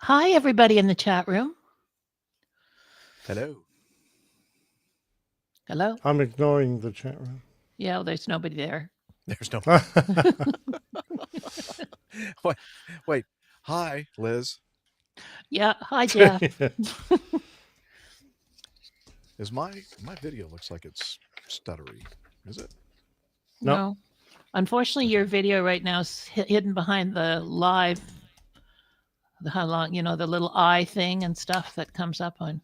Hi, everybody in the chat room. Hello. Hello. I'm ignoring the chat room. Yeah, there's nobody there. There's no. Wait. Hi, Liz. Yeah. Hi, Jeff. Is my video looks like it's stuttery? Is it? No. Unfortunately, your video right now is hidden behind the live. How long? The little eye thing and stuff that comes up on.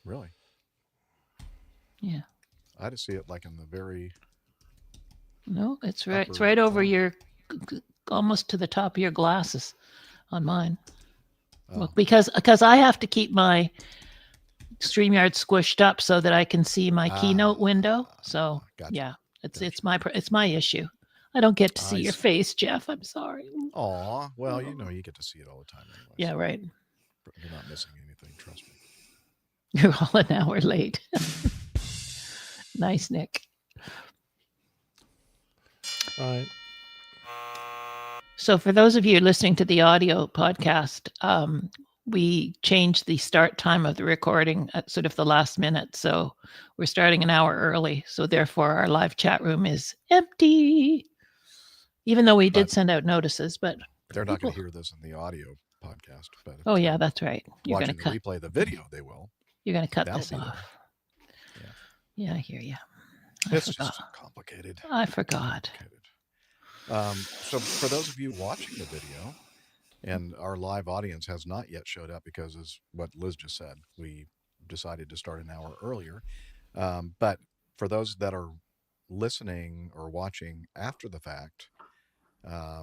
Really? Yeah. I just see it like in the very. No, it's right. It's right over your, almost to the top of your glasses, on mine. Oh. Look, because I have to keep my StreamYard squished up so that I can see my keynote window. So gotcha. yeah, it's my issue. I don't get to see your face, Jeff. I'm sorry. Aw, well, you get to see it all the time anyway. Yeah, so right. You're not missing anything, trust me. You're all an hour late. Nice, Nick. Right. So for those of you listening to the audio podcast, we changed the start time of the recording at sort of the last minute. So we're starting an hour early. So therefore our live chat room is empty. Even though we did send out notices, but they're not going to hear this in the audio podcast. But yeah, that's right. You're watching the replay of the video, they will. You're going to cut this off. Yeah, I hear you. It's just complicated. I forgot. So for those of you watching the video, and our live audience has not yet showed up because, as what Liz just said, we decided to start an hour earlier. But for those that are listening or watching after the fact, I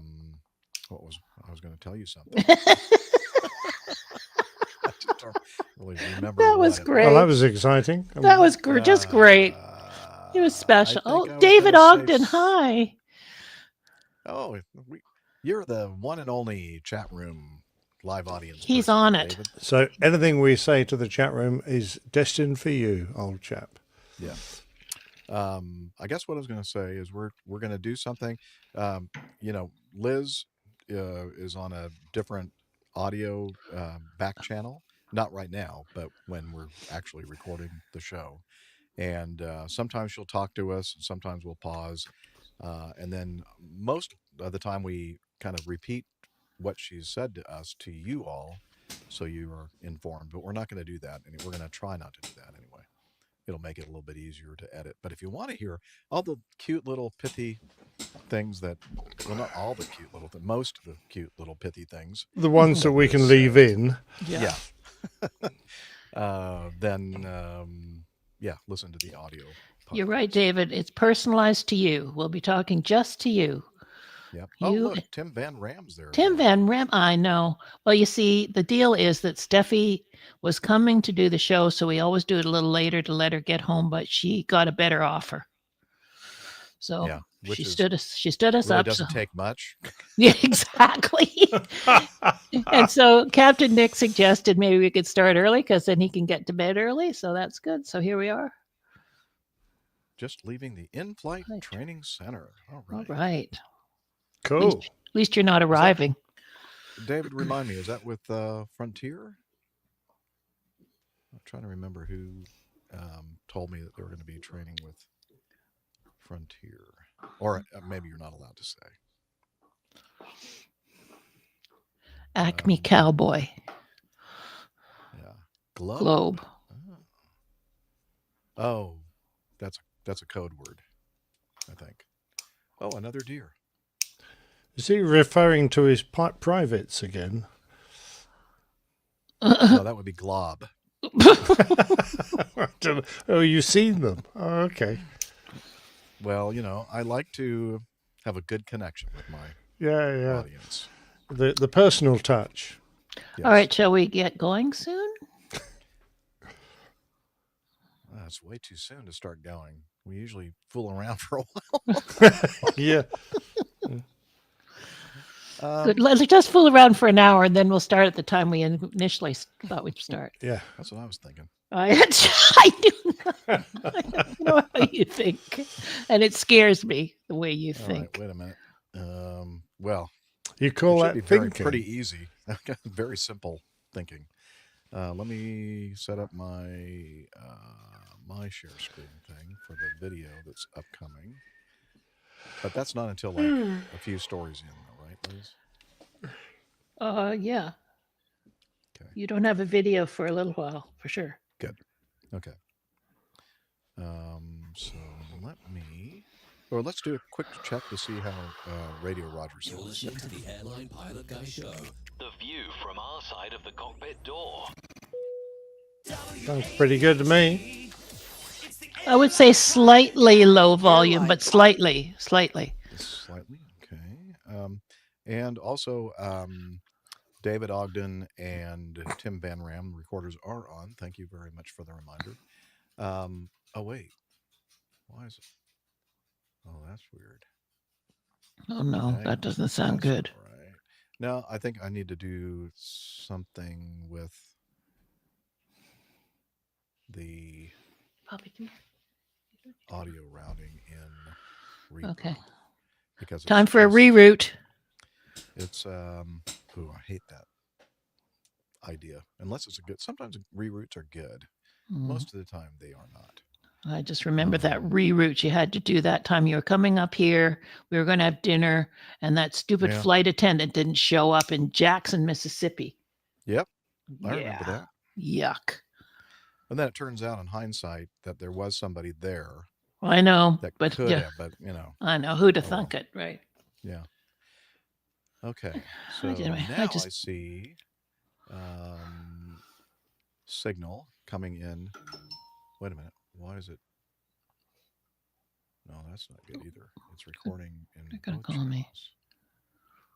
was going to tell you something. I just don't really remember. That was great. Well, that was exciting. That was just great. It was special. David Ogden, hi. Oh, you're the one and only chat room live audience. He's on it. David. So anything we say to the chat room is destined for you, old chap. Yeah. I guess what I was going to say is we're going to do something. Liz is on a different audio back channel. Not right now, but when we're actually recording the show. And sometimes she'll talk to us, and sometimes we'll pause. And then most of the time we kind of repeat what she's said to us to you all, so you are informed. But we're not going to do that, and we're going to try not to do that anyway. It'll make it a little bit easier to edit. But if you want to hear all the cute little pithy things that, well, not all the cute little, most of the cute little pithy things. The ones that we can leave in. Yeah. Listen to the audio. You're right, David. It's personalized to you. We'll be talking just to you. Yep. Look, Tim Van Ram's there. Van Ram, I know. Well, you see, the deal is that Steffi was coming to do the show, so we always do it a little later to let her get home, but she got a better offer. So she stood us really up. Doesn't take much. Yeah, exactly. And so Captain Nick suggested maybe we could start early because then he can get to bed early. So that's good. So here we are. Just leaving the in-flight training center. All right. All right. Cool. At least you're not arriving. David, remind me, is that with Frontier? I'm trying to remember who told me that they were going to be training with Frontier. Or maybe you're not allowed to say. Acme Cowboy. Yeah. Globe. Oh, that's a code word, I think. Oh, another deer. Is he referring to his privates again? No, that would be glob. Oh, you've seen them? Oh, okay. Well, I like to have a good connection with my audience. The personal touch. Yes. All right, shall we get going soon? It's way too soon to start going. We usually fool around for a while. Yeah. Good. Let's just fool around for an hour, and then we'll start at the time we initially thought we'd start. Yeah, that's what I was thinking. I do not. I don't know how you think, and it scares me the way you think. Right, wait a minute. Well, You call It should that be thinking? pretty easy. Very simple thinking. Let me set up my my share screen thing for the video that's upcoming. But that's not until like a few stories in, though, right, Liz? Yeah. Okay. You don't have a video for a little while, for sure. Good. Okay. So let's do a quick check to see how Radio Roger You're sounds. listening to the Airline Pilot Guy Show. The view from our side of the cockpit door. Sounds pretty good to me. I would say slightly low volume, but slightly. Slightly, okay. And also, David Ogden and Tim Van Ram, recorders are on. Thank you very much for the reminder. Oh, wait. Why is it? Oh, that's weird. Oh, no, that doesn't sound good. Right. No, I think I need to do something with the Poppy, come here. audio routing in Reaper. Okay. Because time for a reroute. It's ooh, I hate that idea. Unless it's a good. Sometimes reroutes are good. Most of the time they are not. I just remember that reroute you had to do that time you were coming up here. We were going to have dinner, and that stupid flight attendant didn't show up in Jackson, Mississippi. Yep, I remember that. Yuck. And then it turns out, in hindsight, that there was somebody there. Well, I know, that but could have, but you know. I know who to thunk it, right? Yeah. Okay, so anyway, now I see signal coming in. Wait a minute. Why is it? No, that's not good either. It's recording in They're gonna both call channels. me.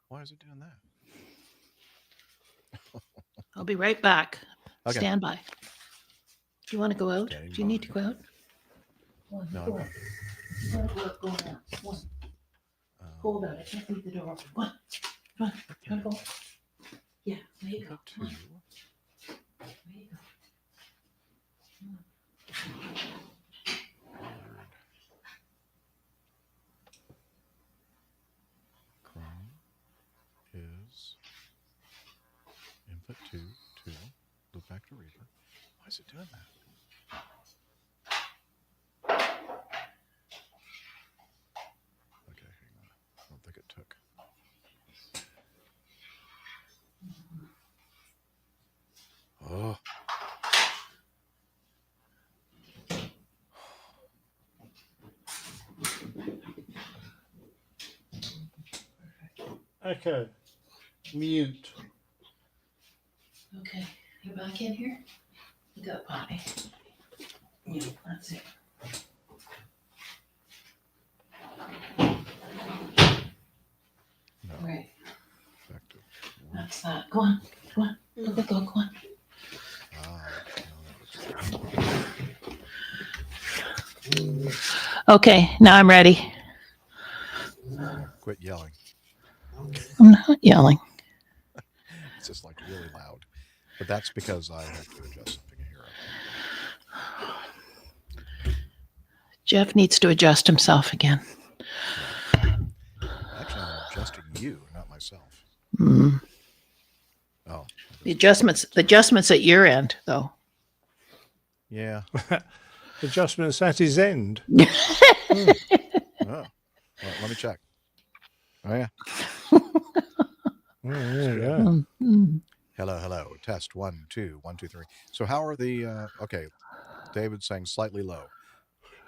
Why is it doing that? I'll be right back. Okay. Stand by. Do you want to go out? Standing Do you need by. to go out? No, go out. Go out. One. Hold on. I can't leave the door open. One. Come on. You want to go? Yeah. There you go. Two. Come on. There you go. Chrome is input 2, loop back to Reaper. Why is it doing that? Okay, hang on. I don't think it took. Oh. Okay. Mute. Okay. You're back in here? You got Poppy. Yeah, that's it. No. Right. Effective. That's that. Go on. Go on. Go on. Okay, now I'm ready. Quit yelling. I'm not yelling. It's just like really loud. But that's because I have to adjust something here. Jeff needs to adjust himself again. Actually, I'm adjusting you, not myself. Oh. The adjustments at your end, though. Yeah. Adjustments at his end. Oh. Well, let me check. Oh, yeah. Yeah. Hello. Test 1, 2, 1, 2, 3. So how are the, okay, David's saying slightly low.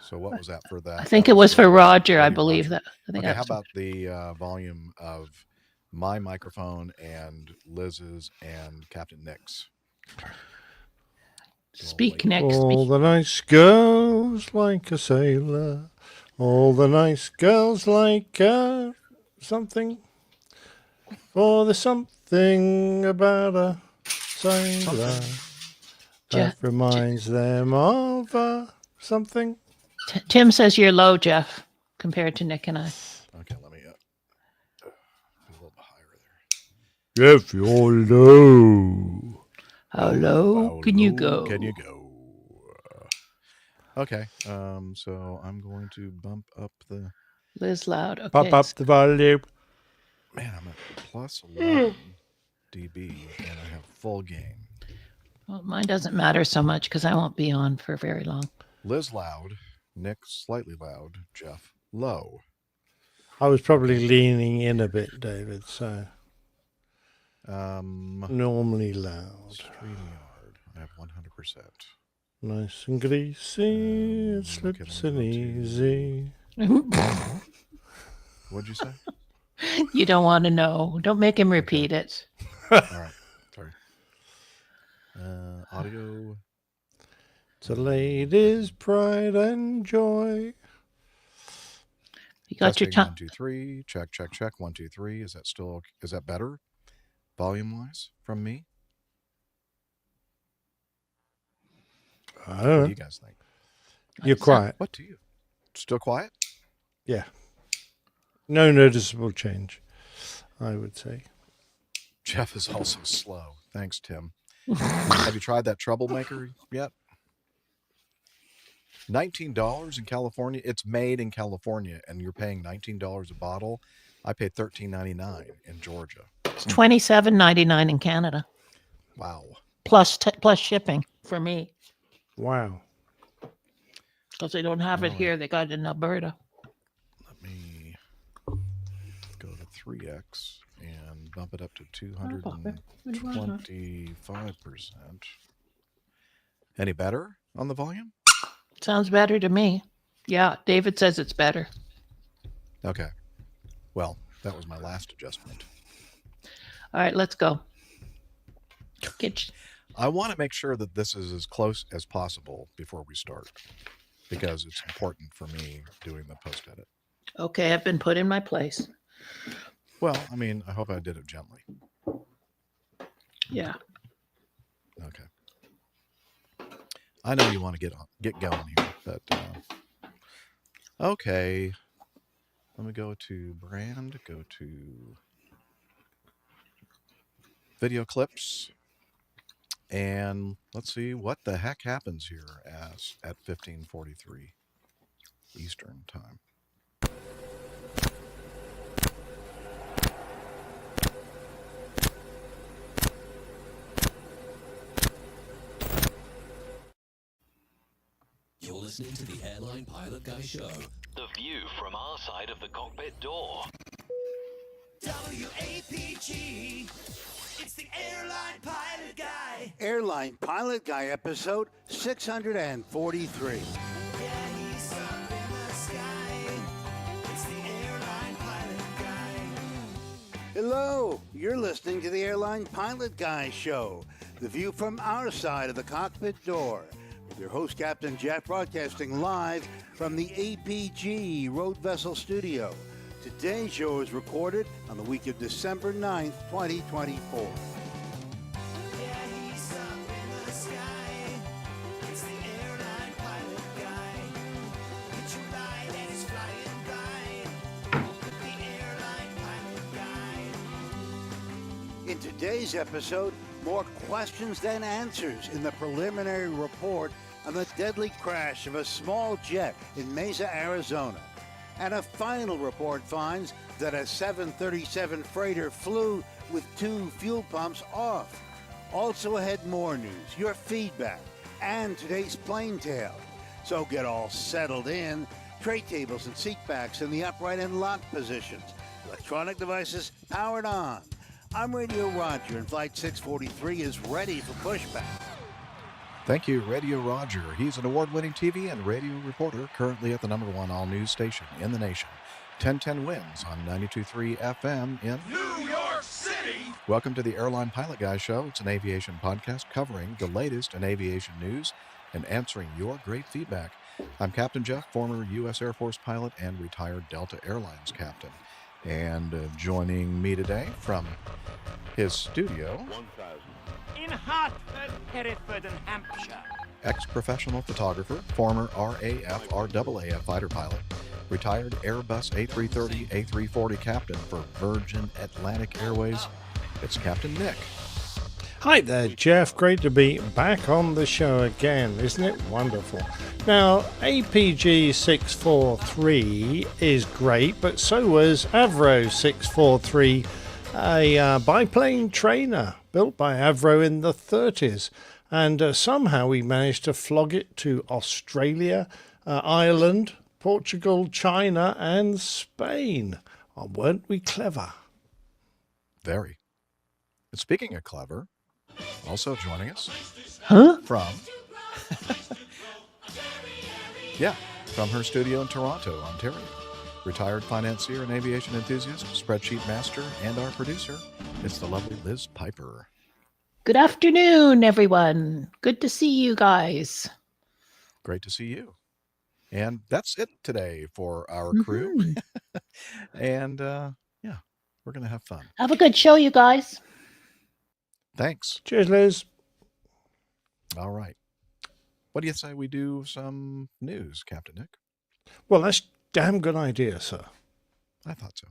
So what was that for that? I think it was for Roger, I believe Roger. that. I think Okay, how about the volume of my microphone and Liz's and Captain Nick's? Speak next. All the nice girls like a sailor. All the nice girls like something. For there's something about a sailor that reminds them of something. Tim says you're low, Jeff, compared to Nick and I. Okay, let me be a little bit higher there. If you're low. How low can you go? Can you go? Okay, so I'm going to bump up the... Liz loud. Okay. Pop up the volume. Man, I'm at plus 11 dB, and I have full gain. Well, mine doesn't matter so much because I won't be on for very long. Liz loud, Nick slightly loud, Jeff low. I was probably leaning in a bit, David, so normally loud. StreamYard, I have 100%. Nice and greasy, it slips and easy. What'd you say? You don't want to know. Don't make him repeat it. All right, sorry. Audio. It's a lady's pride and joy. You got your Testing, time. 1, 2, 3. Check, check, check. 1, 2, 3. Is that better, volume wise, from me? I What don't do know. you guys think? You're quiet. What do you? Still quiet? Yeah. No noticeable change, I would say. Jeff is also slow. Thanks, Tim. Have you tried that Troublemaker yet? $19 in California. It's made in California, and you're paying $19 a bottle. I paid $13.99 in Georgia. It's $27.99 in Canada, Wow. plus shipping for me Wow. because they don't have it Really? here. They got it in Alberta. Let me go to 3x and bump it up to 225%. Any better on the volume? Sounds better to me. Yeah, David says it's better. Okay. Well, that was my last adjustment. All right, let's go. I want to make sure that this is as close as possible before we start, because it's important for me doing the post edit. Okay, I've been put in my place. Well, I mean, I hope I did it gently. Yeah. Okay. I know you want to get going here, but okay. Let me go to brand, go to video clips, and let's see what the heck happens here at 15:43 Eastern time. You're listening to the Airline Pilot Guy Show. The view from our side of the cockpit door. WAPG, it's the Airline Pilot Guy. Airline Pilot Guy episode 643. Yeah, he's up in the sky. It's the Airline Pilot Guy. Hello, you're listening to the Airline Pilot Guy Show, the view from our side of the cockpit door, with your host, Captain Jeff, broadcasting live from the APG Road Vessel Studio. Today's show is recorded on the week of December 9th, 2024. Yeah, he's up in the sky. It's the Airline Pilot Guy. It's your light and he's flying by. The Airline Pilot Guy. In today's episode, more questions than answers in the preliminary report on the deadly crash of a small jet in Mesa, Arizona. And a final report finds that a 737 freighter flew with 2 fuel pumps off. Also ahead, more news, your feedback, and today's plane tale. So get all settled in. Tray tables and seat backs in the upright and lock positions. Electronic devices powered on. I'm Radio Roger, and Flight 643 is ready for pushback. Thank you, Radio Roger. He's an award-winning TV and radio reporter, currently at the #1 all-news station in the nation. 1010 wins on 92.3 FM in New York City. Welcome to the Airline Pilot Guy Show. It's an aviation podcast covering the latest in aviation news and answering your great feedback. I'm Captain Jeff, former U.S. Air Force pilot and retired Delta Airlines captain. And joining me today from his studio, in Hartford, Hereford, and Hampshire. ex-professional photographer, former RAF, RAAF fighter pilot, retired Airbus A330, A340 captain for Virgin Atlantic Airways. It's Captain Nick. Hi there, Jeff. Great to be back on the show again. Isn't it wonderful? Now, APG 643 is great, but so was Avro 643, a biplane trainer built by Avro in the 30s. And somehow we managed to flog it to Australia, Ireland, Portugal, China, and Spain. Oh, weren't we clever? Very. And speaking of clever, also joining us Huh? from from her studio in Toronto, Ontario. Retired financier and aviation enthusiast, spreadsheet master, and our producer. It's the lovely Liz Piper. Good afternoon, everyone. Good to see you guys. Great to see you. And that's it today for our crew. Mhm. And we're going to have fun. Have a good show, you guys. Thanks. Cheers, Liz. All right. What do you say we do some news, Captain Nick? Well, that's a damn good idea, sir. I thought so.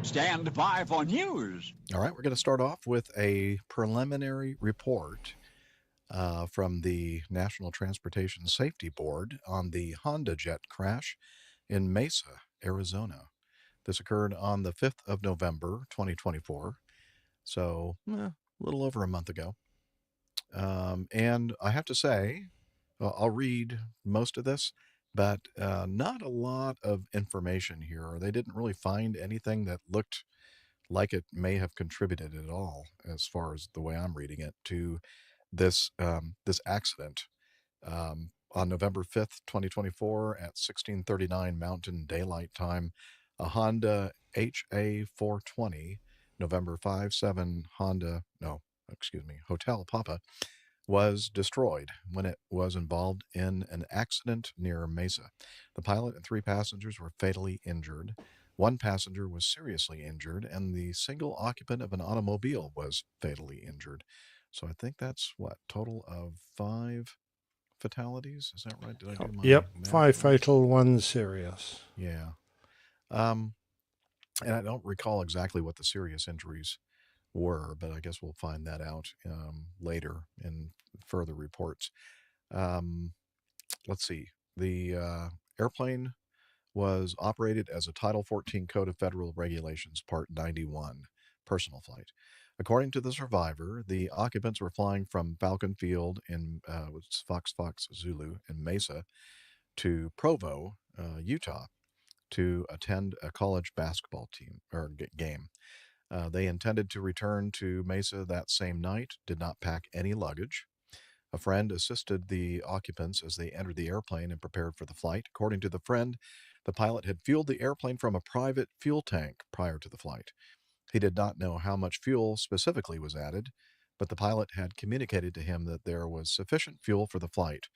Stand by for news. All right, we're going to start off with a preliminary report from the National Transportation Safety Board on the Honda jet crash in Mesa, Arizona. This occurred on the 5th of November, 2024, so a little over a month ago. And I have to say, I'll read most of this, but not a lot of information here. They didn't really find anything that looked like it may have contributed at all, as far as the way I'm reading it, to this this accident. On November 5th, 2024, at 16:39 Mountain Daylight Time, a Honda HA420, November 5-7 Hotel Papa, was destroyed when it was involved in an accident near Mesa. The pilot and 3 passengers were fatally injured. 1 passenger was seriously injured, and the single occupant of an automobile was fatally injured. So I think that's total of 5 fatalities. Is that right? Did I do my Yep, math 5 right? fatal, 1 serious. Yeah. And I don't recall exactly what the serious injuries were, but I guess we'll find that out later in further reports. Let's see. The airplane was operated as a Title 14 Code of Federal Regulations, Part 91, personal flight. According to the survivor, the occupants were flying from Falcon Field in Fox Zulu in Mesa to Provo, Utah, to attend a college basketball game. They intended to return to Mesa that same night, did not pack any luggage. A friend assisted the occupants as they entered the airplane and prepared for the flight. According to the friend, the pilot had fueled the airplane from a private fuel tank prior to the flight. He did not know how much fuel specifically was added, but the pilot had communicated to him that there was sufficient fuel for the flight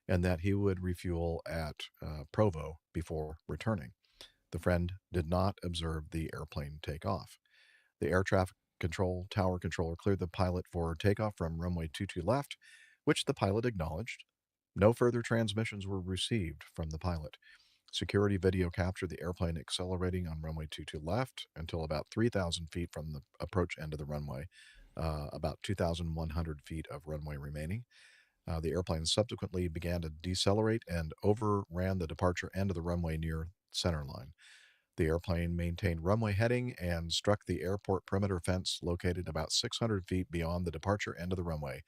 and that he would refuel at Provo before returning. The friend did not observe the airplane take off. The air traffic control tower controller cleared the pilot for takeoff from runway 22 left, which the pilot acknowledged. No further transmissions were received from the pilot. Security video captured the airplane accelerating on runway 22 left until about 3,000 feet from the approach end of the runway, about 2,100 feet of runway remaining. The airplane subsequently began to decelerate and overran the departure end of the runway near centerline. The airplane maintained runway heading and struck the airport perimeter fence located about 600 feet beyond the departure end of the runway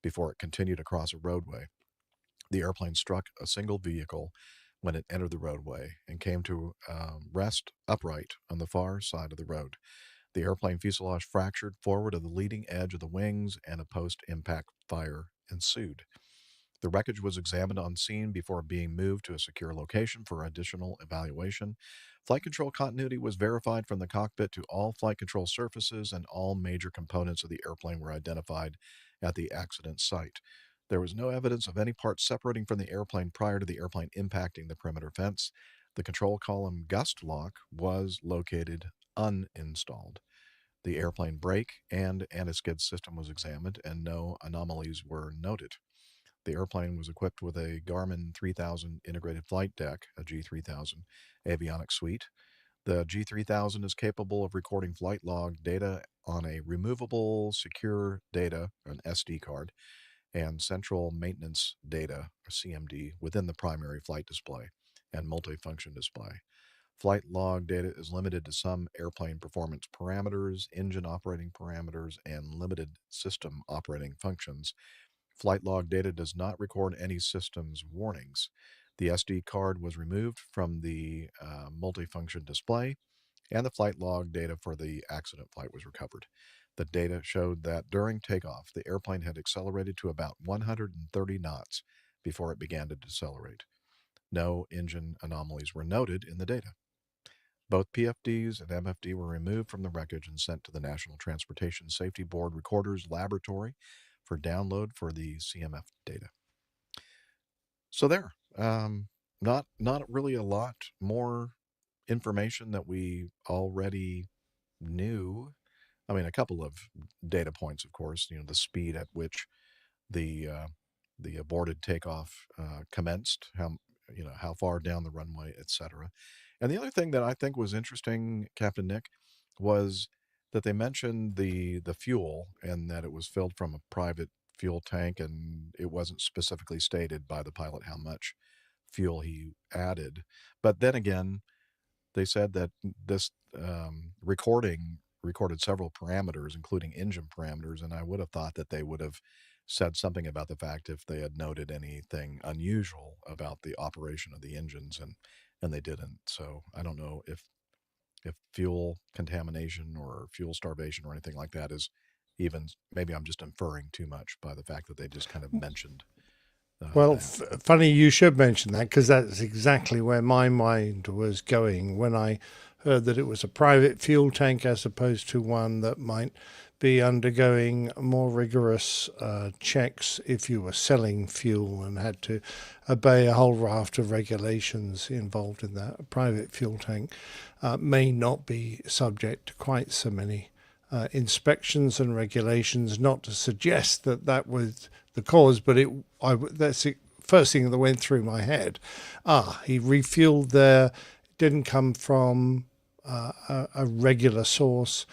before it continued across a roadway. The airplane struck a single vehicle when it entered the roadway and came to rest upright on the far side of the road. The airplane fuselage fractured forward of the leading edge of the wings and a post-impact fire ensued. The wreckage was examined on scene before being moved to a secure location for additional evaluation. Flight control continuity was verified from the cockpit to all flight control surfaces, and all major components of the airplane were identified at the accident site. There was no evidence of any parts separating from the airplane prior to the airplane impacting the perimeter fence. The control column gust lock was located uninstalled. The airplane brake and anti-skid system was examined, and no anomalies were noted. The airplane was equipped with a Garmin 3000 integrated flight deck, a G3000 avionics suite. The G3000 is capable of recording flight log data on a removable secure data, an SD card, and central maintenance data, or CMD, within the primary flight display and multifunction display. Flight log data is limited to some airplane performance parameters, engine operating parameters, and limited system operating functions. Flight log data does not record any systems warnings. The SD card was removed from the multifunction display, and the flight log data for the accident flight was recovered. The data showed that during takeoff, the airplane had accelerated to about 130 knots before it began to decelerate. No engine anomalies were noted in the data. Both PFDs and MFD were removed from the wreckage and sent to the National Transportation Safety Board Recorder's Laboratory for download for the CMF data. So there, not really a lot more information that we already knew. I mean, a couple of data points, of course. The speed at which the aborted takeoff commenced, how far down the runway, etc. And the other thing that I think was interesting, Captain Nick, was that they mentioned the fuel and that it was filled from a private fuel tank, and it wasn't specifically stated by the pilot how much fuel he added. But then again, they said that this recording recorded several parameters, including engine parameters, and I would have thought that they would have said something about the fact if they had noted anything unusual about the operation of the engines, and they didn't. So I don't know if fuel contamination or fuel starvation or anything like that is even, maybe I'm just inferring too much by the fact that they just kind of mentioned Well, that. funny you should mention that, because that's exactly where my mind was going when I heard that it was a private fuel tank as opposed to one that might be undergoing more rigorous checks if you were selling fuel and had to obey a whole raft of regulations involved in that. A private fuel tank may not be subject to quite so many inspections and regulations, not to suggest that that was the cause, but that's the first thing that went through my head. He refueled there, didn't come from a regular source.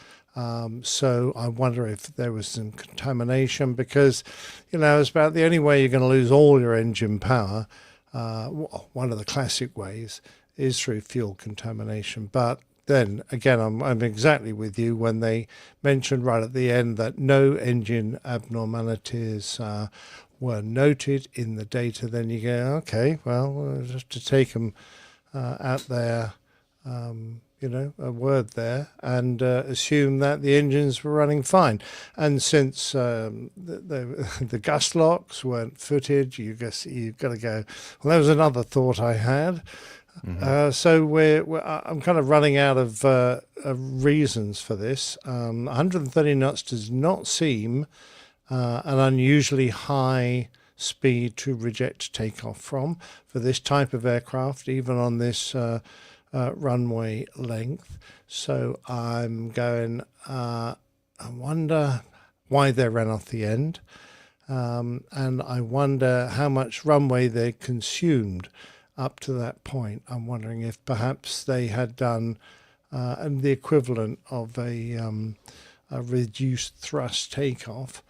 So I wonder if there was some contamination, because, it's about the only way you're going to lose all your engine power. One of the classic ways is through fuel contamination. But then again, I'm exactly with you when they mentioned right at the end that no engine abnormalities were noted in the data. Then you go, okay, well, we'll just to take them at their a word there, and assume that the engines were running fine. And since the gust locks weren't footed, you've got to go, well, that was another thought I had. So I'm kind of running out of reasons for this. 130 knots does not seem an unusually high speed to reject takeoff from for this type of aircraft, even on this runway length. So I'm going, I wonder why they ran off the end, and I wonder how much runway they consumed up to that point. I'm wondering if perhaps they had done the equivalent of a reduced thrust takeoff,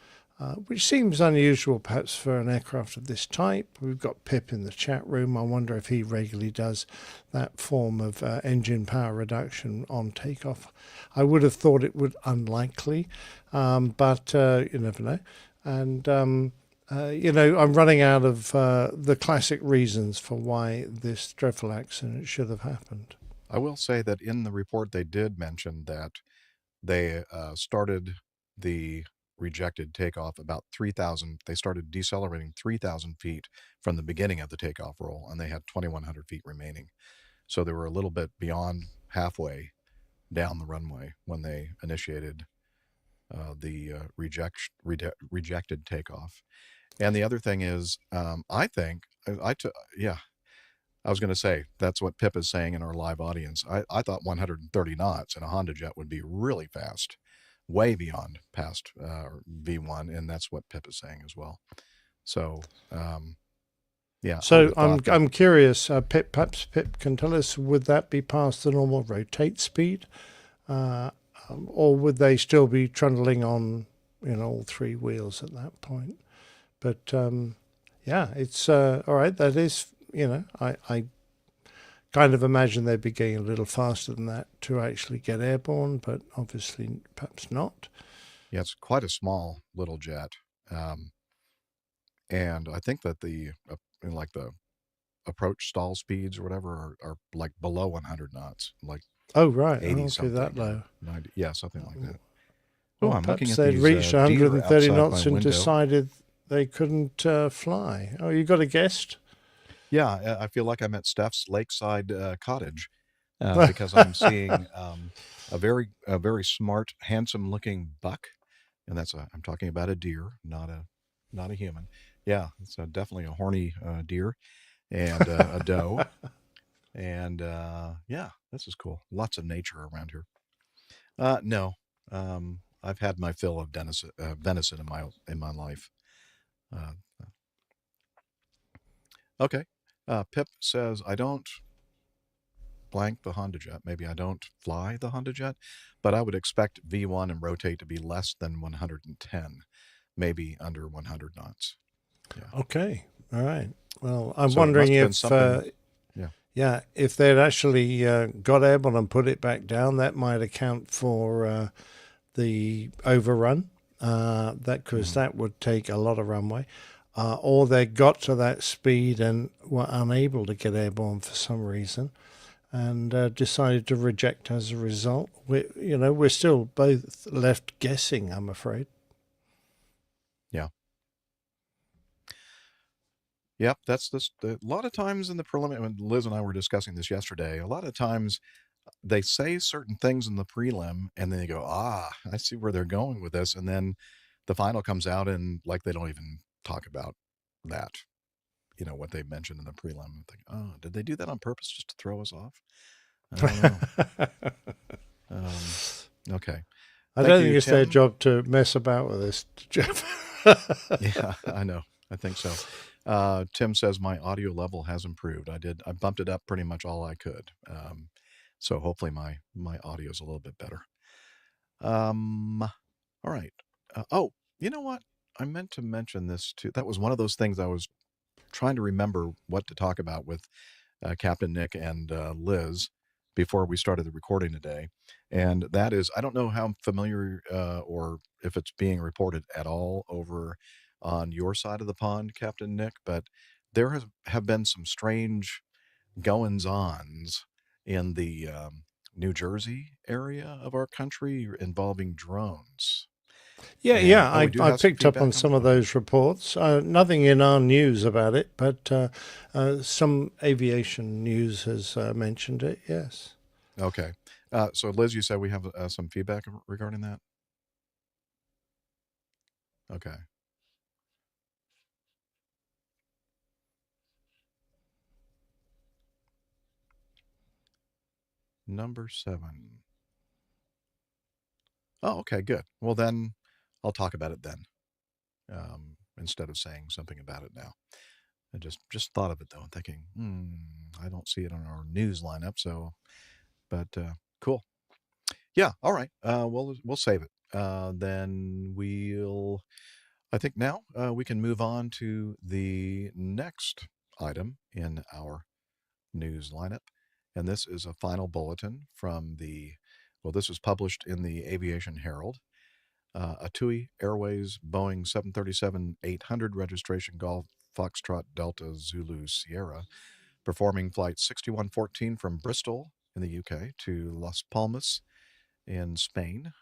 which seems unusual perhaps for an aircraft of this type. We've got Pip in the chat room. I wonder if he regularly does that form of engine power reduction on takeoff. I would have thought it would unlikely, but you never know. And I'm running out of the classic reasons for why this dreadful accident should have happened. I will say that in the report they did mention that they started the rejected takeoff about 3,000. They started decelerating 3,000 feet from the beginning of the takeoff roll, and they had 2,100 feet remaining. So they were a little bit beyond halfway down the runway when they initiated the rejected takeoff. And the other thing is, I think, I was going to say, that's what Pip is saying in our live audience. I thought 130 knots in a Honda jet would be really fast. way beyond past V1, and that's what Pip is saying as well. So, yeah. I So would've thought that- I'm curious. Pip, perhaps Pip can tell us, would that be past the normal rotate speed, or would they still be trundling on, all three wheels at that point? But yeah, it's all right. That is, I kind of imagine they'd be getting a little faster than that to actually get airborne, but obviously perhaps not. Yeah, it's quite a small little jet, and I think that the like the approach stall speeds or whatever are like below 100 knots, like Oh right, 80 okay, something, that or low. 90, yeah, something like that. Well, I'm looking perhaps at they'd these reached deer 130 outside knots my and window. decided they couldn't fly. Oh, you got a guest? Yeah, I feel like I'm at Steph's lakeside cottage because I'm seeing a very smart, handsome-looking buck, and I'm talking about a deer, not a human. Yeah, it's definitely a horny deer, and a doe, and yeah, this is cool. Lots of nature around here. No, I've had my fill of venison in my life. Uh, okay. Pip says, I don't blank the Honda Jet. Maybe I don't fly the Honda Jet, but I would expect V1 and rotate to be less than 110, maybe under 100 knots. Yeah. Okay, all right. Well, I'm So it wondering must have been if, something- yeah. yeah, if they'd actually got airborne and put it back down, that might account for the overrun. That would take a lot of runway. Or they got to that speed and were unable to get airborne for some reason, and decided to reject as a result. We're still both left guessing, I'm afraid. Yeah. Yep, that's this. A lot of times in the preliminary, when Liz and I were discussing this yesterday, a lot of times they say certain things in the prelim, and then they go, I see where they're going with this, and then the final comes out, and like they don't even talk about that. What they mentioned in the prelim. I think, oh, did they do that on purpose just to throw us off? I don't know. Okay. I Thank don't you, think it's their Tim. job to mess about with this, Jeff. Yeah, I know. I think so. Tim says my audio level has improved. I bumped it up pretty much all I could. So hopefully my audio is a little bit better. All right. Oh, you know what? I meant to mention this too. That was one of those things I was trying to remember what to talk about with Captain Nick and Liz before we started the recording today. And that is, I don't know how familiar or if it's being reported at all over on your side of the pond, Captain Nick, but there have been some strange goings-ons in the New Jersey area of our country involving drones. Yeah, we do I have some picked up feedback on on some that? of those reports. Nothing in our news about it, but some aviation news has mentioned it, yes. Okay. So Liz, you said we have some feedback regarding that? Okay. Number 7. Oh, okay, good. Well, then I'll talk about it then, instead of saying something about it now. I just thought of it though, and thinking, I don't see it on our news lineup. So, but cool. Yeah. All right. We'll save it. Then I think now we can move on to the next item in our news lineup, and this is a final bulletin from this was published in the Aviation Herald. A TUI Airways Boeing 737-800 registration Golf Foxtrot Delta Zulu Sierra performing flight 6114 from Bristol in the UK to Las Palmas in Spain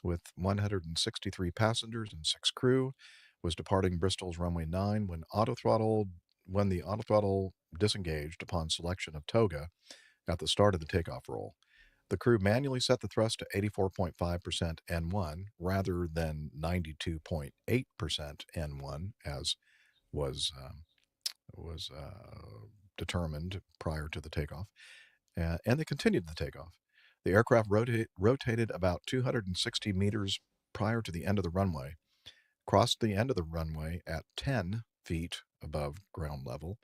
with 163 passengers and 6 crew was departing Bristol's runway 9 when the auto throttle disengaged upon selection of toga at the start of the takeoff roll. The crew manually set the thrust to 84.5% N1 rather than 92.8% N1 as was determined prior to the takeoff, and they continued the takeoff. The aircraft rotated about 260 meters prior to the end of the runway, crossed the end of the runway at 10 feet above ground level.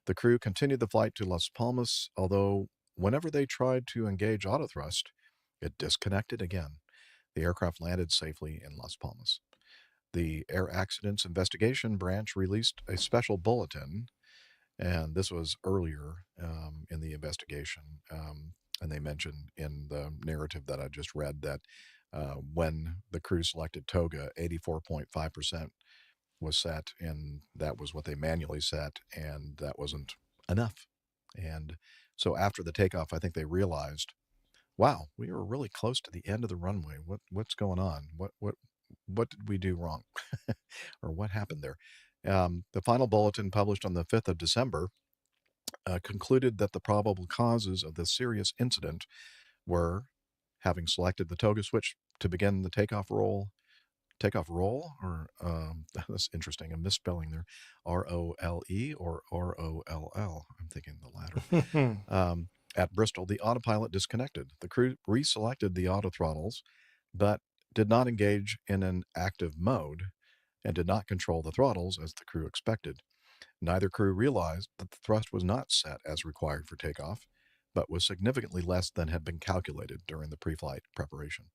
The crew continued the flight to Las Palmas, although whenever they tried to engage autothrust, it disconnected again. The aircraft landed safely in Las Palmas. The Air Accidents Investigation Branch released a special bulletin, and this was earlier in the investigation. And they mentioned in the narrative that I just read that when the crew selected Toga, 84.5% was set, and that was what they manually set, and that wasn't enough. And so after the takeoff, I think they realized, wow, we were really close to the end of the runway. What's going on? What did we do wrong, or what happened there? The final bulletin, published on the 5th of December, concluded that the probable causes of this serious incident were having selected the toga switch to begin the takeoff roll, or that's interesting, a misspelling there, ROLE or ROLL. I'm thinking the latter. At Bristol, the autopilot disconnected. The crew reselected the auto throttles, but did not engage in an active mode and did not control the throttles as the crew expected. Neither crew realized that the thrust was not set as required for takeoff, but was significantly less than had been calculated during the pre-flight preparation.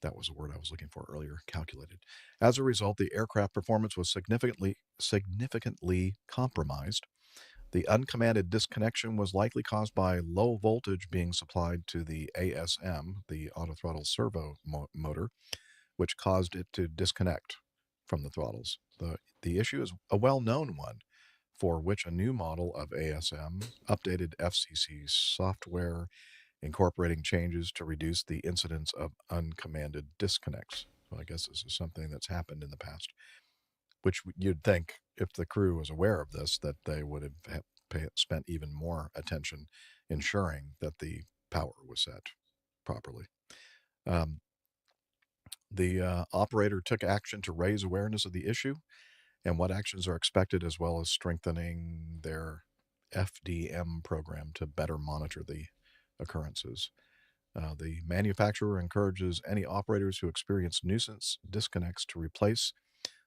That was the word I was looking for earlier, calculated. As a result, the aircraft performance was significantly compromised. The uncommanded disconnection was likely caused by low voltage being supplied to the ASM, the autothrottle servo motor, which caused it to disconnect from the throttles. The issue is a well-known one, for which a new model of ASM updated FCC software, incorporating changes to reduce the incidence of uncommanded disconnects. So I guess this is something that's happened in the past, which you'd think, if the crew was aware of this, that they would have spent even more attention ensuring that the power was set properly. The operator took action to raise awareness of the issue and what actions are expected, as well as strengthening their FDM program to better monitor the occurrences. The manufacturer encourages any operators who experience nuisance disconnects to replace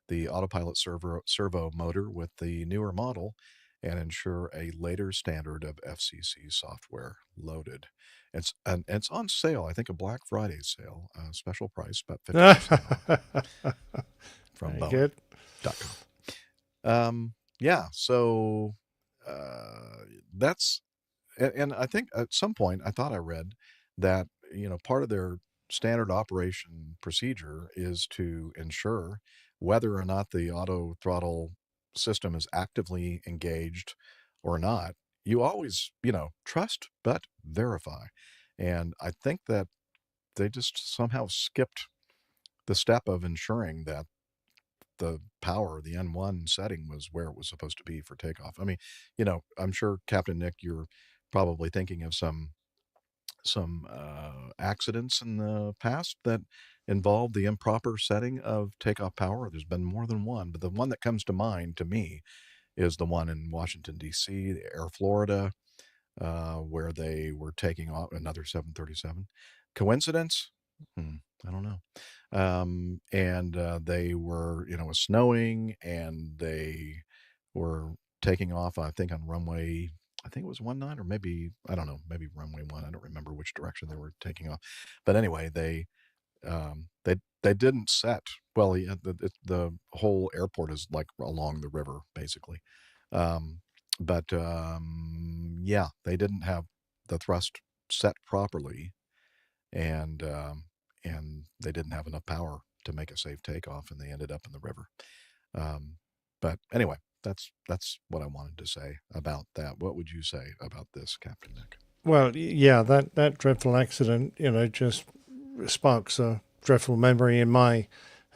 the autopilot servo motor with the newer model and ensure a later standard of FCC software loaded. It's on sale, I think a Black Friday sale, special price, about 50% off from Boeing.com. Yeah, so that's, and I think at some point I thought I read that, part of their standard operation procedure is to ensure whether or not the auto throttle system is actively engaged or not. You always, trust but verify. And I think that they just somehow skipped the step of ensuring that the power, the N1 setting, was where it was supposed to be for takeoff. I mean, I'm sure, Captain Nick, you're probably thinking of some accidents in the past that involved the improper setting of takeoff power. There's been more than one, but the one that comes to mind to me is the one in Washington, D.C., the Air Florida, where they were taking off another 737. Coincidence? I don't know. And they were, it was snowing, and they were taking off, I think, on runway, I think it was 19, or maybe, I don't know, maybe runway 1. I don't remember which direction they were taking off. But anyway, they didn't set well. The whole airport is like along the river, basically. But yeah, they didn't have the thrust set properly, and they didn't have enough power to make a safe takeoff, and they ended up in the river. But anyway, that's what I wanted to say about that. What would you say about this, Captain Nick? Well, yeah, that dreadful accident, just sparks a dreadful memory in my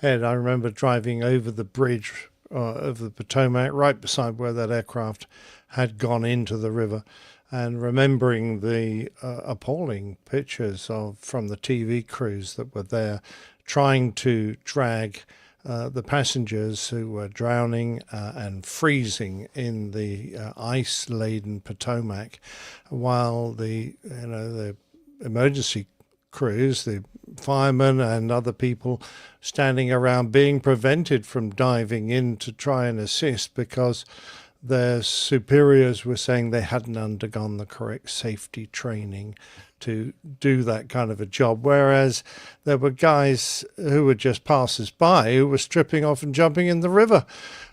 head. I remember driving over the bridge of the Potomac, right beside where that aircraft had gone into the river, and remembering the appalling pictures from the TV crews that were there trying to drag the passengers who were drowning and freezing in the ice-laden Potomac, while the emergency crews, the firemen and other people standing around being prevented from diving in to try and assist because their superiors were saying they hadn't undergone the correct safety training to do that kind of a job, whereas there were guys who were just passers-by who were stripping off and jumping in the river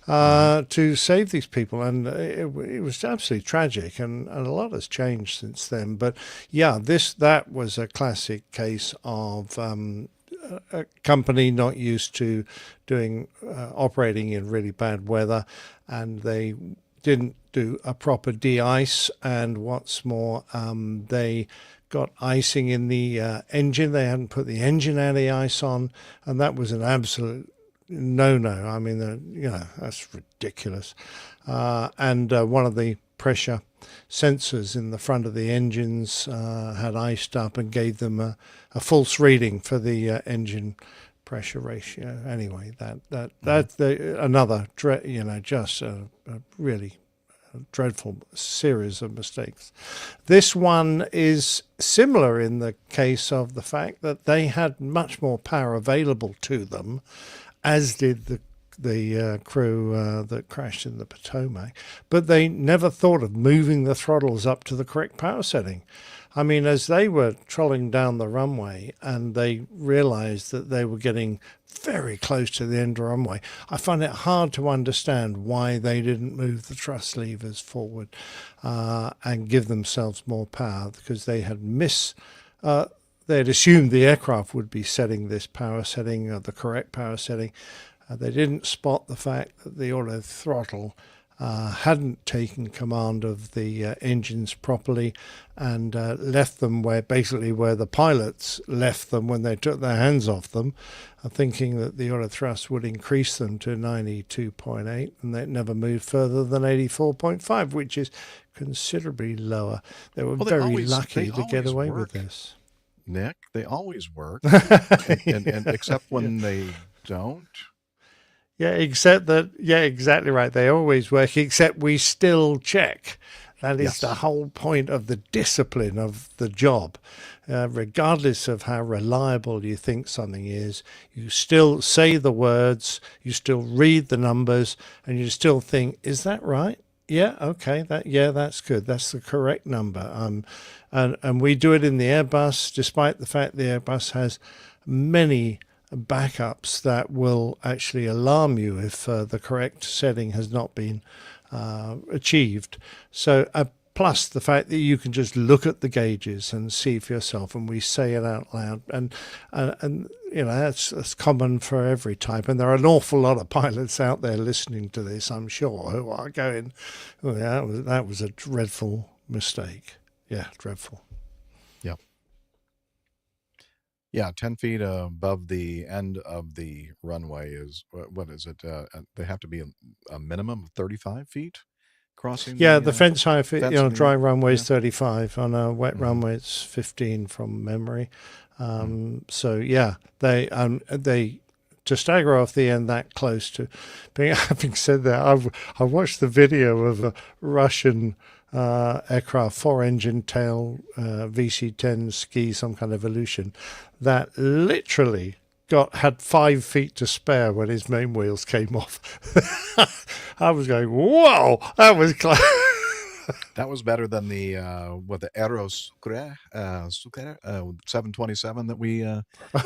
to save these people, and it was absolutely tragic, and a lot has changed since then. But yeah, that was a classic case of a company not used to doing operating in really bad weather, and they didn't do a proper de-ice, and what's more, they got icing in the engine. They hadn't put the engine anti-ice on, and that was an absolute no. I mean, that's ridiculous. And one of the pressure sensors in the front of the engines had iced up and gave them a false reading for the engine pressure ratio. Anyway, that's another just a really dreadful series of mistakes. This one is similar in the case of the fact that they had much more power available to them, as did the crew that crashed in the Potomac, but they never thought of moving the throttles up to the correct power setting. I mean, as they were trolling down the runway and they realized that they were getting very close to the end of the runway, I find it hard to understand why they didn't move the thrust levers forward and give themselves more power, because they had they had assumed the aircraft would be setting this power setting, or the correct power setting. They didn't spot the fact that the auto throttle hadn't taken command of the engines properly, and left them where the pilots left them when they took their hands off them, thinking that the auto thrust would increase them to 92.8, and they never moved further than 84.5, which is considerably lower. They were very lucky to get away with this. Nick, they always work, and except when they don't. Yeah, except that, exactly right. They always work, except we still check. That is the whole point of the discipline of the job. Regardless of how reliable you think something is, you still say the words, you still read the numbers, and you still think, is that right? Yeah, okay, that's good. That's the correct number. And we do it in the Airbus, despite the fact the Airbus has many backups that will actually alarm you if the correct setting has not been achieved. So plus the fact that you can just look at the gauges and see for yourself, and we say it out loud, and that's common for every type. And there are an awful lot of pilots out there listening to this, I'm sure, who are going, oh, yeah, that was a dreadful mistake. Yeah, dreadful. Yeah, 10 feet above the end of the runway is, what is it? They have to be a minimum of 35 feet crossing. Yeah, the fence height, dry runway is 35. On a wet Mm-hmm. runway, it's 15 from memory. So yeah, they to stagger off the end that close to being. Having said that, I watched the video of a Russian aircraft, 4-engine tail VC-10 ski, some kind of Evolution, that literally had 5 feet to spare when his main wheels came off. I was going, whoa, that was close. That was better than the Aeros 727 that we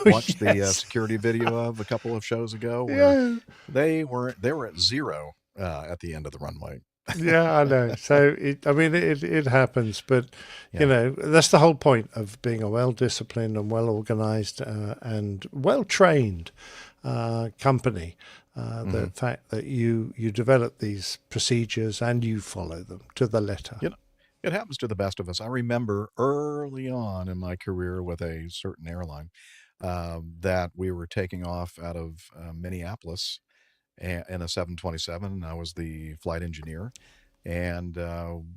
watched the security video of a couple of shows ago, where they were at zero at the end of the runway. Yeah, I know. So it happens, but that's the whole point of being a well-disciplined and well-organized and well-trained company. The fact that you develop these procedures and you follow them to the letter. It happens to the best of us. I remember early on in my career with a certain airline that we were taking off out of Minneapolis in a 727. I was the flight engineer, and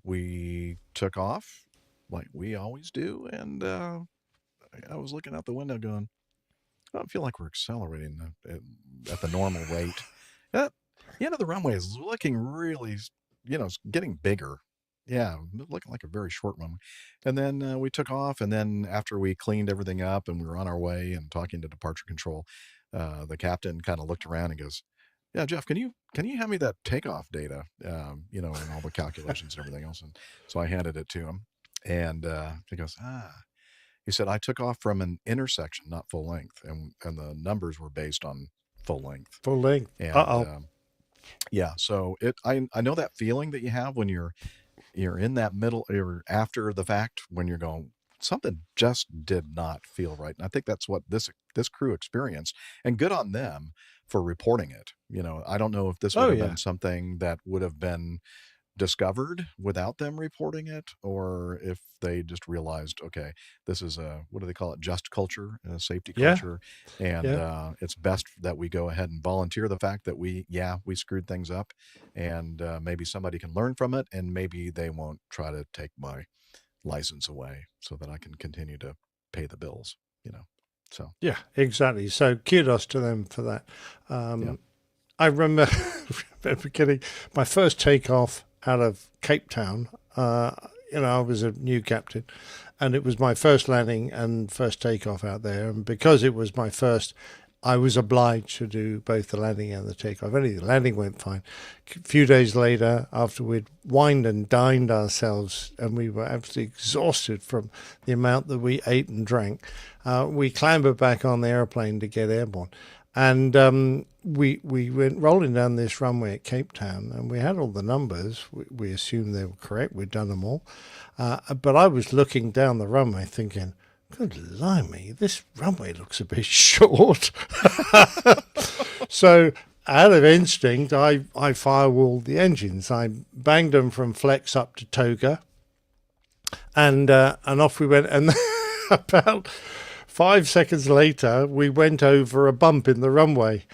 we took off like we always do. And I was looking out the window going, I don't feel like we're accelerating at the normal rate. The end of the runway is looking really, it's getting bigger. Yeah, looking like a very short runway. And then we took off, and then after we cleaned everything up and we were on our way and talking to departure control, the captain kind of looked around and goes, "Yeah, Jeff, can you hand me that takeoff data? And all the calculations and everything else." And so I handed it to him, and he goes, "Ah." He said, "I took off from an intersection, not full length, and the numbers were based on full length." Full length. And Uh-oh. yeah, so I know that feeling that you have when you're in that middle or after the fact when you're going, something just did not feel right. And I think that's what this crew experienced, and good on them for reporting it. I don't know if this would Oh, have yeah. been something that would have been discovered without them reporting it, or if they just realized, okay, this is a, what do they call it, just culture, a safety Yeah. culture, and Yeah. it's best that we go ahead and volunteer the fact that we screwed things up, and maybe somebody can learn from it, and maybe they won't try to take my license away so that I can continue to pay the bills. So Yeah, exactly. So kudos to them for that. yeah. I remember, remember getting my first takeoff out of Cape Town. I was a new captain, and it was my first landing and first takeoff out there. And because it was my first, I was obliged to do both the landing and the takeoff. Anyway, the landing went fine. A few days later, after we'd wined and dined ourselves, and we were absolutely exhausted from the amount that we ate and drank, we clambered back on the airplane to get airborne. And we went rolling down this runway at Cape Town, and we had all the numbers. We assumed they were correct. We'd done them all. But I was looking down the runway thinking, good blimey, this runway looks a bit short. So out of instinct, I firewalled the engines. I banged them from flex up to toga, and off we went. And about 5 seconds later, we went over a bump in the runway,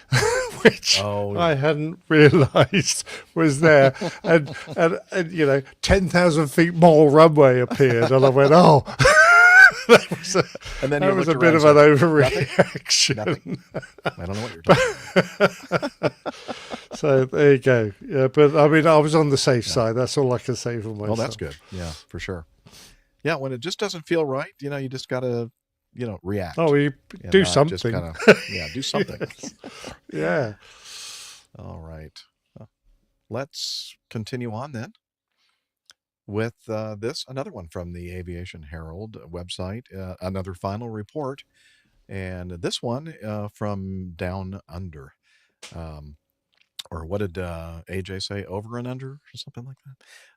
which I hadn't realised was there. And 10,000 feet more runway appeared, and I went, oh. And then that was a bit of an overreaction. Nothing. I don't know what you're talking about. So there you go. Yeah, but I mean, I was on the safe side. That's all I can say for myself. Well, that's good. Yeah, for sure. Yeah, when it just doesn't feel right, you just got to, react. Oh, you do something. Just do something. Yes. Yeah. All right. Let's continue on then with another one from the Aviation Herald website, another final report, and this one from Down Under. Or what did AJ say? Over and under, or something like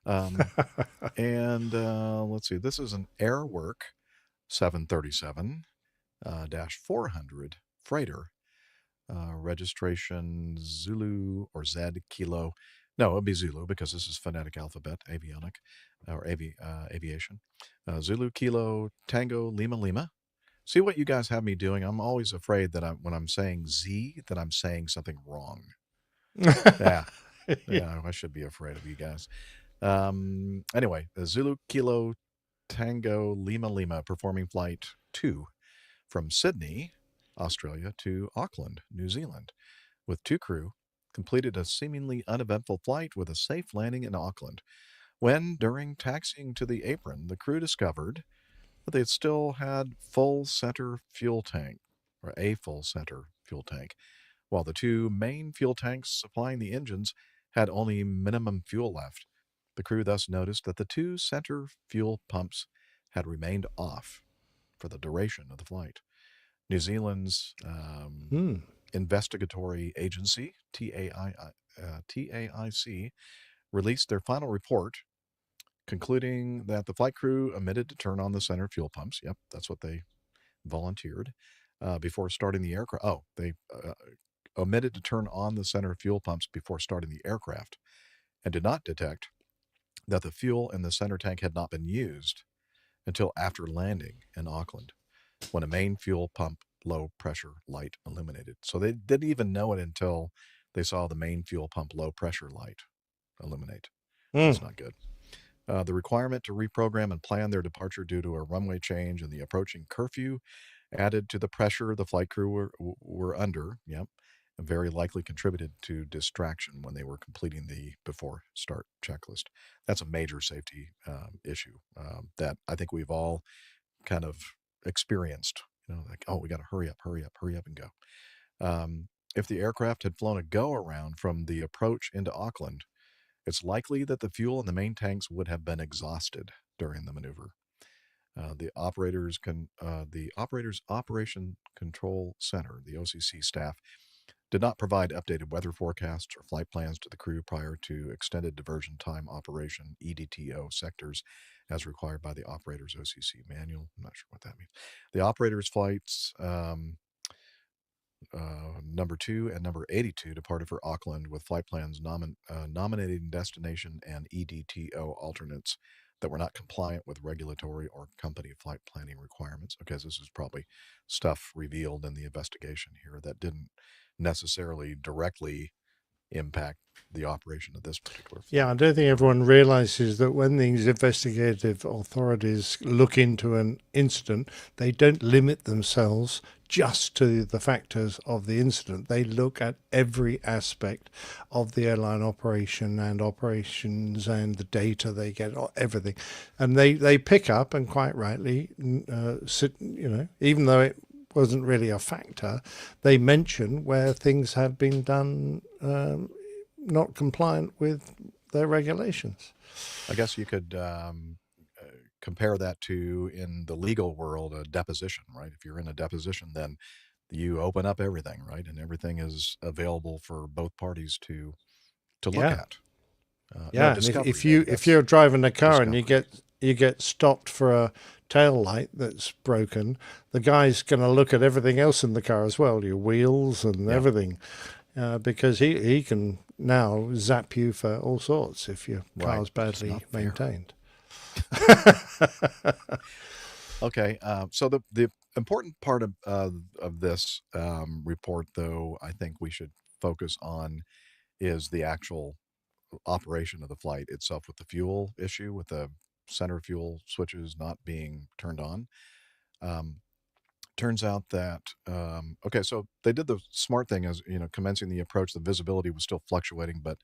that. And let's see. This is an Airwork 737 -400 freighter, registration Zulu or Z Kilo. No, it'll be Zulu because this is phonetic alphabet, avionic or aviation. Zulu Kilo Tango Lima Lima. See what you guys have me doing? I'm always afraid that when I'm saying Z, that I'm saying something wrong. Yeah, I should be afraid of you guys. Anyway, Zulu Kilo Tango Lima Lima performing flight 2 from Sydney, Australia to Auckland, New Zealand, with 2 crew, completed a seemingly uneventful flight with a safe landing in Auckland, when, during taxiing to the apron, the crew discovered that they still had full center fuel tank, or a full center fuel tank, while the 2 main fuel tanks supplying the engines had only minimum fuel left. The crew thus noticed that the 2 center fuel pumps had remained off for the duration of the flight. New Zealand's investigatory agency, TAIC, released their final report, concluding that the flight crew omitted to turn on the center fuel pumps. Yep, that's what they volunteered before starting the aircraft. Oh, they omitted to turn on the center fuel pumps before starting the aircraft, and did not detect that the fuel in the center tank had not been used until after landing in Auckland, when a main fuel pump low pressure light illuminated. So they didn't even know it until they saw the main fuel pump low pressure light illuminate. That's not good. The requirement to reprogram and plan their departure due to a runway change and the approaching curfew added to the pressure the flight crew were under. Yep. very likely contributed to distraction when they were completing the before start checklist. That's a major safety issue that I think we've all kind of experienced. Like, oh, we got to hurry up and go. If the aircraft had flown a go around from the approach into Auckland, it's likely that the fuel in the main tanks would have been exhausted during the maneuver. The operators Operation Control Center, the OCC staff, did not provide updated weather forecasts or flight plans to the crew prior to extended diversion time operation EDTO sectors as required by the operator's OCC manual. I'm not sure what that means. The operator's flights number 2 and number 82 departed for Auckland with flight plans nominating destination and EDTO alternates that were not compliant with regulatory or company flight planning requirements. Okay, so this is probably stuff revealed in the investigation here that didn't necessarily directly impact the operation of this particular flight. Yeah, I don't think everyone realizes that when these investigative authorities look into an incident, they don't limit themselves just to the factors of the incident. They look at every aspect of the airline operation and operations and the data they get, everything. And they pick up, and quite rightly, even though it wasn't really a factor, they mention where things have been done not compliant with their regulations. I guess you could compare that to, in the legal world, a deposition, right? If you're in a deposition, then you open up everything, right? And everything is available for both parties to look at. Yeah, and if you're driving a car and you get stopped for a tail light that's broken, the guy's going to look at everything else in the car as well, your wheels and everything, because he can now zap you for all sorts if your car's badly maintained. Okay, so the important part of this report, though, I think we should focus on is the actual operation of the flight itself, with the fuel issue, with the center fuel switches not being turned on. Turns out that so they did the smart thing, as commencing the approach, the visibility was still fluctuating but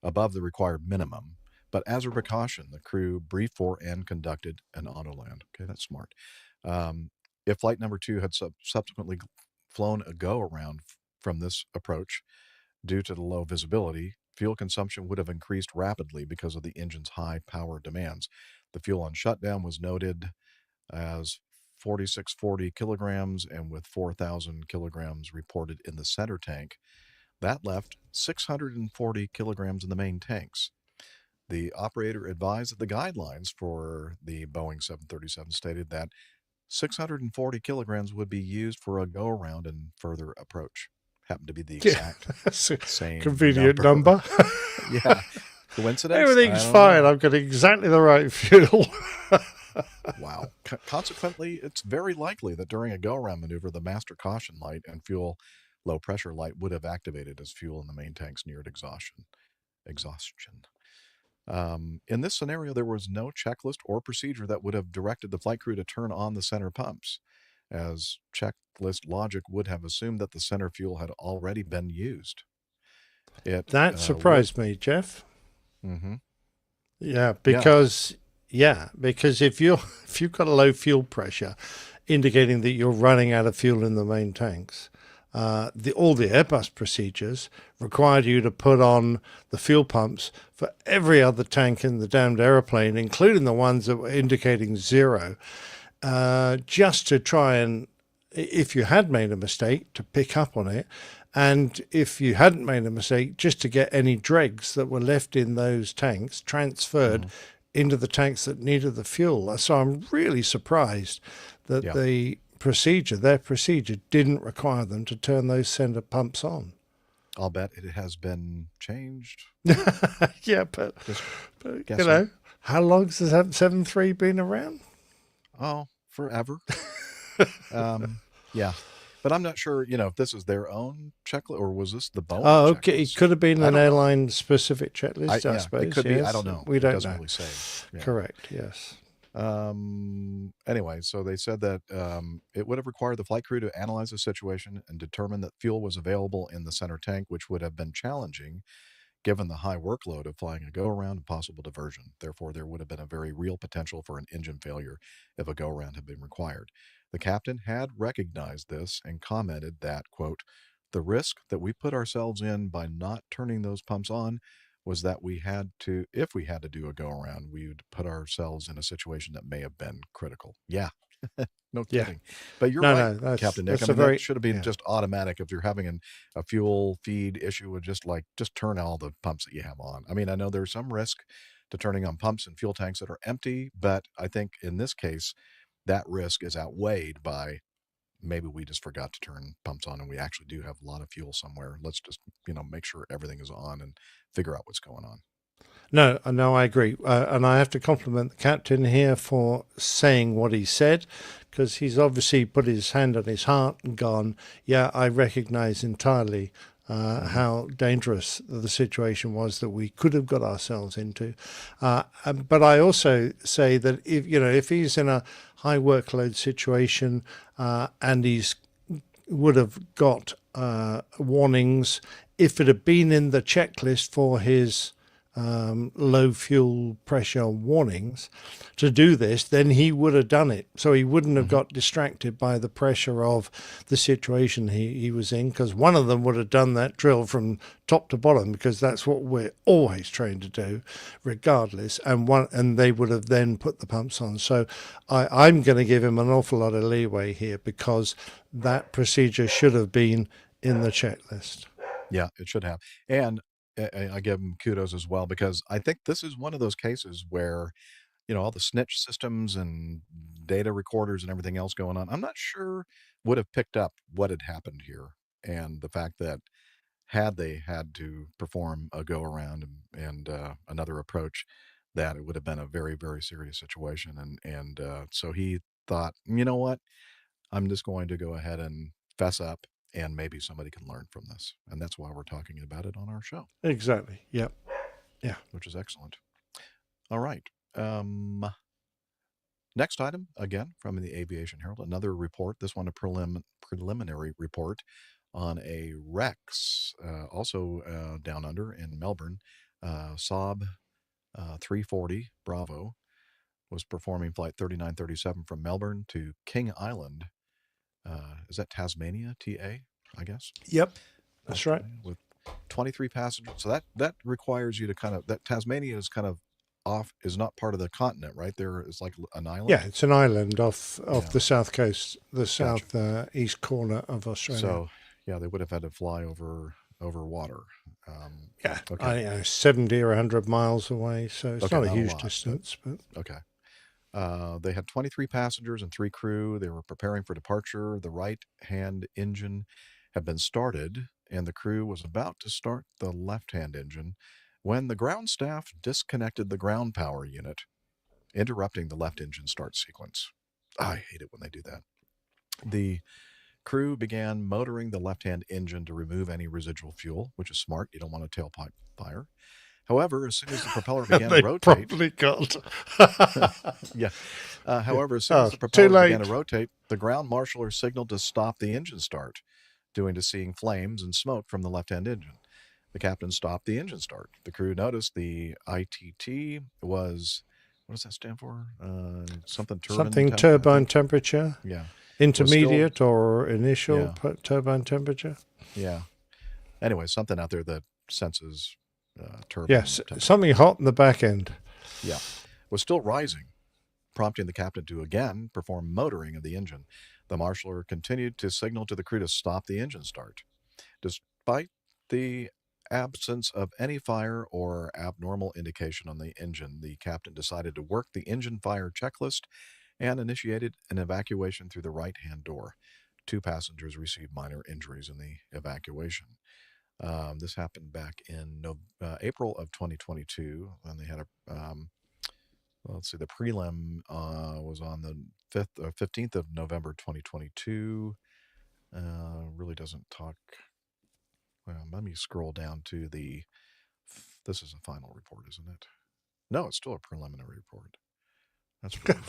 above the required minimum. But as a precaution, the crew briefed for and conducted an auto land. Okay, that's smart. If flight number 2 had subsequently flown a go around from this approach, due to the low visibility, fuel consumption would have increased rapidly because of the engine's high power demands. The fuel on shutdown was noted as 4,640 kilograms, and with 4,000 kilograms reported in the center tank, that left 640 kilograms in the main tanks. The operator advised that the guidelines for the Boeing 737 stated that 640 kilograms would be used for a go-around and further approach. Happened to be the exact same convenient number. Yeah. Coincidence? Everything's fine. I've got exactly the right fuel. Wow. Consequently, it's very likely that during a go-around maneuver, the master caution light and fuel low pressure light would have activated as fuel in the main tanks neared exhaustion. In this scenario, there was no checklist or procedure that would have directed the flight crew to turn on the center pumps, as checklist logic would have assumed that the center fuel had already been used. That surprised me, Jeff. Mm-hmm. Yeah, because if you've got a low fuel pressure, indicating that you're running out of fuel in the main tanks, all the Airbus procedures required you to put on the fuel pumps for every other tank in the damned aeroplane, including the ones that were indicating zero, just to try and, if you had made a mistake, to pick up on it, and if you hadn't made a mistake, just to get any dregs that were left in those tanks transferred into the tanks that needed the fuel. So I'm really surprised that their procedure didn't require them to turn those center pumps on. I'll bet it has been changed. Yeah, but how long has the 773 been around? Oh, forever. Yeah. But I'm not sure, if this is their own checklist or was this the Boeing Oh, okay. checklist? It could have been an airline-specific checklist, I suppose. It could be. I don't know. We don't it doesn't know. really say. Yeah. Correct, yes. Anyway, so they said that it would have required the flight crew to analyze the situation and determine that fuel was available in the center tank, which would have been challenging given the high workload of flying a go-around and possible diversion. Therefore, there would have been a very real potential for an engine failure if a go-around had been required. The captain had recognized this and commented that, quote, the risk that we put ourselves in by not turning those pumps on was that if we had to do a go-around, we would put ourselves in a situation that may have been critical. Yeah, no Yeah. kidding. But you're No, right, no, that's Captain Nick. that's I a mean, that very should have been yeah. just automatic. If you're having a fuel feed issue, would just turn all the pumps that you have on. I mean, I know there's some risk to turning on pumps and fuel tanks that are empty, but I think in this case, that risk is outweighed by maybe we just forgot to turn pumps on and we actually do have a lot of fuel somewhere. Let's just, make sure everything is on and figure out what's going on. No, no, I agree, and I have to compliment the captain here for saying what he said, because he's obviously put his hand on his heart and gone, "Yeah, I recognise entirely how dangerous the situation was that we could have got ourselves into." But I also say that if he's in a high workload situation and he's would have got warnings if it had been in the checklist for his low fuel pressure warnings to do this, then he would have done it. So he wouldn't have got distracted by the pressure of the situation he was in, because one of them would have done that drill from top to bottom, because that's what we're always trained to do, regardless. And they would have then put the pumps on. So I'm going to give him an awful lot of leeway here, because that procedure should have been in the checklist. Yeah, it should have. And I give him kudos as well, because I think this is one of those cases where, all the snitch systems and data recorders and everything else going on, I'm not sure would have picked up what had happened here. And the fact that had they had to perform a go around and another approach, that it would have been a very, very serious situation. And so he thought, you know what? I'm just going to go ahead and fess up, and maybe somebody can learn from this. And that's why we're talking about it on our show, Exactly. Yep. Yeah. which is excellent. All right. Next item, again from the Aviation Herald, another report. This one a preliminary report on a Rex, also down under in Melbourne. Saab 340 Bravo was performing flight 3937 from Melbourne to King Island. Is that Tasmania, TA, I guess? Yep. That's right. With 23 passengers. So that requires you to that Tasmania is kind of is not part of the continent, right? There is like an island. Yeah, it's an island off Yeah. the south coast, the Gotcha. south east corner of Australia. So yeah, they would have had to fly over water. yeah, okay. I don't know, 70 or 100 miles away, so it's Okay, not a not a huge lot, distance. But Okay. They had 23 passengers and 3 crew. They were preparing for departure. The right-hand engine had been started, and the crew was about to start the left-hand engine when the ground staff disconnected the ground power unit, interrupting the left engine start sequence. I hate it when they do that. The crew began motoring the left-hand engine to remove any residual fuel, which is smart. You don't want a tailpipe fire. However, as soon as the propeller began they to rotate, probably got. yeah. However, as soon as the too propeller began late. to rotate, the ground marshaller signaled to stop the engine start, due to seeing flames and smoke from the left-hand engine. The captain stopped the engine start. The crew noticed the ITT was, what does that stand for? Something Turbine temperature. Yeah. Intermediate or initial Yeah. turbine temperature. Yeah. Anyway, something out there that senses turbine. Yes, temperature. something hot in the back end. Yeah. Was still rising, prompting the captain to again perform motoring of the engine. The marshaller continued to signal to the crew to stop the engine start. Despite the absence of any fire or abnormal indication on the engine, the captain decided to work the engine fire checklist and initiated an evacuation through the right-hand door. 2 passengers received minor injuries in the evacuation. This happened back in April of 2022, when they had let's see, the prelim was on the 15th of November 2022. Really doesn't talk. Well, let me scroll down to this is a final report, isn't it? No, it's still a preliminary report. That's pretty.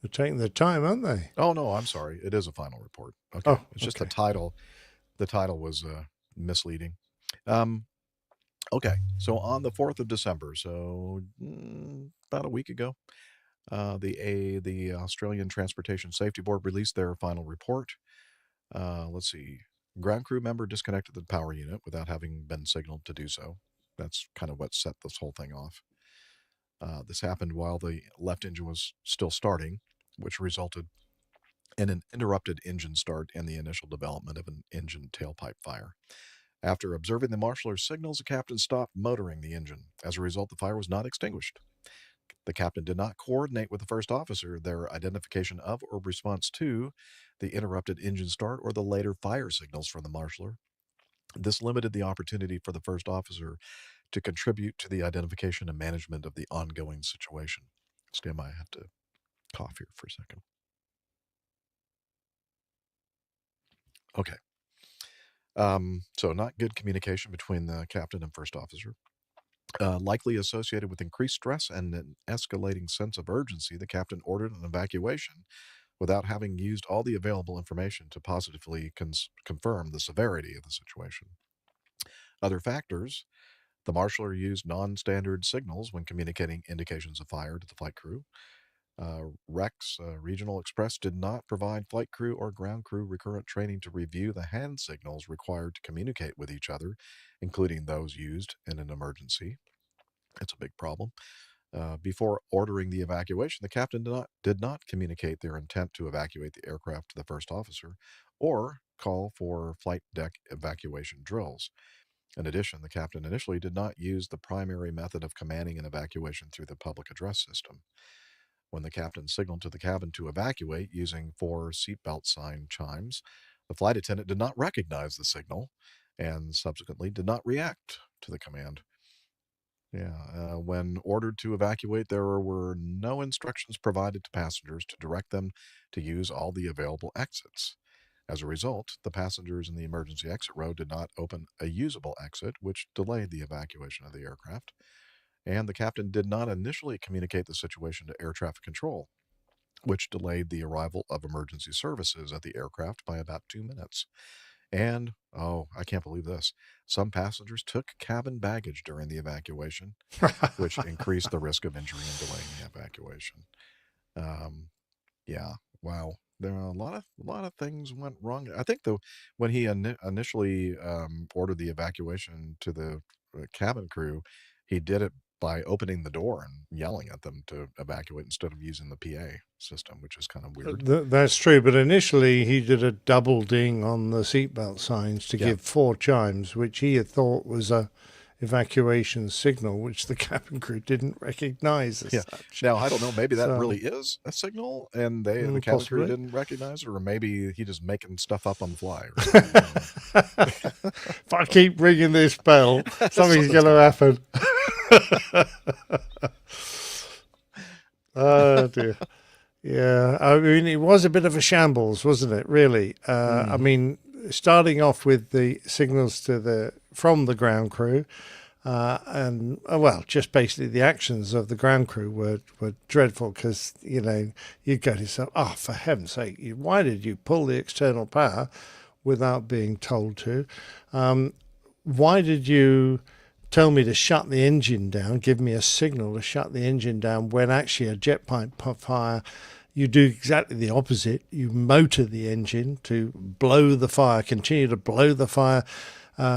They're taking their time, aren't they? Oh no, I'm sorry. It is a final report. Okay, Oh, it's just okay. the title. The title was misleading. Okay, so on the 4th of December, so about a week ago, the Australian Transportation Safety Board released their final report. Let's see. Ground crew member disconnected the power unit without having been signaled to do so. That's kind of what set this whole thing off. This happened while the left engine was still starting, which resulted in an interrupted engine start and the initial development of an engine tailpipe fire. After observing the marshaller's signals, the captain stopped motoring the engine. As a result, the fire was not extinguished. The captain did not coordinate with the first officer their identification of or response to the interrupted engine start or the later fire signals from the marshaller. This limited the opportunity for the first officer to contribute to the identification and management of the ongoing situation. Stand by, I have to cough here for a second. Okay. So not good communication between the captain and first officer. Likely associated with increased stress and an escalating sense of urgency, the captain ordered an evacuation without having used all the available information to positively confirm the severity of the situation. Other factors: the marshaller used non-standard signals when communicating indications of fire to the flight crew. Rex Regional Express did not provide flight crew or ground crew recurrent training to review the hand signals required to communicate with each other, including those used in an emergency. It's a big problem. Before ordering the evacuation, the captain did not communicate their intent to evacuate the aircraft to the first officer or call for flight deck evacuation drills. In addition, the captain initially did not use the primary method of commanding an evacuation through the public address system. When the captain signaled to the cabin to evacuate using 4 seatbelt sign chimes, the flight attendant did not recognize the signal and subsequently did not react to the command. When ordered to evacuate, there were no instructions provided to passengers to direct them to use all the available exits. As a result, the passengers in the emergency exit row did not open a usable exit, which delayed the evacuation of the aircraft. And the captain did not initially communicate the situation to air traffic control, which delayed the arrival of emergency services at the aircraft by about 2 minutes. And, oh, I can't believe this, some passengers took cabin baggage during the evacuation, which increased the risk of injury and delaying the evacuation. Yeah, wow. There are a lot of things went wrong. I think when he initially ordered the evacuation to the cabin crew, he did it by opening the door and yelling at them to evacuate instead of using the PA system, which is kind of weird. That's true, but initially he did a double ding on the seatbelt signs to give 4 chimes, which he had thought was a evacuation signal, which the cabin crew didn't recognize as such. Now, I don't know, maybe that really is a signal and the cabin crew didn't recognize it, or maybe he just making stuff up on the fly. Or something. If I keep ringing this bell, something's going to happen. Oh, dear. Yeah, I mean, it was a bit of a shambles, wasn't it, really? I mean, starting off with the signals from the ground crew, and just basically the actions of the ground crew were dreadful, because you go to yourself, oh, for heaven's sake, why did you pull the external power without being told to? Why did you tell me to shut the engine down, give me a signal to shut the engine down, when actually a jet pipe fire, you do exactly the opposite. You motor the engine to blow the fire, continue to blow the fire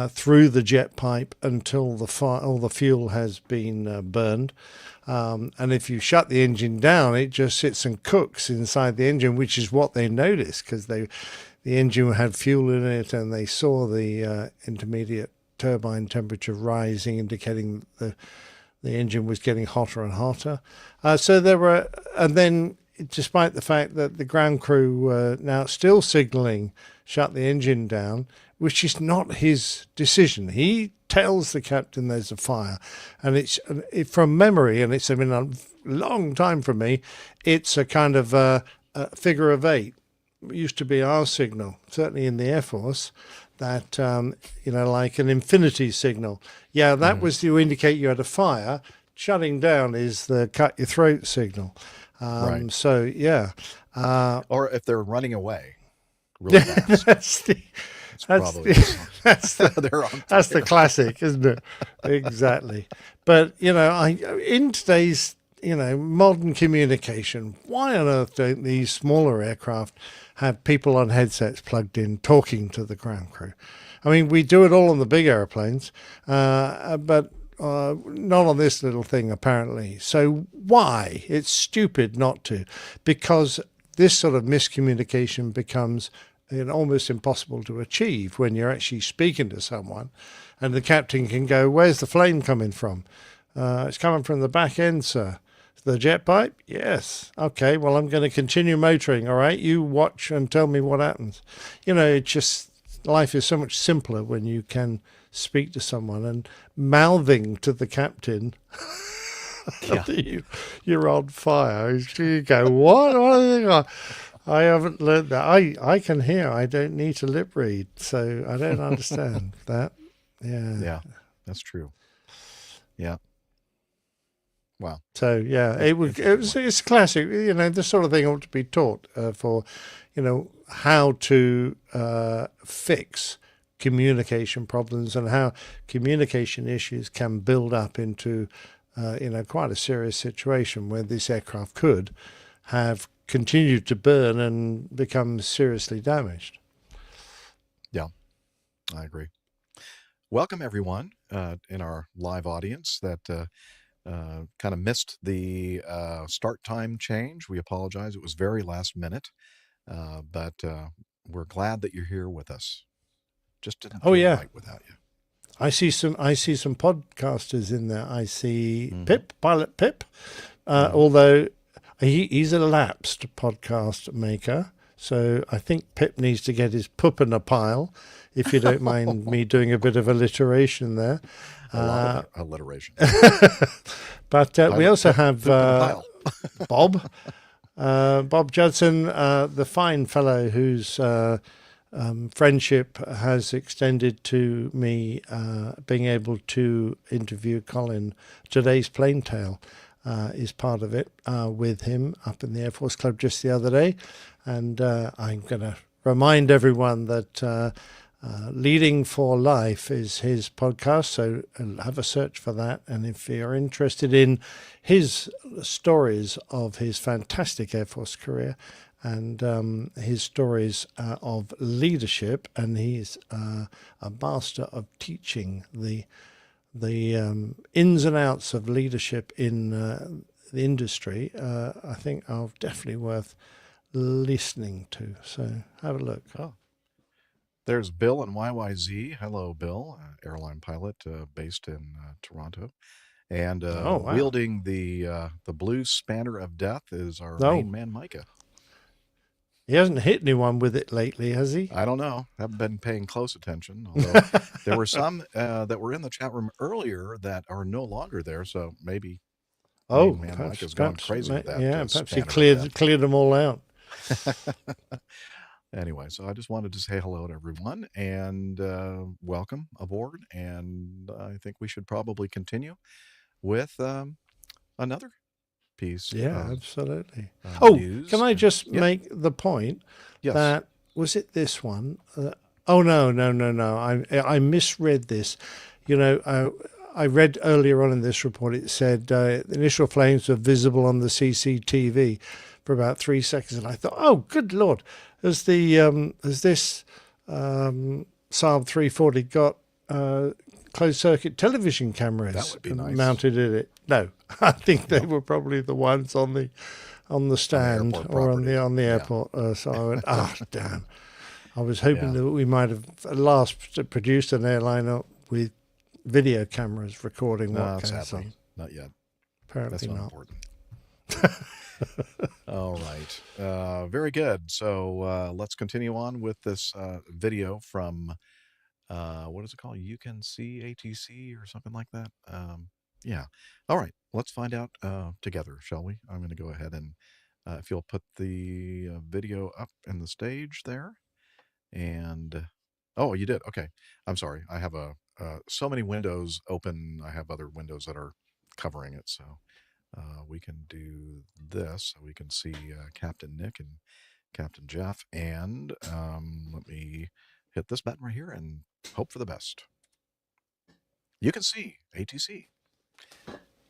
through the jet pipe until all the fuel has been burned. And if you shut the engine down, it just sits and cooks inside the engine, which is what they noticed, because the engine had fuel in it, and they saw the intermediate turbine temperature rising, indicating the engine was getting hotter and hotter. And then, despite the fact that the ground crew were now still signaling shut the engine down, which is not his decision. He tells the captain there's a fire, and it's from memory, and it's been a long time for me, it's a kind of a figure of 8. It used to be our signal, certainly in the Air Force, that, like an infinity signal. Yeah, that was to indicate you had a fire. shutting down is the cut your throat signal. Right. So yeah, Or if they're running away really fast, that's the it's that's probably the that's the they're on that's the fire. classic, isn't it? Exactly. But in today's modern communication, why on earth don't these smaller aircraft have people on headsets plugged in talking to the ground crew? I mean, we do it all on the big airplanes, but not on this little thing, apparently. So why? It's stupid not to, because this sort of miscommunication becomes almost impossible to achieve when you're actually speaking to someone, and the captain can go, "Where's the flame coming from?" It's coming from the back end, sir. The jet pipe? Yes. Okay, well, I'm going to continue motoring. All right, you watch and tell me what happens. It just, life is so much simpler when you can speak to someone, and mouthing to the captain Yeah. that you're on fire. You go, what? I haven't learned that. I can hear. I don't need to lip read, so I don't understand that. Yeah. Yeah, that's true. Yeah. Wow. So yeah, it's classic. The sort of thing ought to be taught for, how to fix communication problems and how communication issues can build up into, quite a serious situation where this aircraft could have continued to burn and become seriously damaged. Yeah, I agree. Welcome, everyone, in our live audience that kind of missed the start time change. We apologize. It was very last minute, but we're glad that you're here with us. Just didn't feel yeah. right without you. I see some podcasters in there. I see Pip, Pilot Pip, although he's a lapsed podcast maker. So I think Pip needs to get his poop in a pile, if you don't mind me doing a bit of alliteration there. A lot of alliteration. But we also have pile. Bob, Bob Judson, the fine fellow whose friendship has extended to me being able to interview Colin. Today's Plain Tale is part of it with him up in the Air Force Club just the other day. And I'm going to remind everyone that Leading for Life is his podcast, so have a search for that. And if you're interested in his stories of his fantastic Air Force career and his stories of leadership, and he's a master of teaching the ins and outs of leadership in the industry, I think are definitely worth listening to. So have a look. Oh. There's Bill and YYZ. Hello, Bill, airline pilot based in Toronto. And wow. wielding the blue spanner of death is our main man, Micah. He hasn't hit anyone with it lately, has he? I don't know. Haven't been paying close attention. Although there were some that were in the chat room earlier that are no longer there. So maybe man Micah's gone crazy with that. Yeah, perhaps he cleared them all out. Anyway, so I just wanted to say hello to everyone and welcome aboard. And I think we should probably continue with another piece. Yeah, absolutely. News. Can I just make the point that, was it this one? No. I misread this. I read earlier on in this report, it said the initial flames were visible on the CCTV for about 3 seconds. And I thought, oh, good Lord. Has this Saab 340 got closed circuit television cameras mounted in it? No, I think they were probably the ones on the stand or on the airport. So I went, damn! I was hoping that we might have at last produced an airliner with video cameras recording what goes on. Not yet. Apparently That's not. Important. All right. Very good. So let's continue on with this video from, what is it called? You Can See ATC or something like that. Yeah. All right. Let's find out together, shall we? I'm going to go ahead and if you'll put the video up in the stage there. And, oh, you did. Okay. I'm sorry. I have so many windows open. I have other windows that are covering it. So we can do this. We can see Captain Nick and Captain Jeff. And let me hit this button right here and hope for the best. You can see ATC.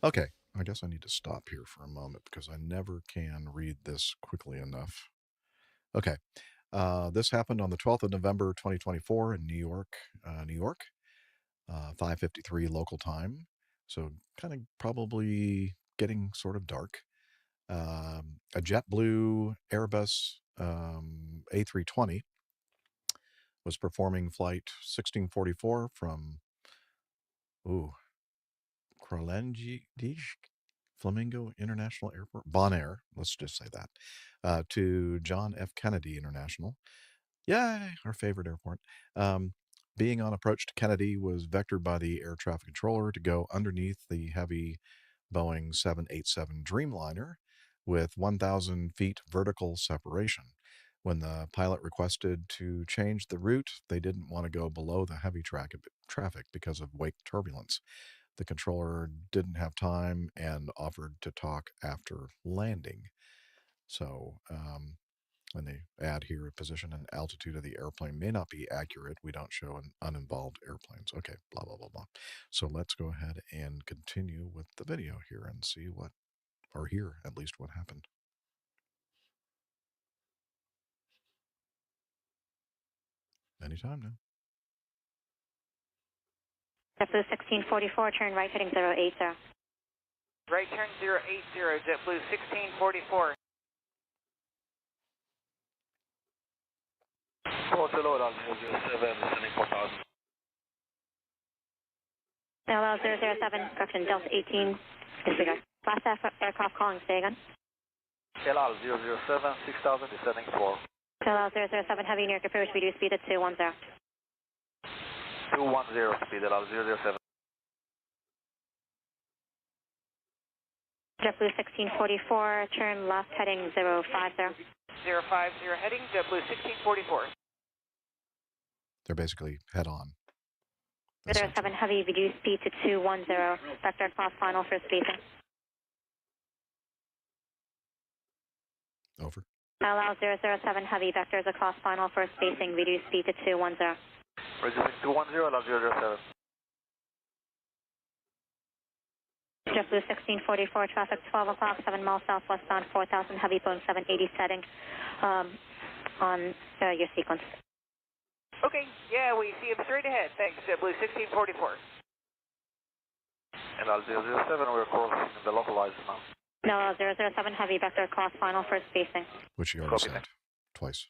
Okay, I guess I need to stop here for a moment because I never can read this quickly enough. Okay, this happened on the 12th of November, 2024 in New York, 5:53 local time. So kind of probably getting sort of dark. A JetBlue Airbus A320 was performing flight 1644 from Kralenji Flamingo International Airport, Bonaire, let's just say that, to John F. Kennedy International. Yay, our favorite airport. Being on approach to Kennedy was vectored by the air traffic controller to go underneath the heavy Boeing 787 Dreamliner with 1,000 feet vertical separation. When the pilot requested to change the route, they didn't want to go below the heavy traffic because of wake turbulence. The controller didn't have time and offered to talk after landing. So when they add here, position and altitude of the airplane may not be accurate. We don't show uninvolved airplanes. Okay, blah, blah, blah, blah. So let's go ahead and continue with the video here and see what, or hear at least what happened. Anytime now. JetBlue 1644, turn right heading 080. Right turn 080, JetBlue 1644. LL 007, correction, Delta 18, disregard. Last aircraft calling, stay again. LL 007, 6000, descending 4. LL 007, heavy near approach, reduce speed at 210. 210, speed LL 007. JetBlue 1644, turn left heading 050. 050 heading, JetBlue 1644. They're basically head on. 007 heavy, reduce speed to 210, vector cross final for spacing. Over. LL 007 heavy, vectors across final for spacing, reduce speed to 210. Reducing 210, LL 007. JetBlue 1644, traffic 12 o'clock, 7 miles southwestbound, 4000 heavy, Boeing 780 setting on your sequence. Okay, yeah, we see him straight ahead. Thanks, JetBlue 1644. LL 007, we're crossing the localizer now. No, 007 heavy, vector cross final for spacing. Which you already said twice.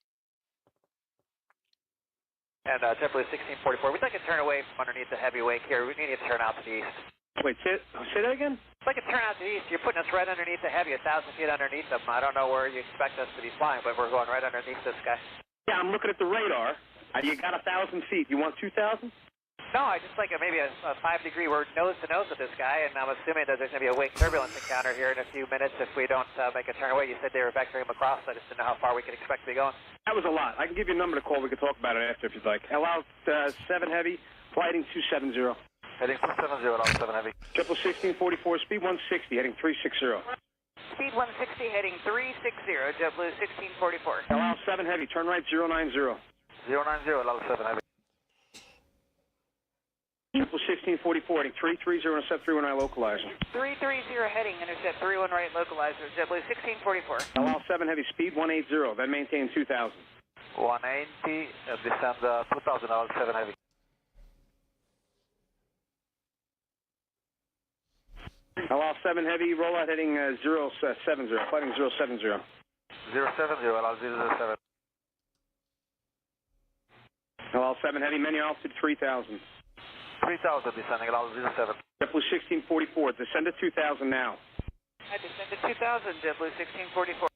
And JetBlue 1644, we'd like to turn away from underneath the heavy wake here. We need to turn out to the east. Wait, say that again? We'd like to turn out to the east. You're putting us right underneath the heavy, 1,000 feet underneath them. I don't know where you expect us to be flying, but we're going right underneath this guy. Yeah, I'm looking at the radar. You got 1,000 feet. You want 2,000? No, I just like maybe a 5-degree. We're nose to nose with this guy, and I'm assuming that there's going to be a wake turbulence encounter here in a few minutes if we don't make a turn away. You said they were vectoring him across. I just didn't know how far we could expect to be going. That was a lot. I can give you a number to call. We can talk about it after if you'd like. Allow 7 heavy, flighting 270. Heading 270, allow 7 heavy. Triple 1644, speed 160, heading 360. Speed 160, heading 360, JetBlue 1644. Allow 7 heavy, turn right 090. 090, allow 7 heavy. Triple 1644, heading 330, intercept 319 localizer. 330 heading, intercept 31 right localizer, JetBlue 1644. Allow 7 heavy, speed 180, then maintain 2,000. 180, descend 2,000, allow 7 heavy. Allow 7 heavy, roll out heading 070, flighting 070. 070, allow 007. Allow 7 heavy, menu altitude 3,000. 3,000 descending, allow 07. JetBlue 1644, descend to 2,000 now. I descended 2,000, JetBlue 1644.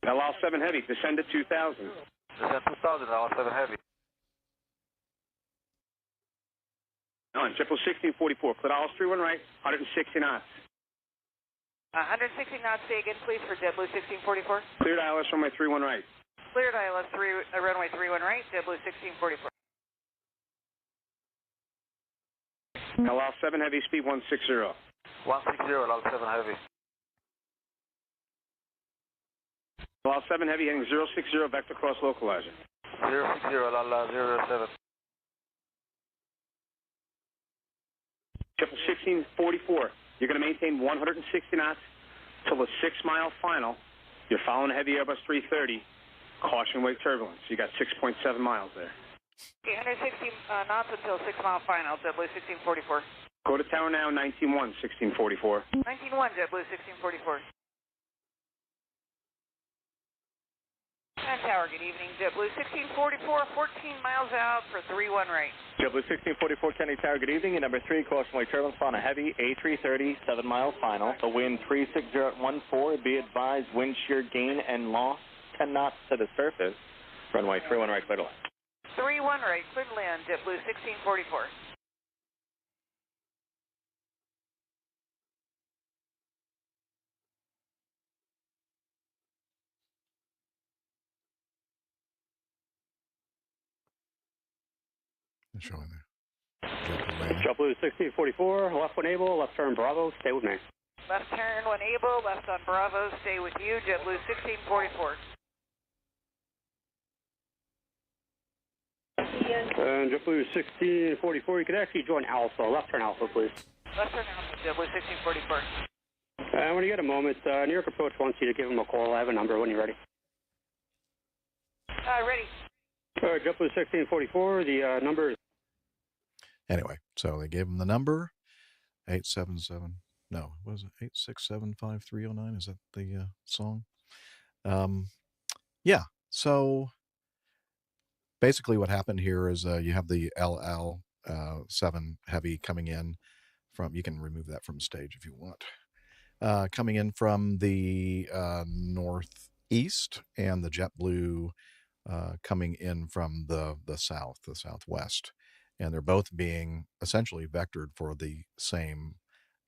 Allow 7 heavy, descend to 2,000. Descend 2,000, allow 7 heavy. On JetBlue 1644, clear Dallas 31 right, 160 knots. 160 knots, say again please for JetBlue 1644. Cleared ILS runway 31 right. Cleared ILS runway 31 right, JetBlue 1644. Allow 7 heavy, speed 160. 160, allow 7 heavy. Allow 7 heavy, heading 060, vector cross localizer. 060, allow 07. Triple 1644, you're going to maintain 160 knots till the 6-mile final. You're following a heavy Airbus 330. Caution wake turbulence. You got 6.7 miles there. Okay, 160 knots until 6-mile final, JetBlue 1644. Go to tower now, 19-1, 1644. 19-1, JetBlue 1644. And tower, good evening, JetBlue 1644, 14 miles out for 31 right. JetBlue 1644, Kennedy Tower, good evening. Number 3, caution wake turbulence on a heavy A330, 7 miles final. The wind 360 at 14, be advised, wind shear gain and loss, 10 knots to the surface. Runway 31 right, clear to land. 31 right, clear to land, JetBlue 1644. It's showing there. JetBlue landing. JetBlue 1644, left one able, left turn Bravo, stay with me. Left turn, 1 able, left on Bravo, stay with you, JetBlue 1644. And JetBlue 1644, you can actually join Alpha, left turn Alpha, please. Left turn Alpha, JetBlue 1644. When you get a moment, New York Approach wants you to give him a call. I have a number when you're ready. Ready. All right, JetBlue 1644, the number is... Anyway, so they gave him the number, 877, no, what is it, 8675309, is that the song? Yeah, so basically what happened here is you have the LL7 heavy coming in from, you can remove that from stage if you want, coming in from the northeast, and the JetBlue coming in from the southwest. And they're both being essentially vectored for the same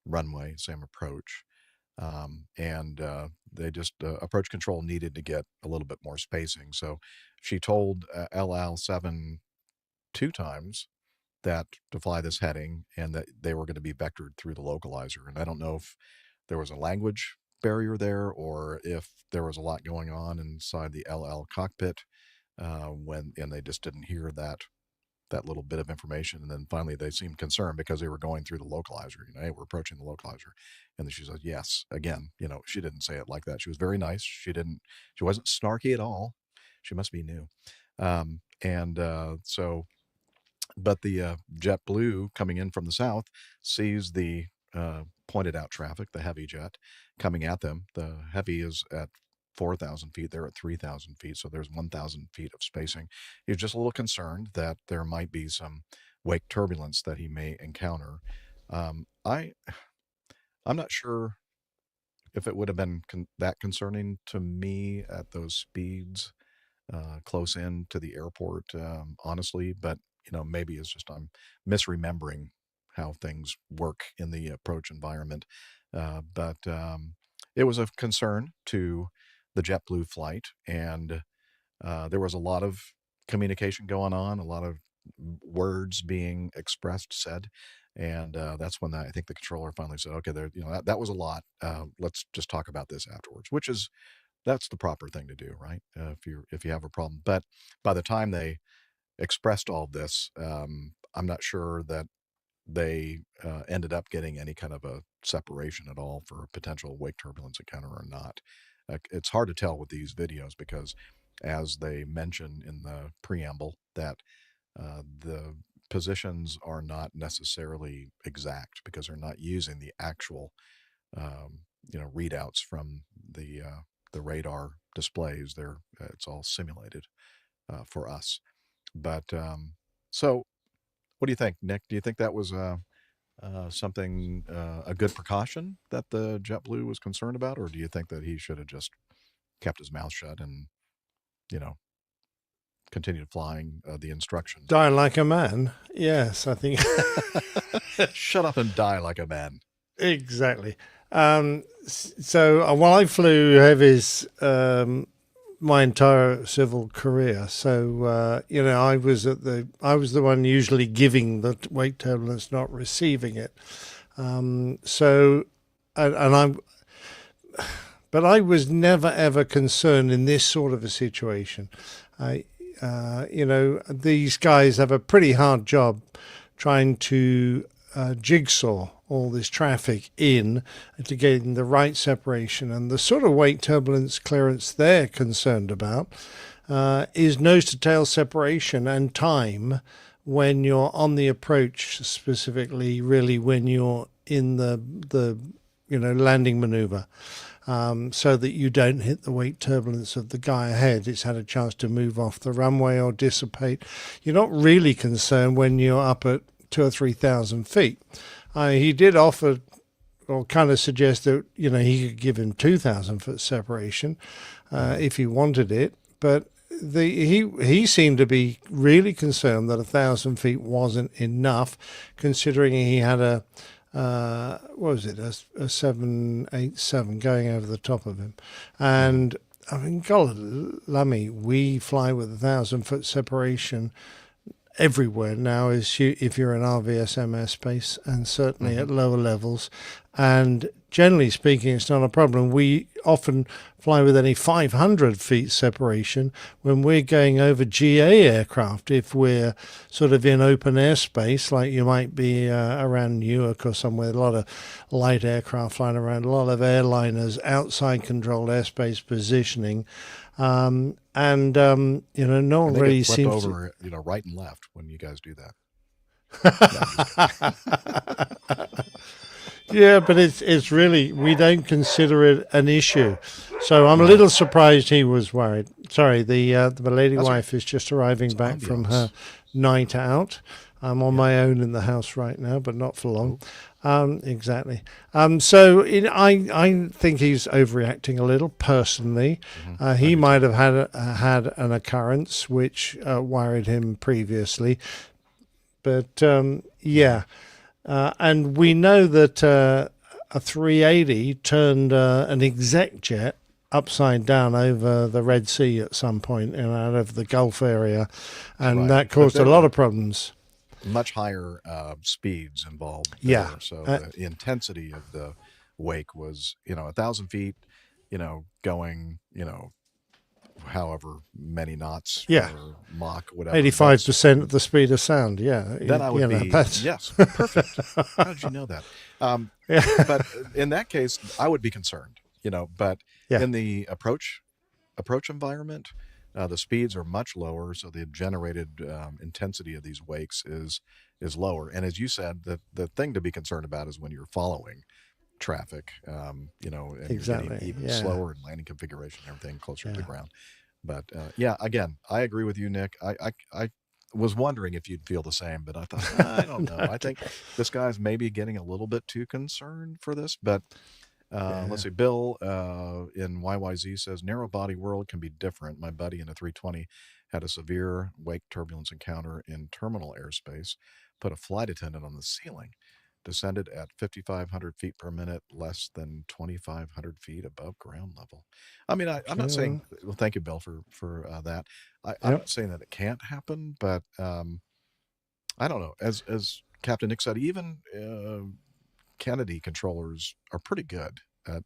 runway, same approach. They just, approach control needed to get a little bit more spacing. So she told LL7 2 times that to fly this heading, and that they were going to be vectored through the localizer. And I don't know if there was a language barrier there, or if there was a lot going on inside the LL cockpit, and they just didn't hear that little bit of information. And then finally they seemed concerned because they were going through the localizer, hey, we're approaching the localizer. And then she said, yes, again, she didn't say it like that. She was very nice. She wasn't snarky at all. She must be new. But the JetBlue coming in from the south sees the pointed out traffic, the heavy jet coming at them. The heavy is at 4,000 feet, they're at 3,000 feet, so there's 1,000 feet of spacing. He's just a little concerned that there might be some wake turbulence that he may encounter. I'm not sure if it would have been that concerning to me at those speeds close in to the airport, honestly, but maybe it's just I'm misremembering how things work in the approach environment. But it was of concern to the JetBlue flight, and there was a lot of communication going on, a lot of words being said, and that's when I think the controller finally said, okay, there, that was a lot. Let's just talk about this afterwards, that's the proper thing to do, right? If you have a problem. But by the time they expressed all of this, I'm not sure that they ended up getting any kind of a separation at all for a potential wake turbulence encounter or not. It's hard to tell with these videos because, as they mention in the preamble, that the positions are not necessarily exact because they're not using the actual readouts from the radar displays. It's all simulated for us. But so what do you think, Nick? Do you think that was something, a good precaution that the JetBlue was concerned about, or do you think that he should have just kept his mouth shut and, continued flying the instructions? Die like a man. Yes, I think. Shut up and die like a man. Exactly. So while I flew heavies my entire civil career. So I was the one usually giving the weight turbulence, not receiving it. But I was never ever concerned in this sort of a situation. These guys have a pretty hard job trying to jigsaw all this traffic in to getting the right separation, and the sort of weight turbulence clearance they're concerned about is nose to tail separation and time when you're on the approach, specifically really when you're in the landing maneuver. So that you don't hit the weight turbulence of the guy ahead. It's had a chance to move off the runway or dissipate. You're not really concerned when you're up at 2,000 or 3,000 feet. He did offer or kind of suggest that he could give him 2,000 foot separation if he wanted it, but he seemed to be really concerned that 1,000 feet wasn't enough, considering he had a 787 going over the top of him. And I mean, God, lummy, we fly with 1,000 foot separation everywhere now, if you're in RVSMS space, and certainly at lower levels. And generally speaking, it's not a problem. We often fly with only 500 feet separation when we're going over GA aircraft. If we're sort of in open airspace, like you might be around Newark or somewhere, a lot of light aircraft flying around, a lot of airliners, outside controlled airspace positioning. No one really seems over, right and left when you guys do that. Yeah, but it's really, we don't consider it an issue. So I'm a little surprised he was worried. Sorry, the lady wife is just arriving back from her night out. I'm on my own in the house right now, but not for long. Exactly. I think he's overreacting a little, personally. He might have had an occurrence which worried him previously. But, and we know that a 380 turned an exec jet upside down over the Red Sea at some point, out of the Gulf area, and that caused a lot of problems. Much higher speeds involved there. Yeah. So the intensity of the wake was, 1,000 feet, going, however many knots, or Mach, whatever. 85% of the speed of sound. Yeah. Then I would be, yes, perfect. How did you know that? But in that case, I would be concerned, but in the approach environment, the speeds are much lower, so the generated intensity of these wakes is lower. And as you said, the thing to be concerned about is when you're following traffic, and exactly. you're getting even slower in landing configuration and everything closer to the ground. But again, I agree with you, Nick. I was wondering if you'd feel the same, but I thought, I don't know. I think this guy's maybe getting a little bit too concerned for this, but let's see. Bill in YYZ says, narrow body world can be different. My buddy in a 320 had a severe wake turbulence encounter in terminal airspace, put a flight attendant on the ceiling, descended at 5,500 feet per minute, less than 2,500 feet above ground level. I mean, I'm not saying, well, thank you, Bill, for that. I'm not saying that it can't happen, but I don't know. As Captain Nick said, even Kennedy controllers are pretty good at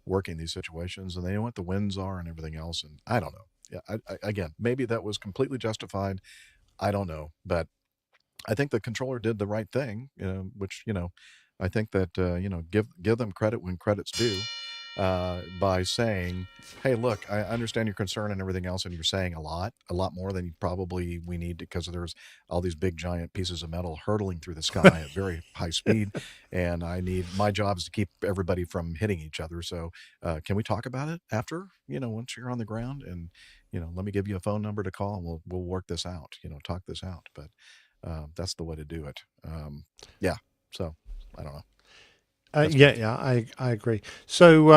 working these situations, and they know what the winds are and everything else. And I don't know. Yeah, again, maybe that was completely justified. I don't know, but I think the controller did the right thing, which, I think that, give them credit when credit's due, by saying, hey, look, I understand your concern and everything else, and you're saying a lot more than we need, because there's all these big giant pieces of metal hurtling through the sky at very high speed, and my job is to keep everybody from hitting each other. So can we talk about it after, once you're on the ground, and, let me give you a phone number to call, and we'll work this out, talk this out. But that's the way to do it. So I don't know. I agree. So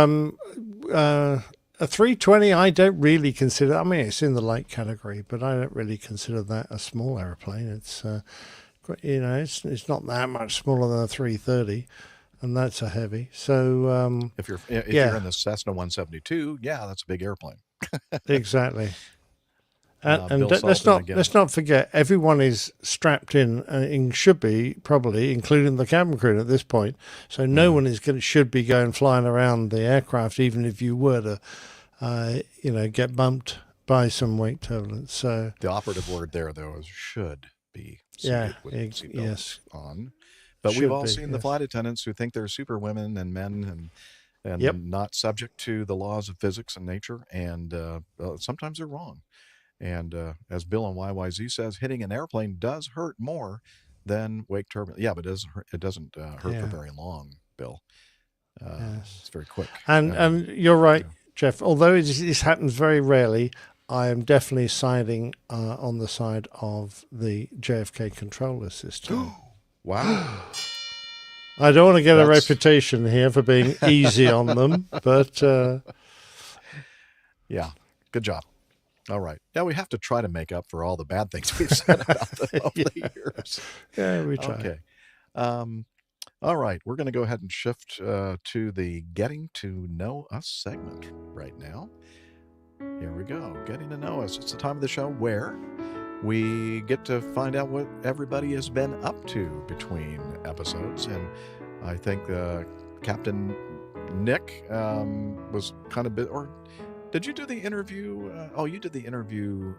a 320, I don't really consider. I mean, it's in the light category, but I don't really consider that a small airplane. It's it's not that much smaller than a 330, and that's a heavy. So if you're in the Cessna 172, that's a big airplane. Exactly. And Bill let's Salton again. not forget, everyone is strapped in, and should be probably, including the cabin crew at this point. So no one should be going flying around the aircraft, even if you were to, get bumped by some wake turbulence. So The operative word there, though, is should be yeah, seated with seatbelts yes, on. But should we've all be, seen the yes. flight attendants who think they're super women and men and Yep. not subject to the laws of physics and nature. And sometimes they're wrong. And as Bill on YYZ says, hitting an airplane does hurt more than wake turbulence. Yeah, but it doesn't hurt for very long, Bill. Yes. It's very quick. And you're right, Jeff. Although this happens very rarely, I am definitely siding on the side of the JFK controller system. Wow. I don't want to get a reputation here for being easy on them, but yeah, good job. All right. Yeah, we have to try to make up for all the bad things we've said about them over the years. Yeah, we try. Okay. All right. We're going to go ahead and shift to the Getting to Know Us segment right now. Here we go. Getting to Know Us. It's the time of the show where we get to find out what everybody has been up to between episodes. And I think Captain Nick was kind of or did you do the interview? You did the interview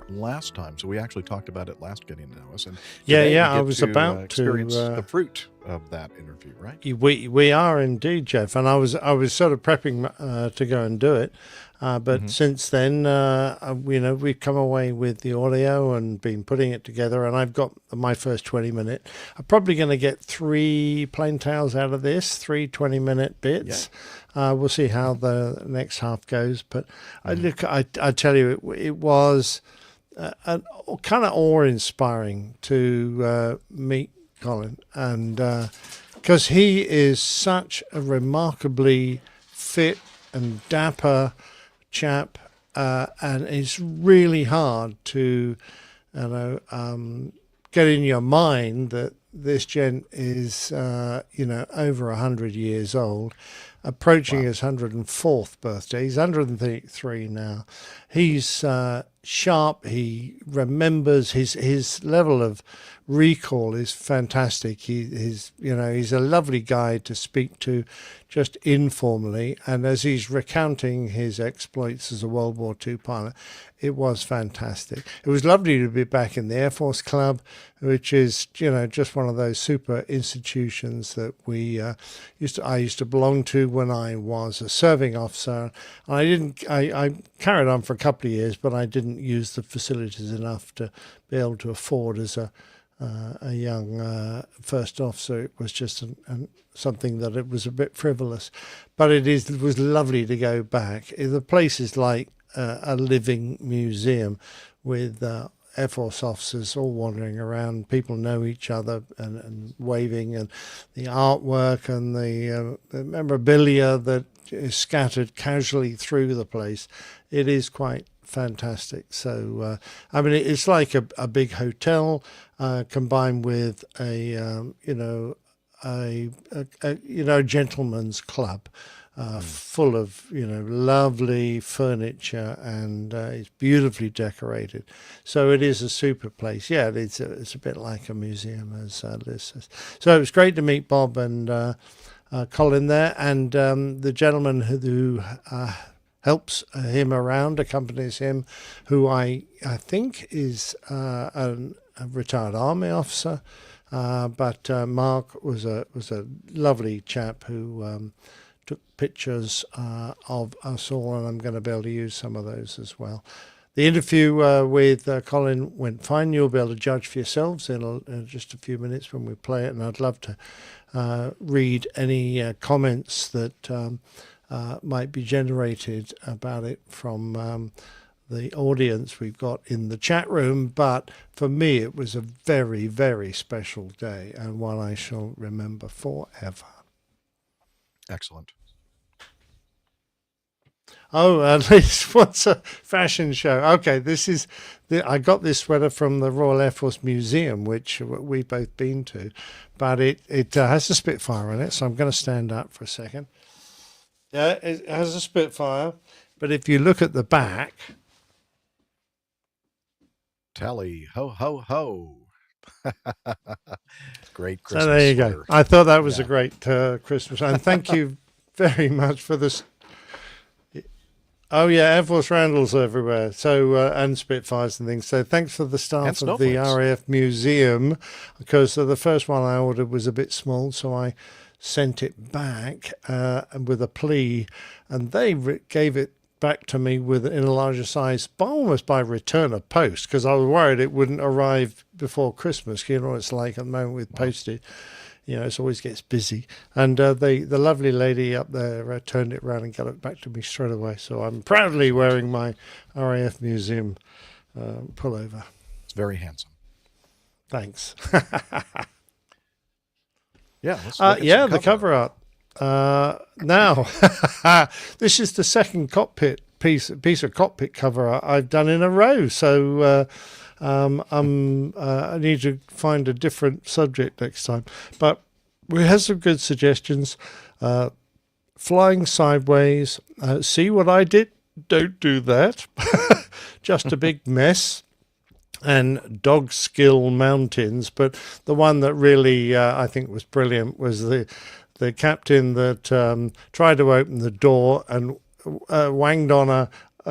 last time, so we actually talked about it last Getting to Know Us. And I was about experience to the fruit of that interview, right? We are indeed, Jeff, and I was sort of prepping to go and do it, but since then, we've come away with the audio and been putting it together, and I've got my first 20-minute. I'm probably going to get 3 plain tales out of this, 3 20-minute bits. Yeah. We'll see how the next half goes, but I tell you, it was kind of awe-inspiring to meet Colin, and because he is such a remarkably fit and dapper chap, and it's really hard to get in your mind that this gent is over 100 years old, approaching his 104th birthday. He's 133 now. He's sharp. He remembers. His level of recall is fantastic. He's a lovely guy to speak to, just informally. And as he's recounting his exploits as a World War II pilot, it was fantastic. It was lovely to be back in the Air Force Club, which is just one of those super institutions that I used to belong to when I was a serving officer. And I carried on for a couple of years, but I didn't use the facilities enough to be able to afford as a young first officer. It was just something that it was a bit frivolous, but it was lovely to go back. The place is like a living museum with Air Force officers all wandering around. People know each other and waving, and the artwork and the memorabilia that is scattered casually through the place. It is quite fantastic. So it's like a big hotel combined with a gentleman's club, full of lovely furniture, and it's beautifully decorated. So it is a super place. Yeah, it's a bit like a museum, as Liz says. So it was great to meet Bob and Colin there, and the gentleman who helps him around, accompanies him, who I think is a retired Army officer, but Mark was a lovely chap who took pictures of us all, and I'm going to be able to use some of those as well. The interview with Colin went fine. You'll be able to judge for yourselves in just a few minutes when we play it, and I'd love to read any comments that might be generated about it from the audience we've got in the chat room. But for me, it was a very, very special day, and one I shall remember forever. Excellent. Oh, at least what's a fashion show? Okay, I got this sweater from the Royal Air Force Museum, which we've both been to, but it has a Spitfire on it, so I'm going to stand up for a second. Yeah, it has a Spitfire. But if you look at the back, Tally ho ho ho. Great Christmas. So there you sweater. go. I thought that was a Yeah. great Christmas, and thank you very much for this. Oh yeah, Air Force Randalls everywhere. So and Spitfires and things. So thanks for the staff And of the snowflakes. RAF Museum, because the first one I ordered was a bit small, so I sent it back with a plea, and they gave it back to me in a larger size, almost by return of post, because I was worried it wouldn't arrive before Christmas. You know what it's like at the moment with postage. You know, it always gets busy. And the lovely lady up there turned it around and got it back to me straight away. So I'm proudly wearing my RAF Museum pullover. It's very handsome. Thanks. Yeah, let's look at some the cover art. Now, this is the second cockpit piece of cockpit cover art I've done in a row. So I need to find a different subject next time. But we have some good suggestions. Flying sideways. See what I did? Don't do that. Just a big mess. And Dog Skill Mountains. But the one that really I think was brilliant was the captain that tried to open the door and wanged on a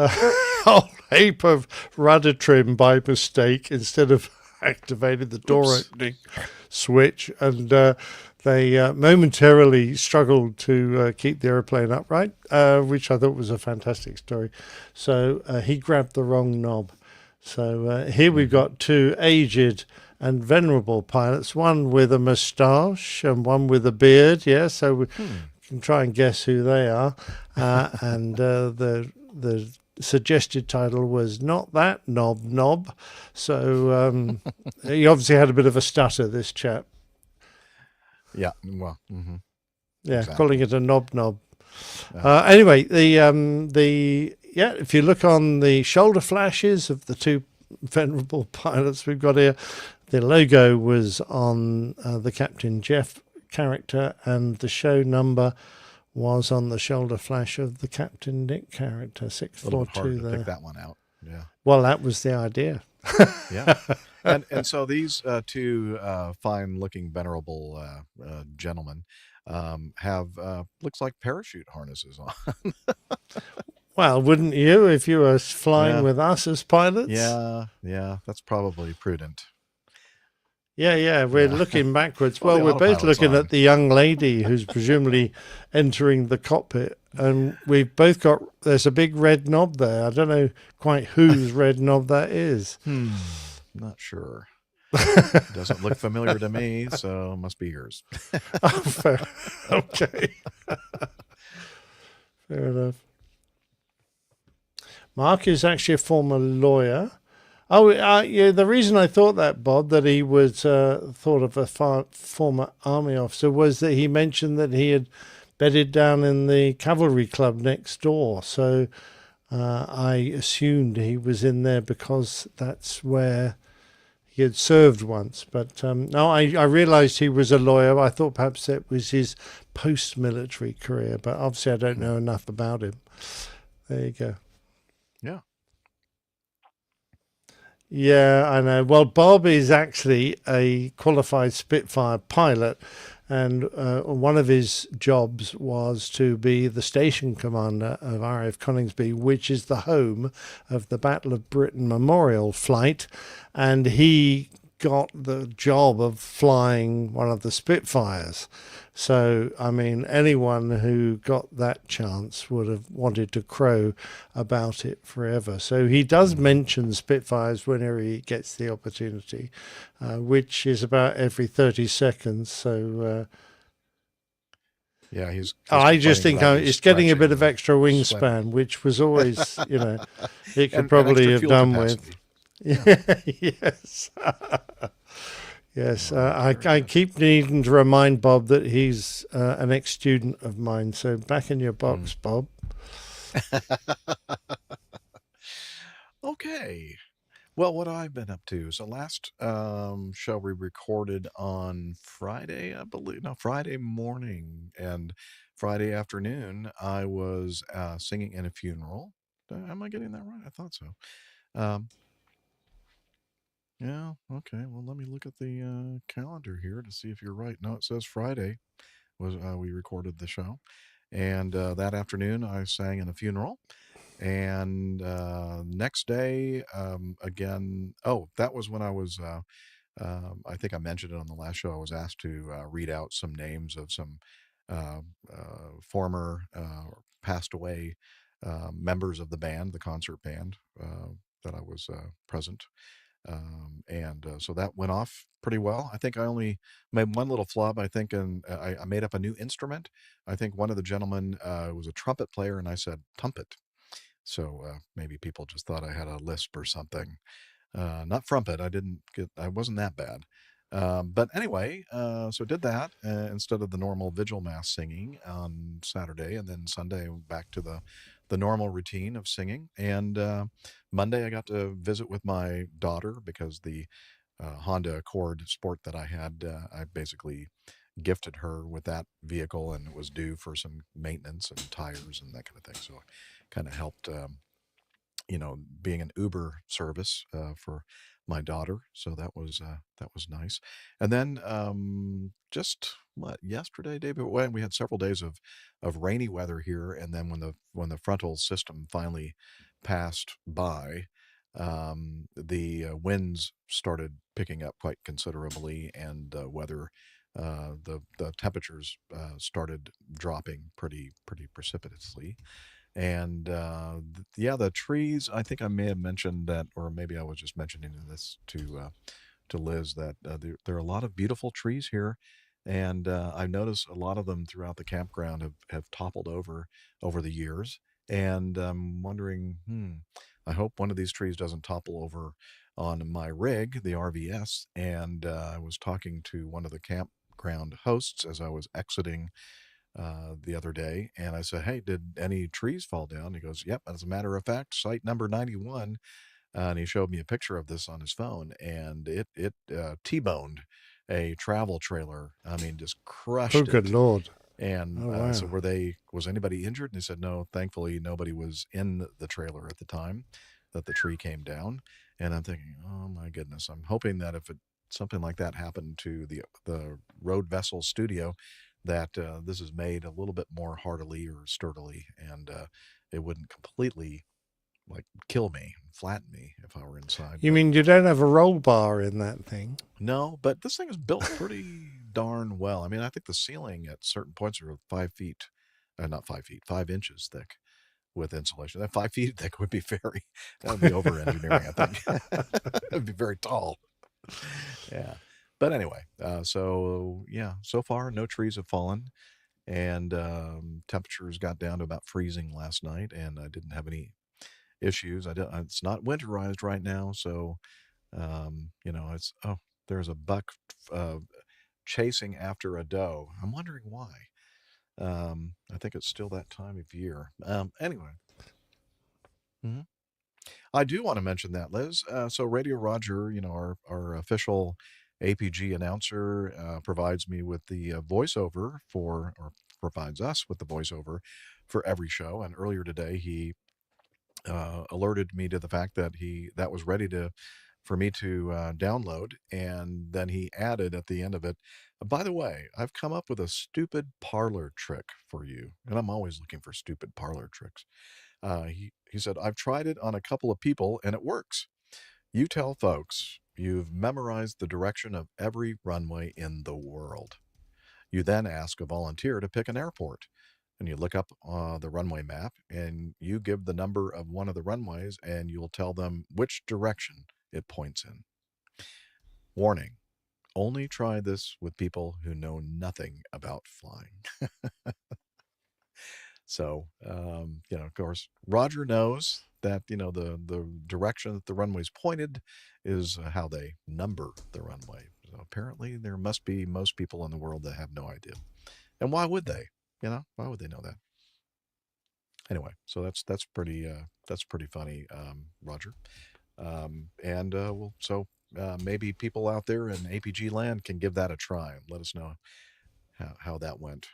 whole heap of rudder trim by mistake instead of activating the door opening switch, and they momentarily struggled to keep the airplane upright, which I thought was a fantastic story. So he grabbed the wrong knob. So here we've got two aged and venerable pilots, one with a moustache and one with a beard. Yeah, so we can try and guess who they are. And the suggested title was Not That Knob. So he obviously had a bit of a stutter, this chap. Yeah, well, yeah, exactly. calling it a knob. Anyway, if you look on the shoulder flashes of the two venerable pilots we've got here, the logo was on the Captain Jeff character, and the show number was on the shoulder flash of the Captain Nick character, 642 there. Pick that one out. Yeah. Well, that was the idea. Yeah. And so these two fine-looking, venerable gentlemen have looks like parachute harnesses on. Well, wouldn't you if you were flying with us as pilots? Yeah, that's probably prudent. Yeah, we're looking backwards. Well, Well, the we're both autopilot's looking on. at the young lady who's presumably entering the cockpit, and we've both got, there's a big red knob there. I don't know quite whose red knob that is. Not sure. Doesn't look familiar to me, so must be yours. Oh, fair. Okay. Fair enough. Mark is actually a former lawyer. Oh, yeah. The reason I thought that, Bob, that he was thought of a former army officer, was that he mentioned that he had bedded down in the cavalry club next door. So I assumed he was in there because that's where he had served once. But no, I realised he was a lawyer. I thought perhaps that was his post-military career, but obviously I don't know enough about him. There you go. Yeah. Yeah, I know. Well, Bob is actually a qualified Spitfire pilot, and one of his jobs was to be the station commander of RAF Coningsby, which is the home of the Battle of Britain Memorial flight, and he got the job of flying one of the Spitfires. So, I mean, anyone who got that chance would have wanted to crow about it forever. So he does mention Spitfires whenever he gets the opportunity, which is about every 30 seconds. So yeah, he's I just think it's getting a bit of extra wingspan, sweating. which was always, you know, it could And probably extra have fuel done capacity. with. Yes. Yes, I keep needing to remind Bob that he's an ex-student of mine. So back in your box, Bob. Okay. Well, what I've been up to. So last show we recorded on Friday, I believe. No, Friday morning and Friday afternoon. I was singing in a funeral. Am I getting that right? I thought so. Um, yeah. Okay. Well, let me look at the calendar here to see if you're right. No, it says Friday was we recorded the show, and that afternoon I sang in a funeral. And next day, again, oh, that was when I was, I think I mentioned it on the last show. I was asked to read out some names of some uh, former passed away members of the band, the concert band that I was present. And so that went off pretty well. I think I only made one little flub. I think, and I made up a new instrument. I think one of the gentlemen was a trumpet player, and I said trumpet. So maybe people just thought I had a lisp or something. Not frumpet. I wasn't that bad. But anyway, so did that instead of the normal vigil mass singing on Saturday, and then Sunday back to the normal routine of singing. And Monday I got to visit with my daughter because the Honda Accord Sport that I had, I basically gifted her with that vehicle, and it was due for some maintenance and tires and that kind of thing. So I kind of helped. Being an Uber service for my daughter. So that was nice. And then just what yesterday, day before, when we had several days of rainy weather here, and then when the frontal system finally passed by, the winds started picking up quite considerably, and weather. The temperatures started dropping pretty precipitously, and yeah, the trees. I think I may have mentioned that, or maybe I was just mentioning this to Liz, that there are a lot of beautiful trees here, and I've noticed a lot of them throughout the campground have toppled over the years, and I'm wondering, I hope one of these trees doesn't topple over on my rig, the RVS. And I was talking to one of the campground hosts as I was exiting the other day, and I said, "Hey, did any trees fall down?" He goes, "Yep, as a matter of fact, site number 91." And he showed me a picture of this on his phone, and it T-boned a travel trailer. I mean, just Oh, crushed good it. Lord. And Oh, so wow. was anybody injured? And they said, no, thankfully nobody was in the trailer at the time that the tree came down. And I'm thinking, oh my goodness, I'm hoping that if something like that happened to the Road Vessel studio, that this is made a little bit more heartily or sturdily, and it wouldn't completely like kill me, flatten me if I were inside. You But mean you don't have a roll bar in that thing? no, but this thing is built pretty darn well. I mean, I think the ceiling at certain points are 5 feet, not 5 feet, 5 inches thick with insulation. That 5 feet thick would be that would be over engineering, I think. It'd be very tall. Yeah. But anyway, so yeah, so far no trees have fallen, and temperatures got down to about freezing last night, and I didn't have any issues. It's not winterized right now, so it's there's a buck uh, chasing after a doe. I'm wondering why. I think it's still that time of year. Anyway, Mhm. I do want to mention that, Liz. So Radio Roger, our official APG announcer, provides me with the voiceover or provides us with the voiceover for every show. And earlier today, he alerted me to the fact that was ready for me to download, and then he added at the end of it, by the way, I've come up with a stupid parlor trick for you, and I'm always looking for stupid parlor tricks. He said, I've tried it on a couple of people and it works. You tell folks you've memorized the direction of every runway in the world. You then ask a volunteer to pick an airport, and you look up the runway map, and you give the number of one of the runways, and you'll tell them which direction it points in. Warning, only try this with people who know nothing about flying. So, of course, Roger knows that, the direction that the runway's pointed is how they number the runway. So apparently there must be most people in the world that have no idea. And why would they? Why would they know that? Anyway, so that's pretty funny, Roger. Maybe people out there in APG land can give that a try and let us know how that went.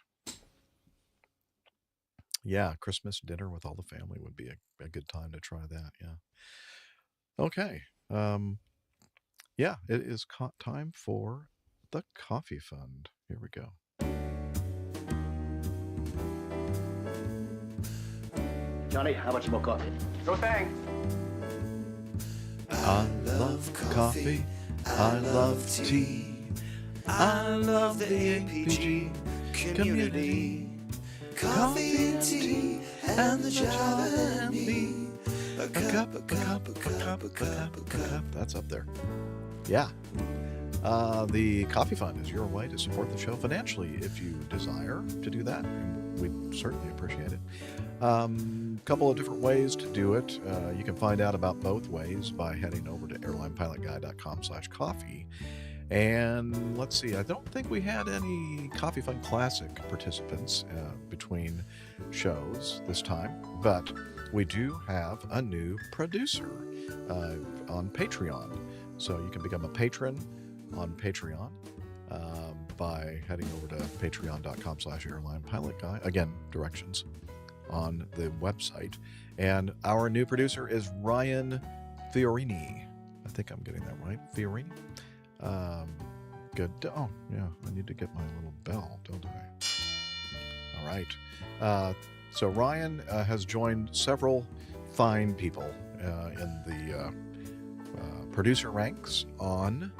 Yeah, Christmas dinner with all the family would be a good time to try that. Yeah. Okay. Yeah, it is time for the coffee fund. Here we go. Johnny, how much more coffee? Go thanks. I love coffee. I love tea. I love the APG community. Coffee and tea and the Java and me. A cup. That's up there. Yeah. The Coffee Fund is your way to support the show financially if you desire to do that. And we'd certainly appreciate it. Couple of different ways to do it. You can find out about both ways by heading over to airlinepilotguy.com/coffee. And let's see, I don't think we had any Coffee Fund Classic participants between shows this time, but we do have a new producer on Patreon. So you can become a patron on Patreon by heading over to patreon.com/airlinepilotguy. Again, directions on the website. And our new producer is Ryan Fiorini. I think I'm getting that right. Fiorini? Good. Oh, yeah. I need to get my little bell, don't I? All right. So Ryan has joined several fine people in the producer ranks on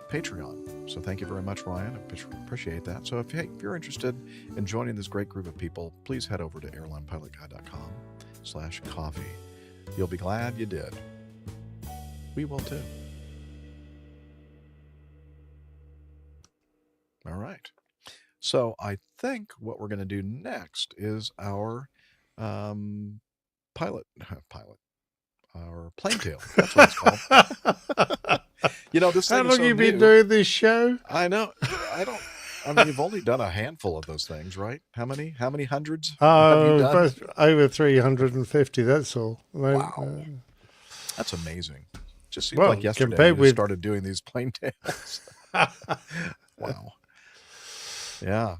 Patreon. So thank you very much, Ryan. I appreciate that. So if you're interested in joining this great group of people, please head over to airlinepilotguy.com/coffee. You'll be glad you did. We will too. All right. So I think what we're going to do next is our our plane tail. That's what it's called. This thing How long is so have you been new. doing this show? I know. I mean, you've only done a handful of those things, right? How many hundreds have you Oh, done? over 350, that's all. Wow. That's amazing. Just seems Well, like yesterday compared you with- started doing these plane tails. Wow. Yeah.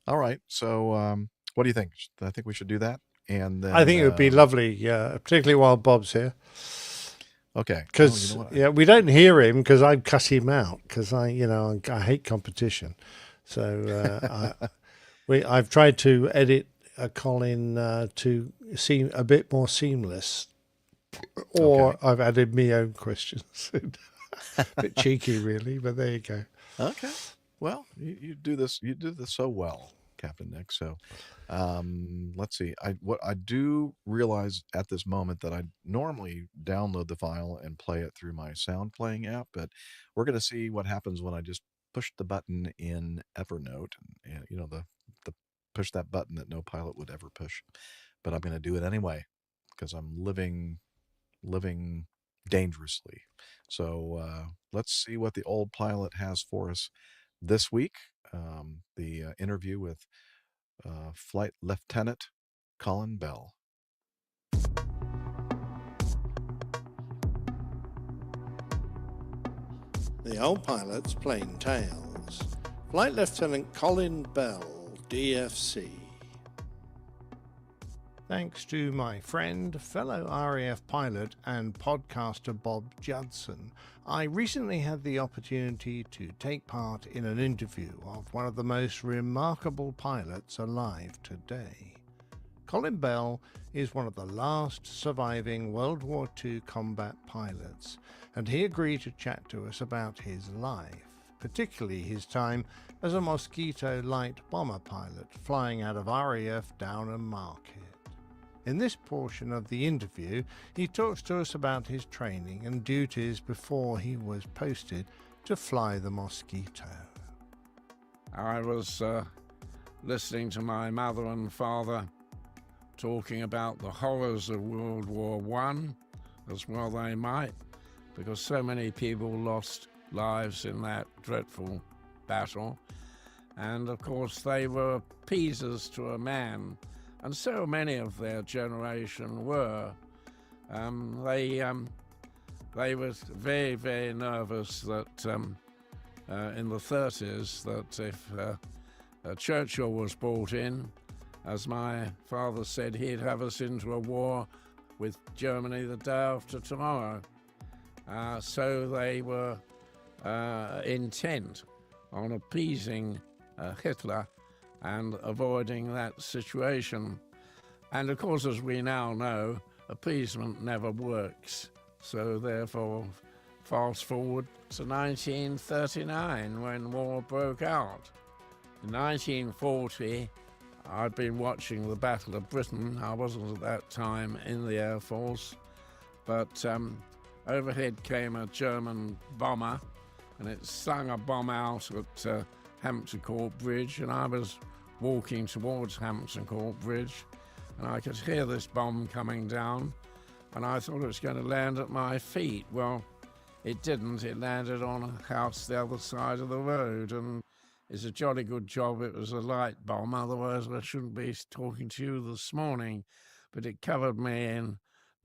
All right. So what do you think? I think we should do that. And then, I think it would be lovely, yeah, particularly while Bob's here. Okay. Because we don't hear him because I cut him out because I hate competition. So I've tried to edit Colin to seem a bit more seamless, or I've added my own questions. A bit cheeky, really, but there you go. Okay. Well, you do this so well, Captain Nick. So let's see. What I do realize at this moment that I normally download the file and play it through my sound playing app, but we're going to see what happens when I just push the button in Evernote and the push that button that no pilot would ever push. But I'm going to do it anyway because I'm living dangerously. So let's see what the old pilot has for us this week. The interview with Flight Lieutenant Colin Bell. The old pilot's plain tales. Flight Lieutenant Colin Bell, DFC. Thanks to my friend, fellow RAF pilot and podcaster Bob Judson, I recently had the opportunity to take part in an interview of one of the most remarkable pilots alive today. Colin Bell is one of the last surviving World War II combat pilots, and he agreed to chat to us about his life, particularly his time as a Mosquito light bomber pilot flying out of RAF Downham Market. In this portion of the interview, he talks to us about his training and duties before he was posted to fly the Mosquito. I was listening to my mother and father talking about the horrors of World War I, as well they might, because so many people lost lives in that dreadful battle. And of course they were appeasers to a man, and so many of their generation were. They they were very, very nervous that in the 30s that if Churchill was brought in, as my father said, he'd have us into a war with Germany the day after tomorrow. So they were intent on appeasing Hitler and avoiding that situation. And of course, as we now know, appeasement never works. So therefore, fast forward to 1939 when war broke out. In 1940, I'd been watching the Battle of Britain. I wasn't at that time in the Air Force, but overhead came a German bomber, and it slung a bomb out at Hampton Court Bridge, and I was walking towards Hampton Court Bridge, and I could hear this bomb coming down, and I thought it was going to land at my feet. Well, it didn't. It landed on a house the other side of the road, and it's a jolly good job it was a light bomb, otherwise I shouldn't be talking to you this morning. But it covered me in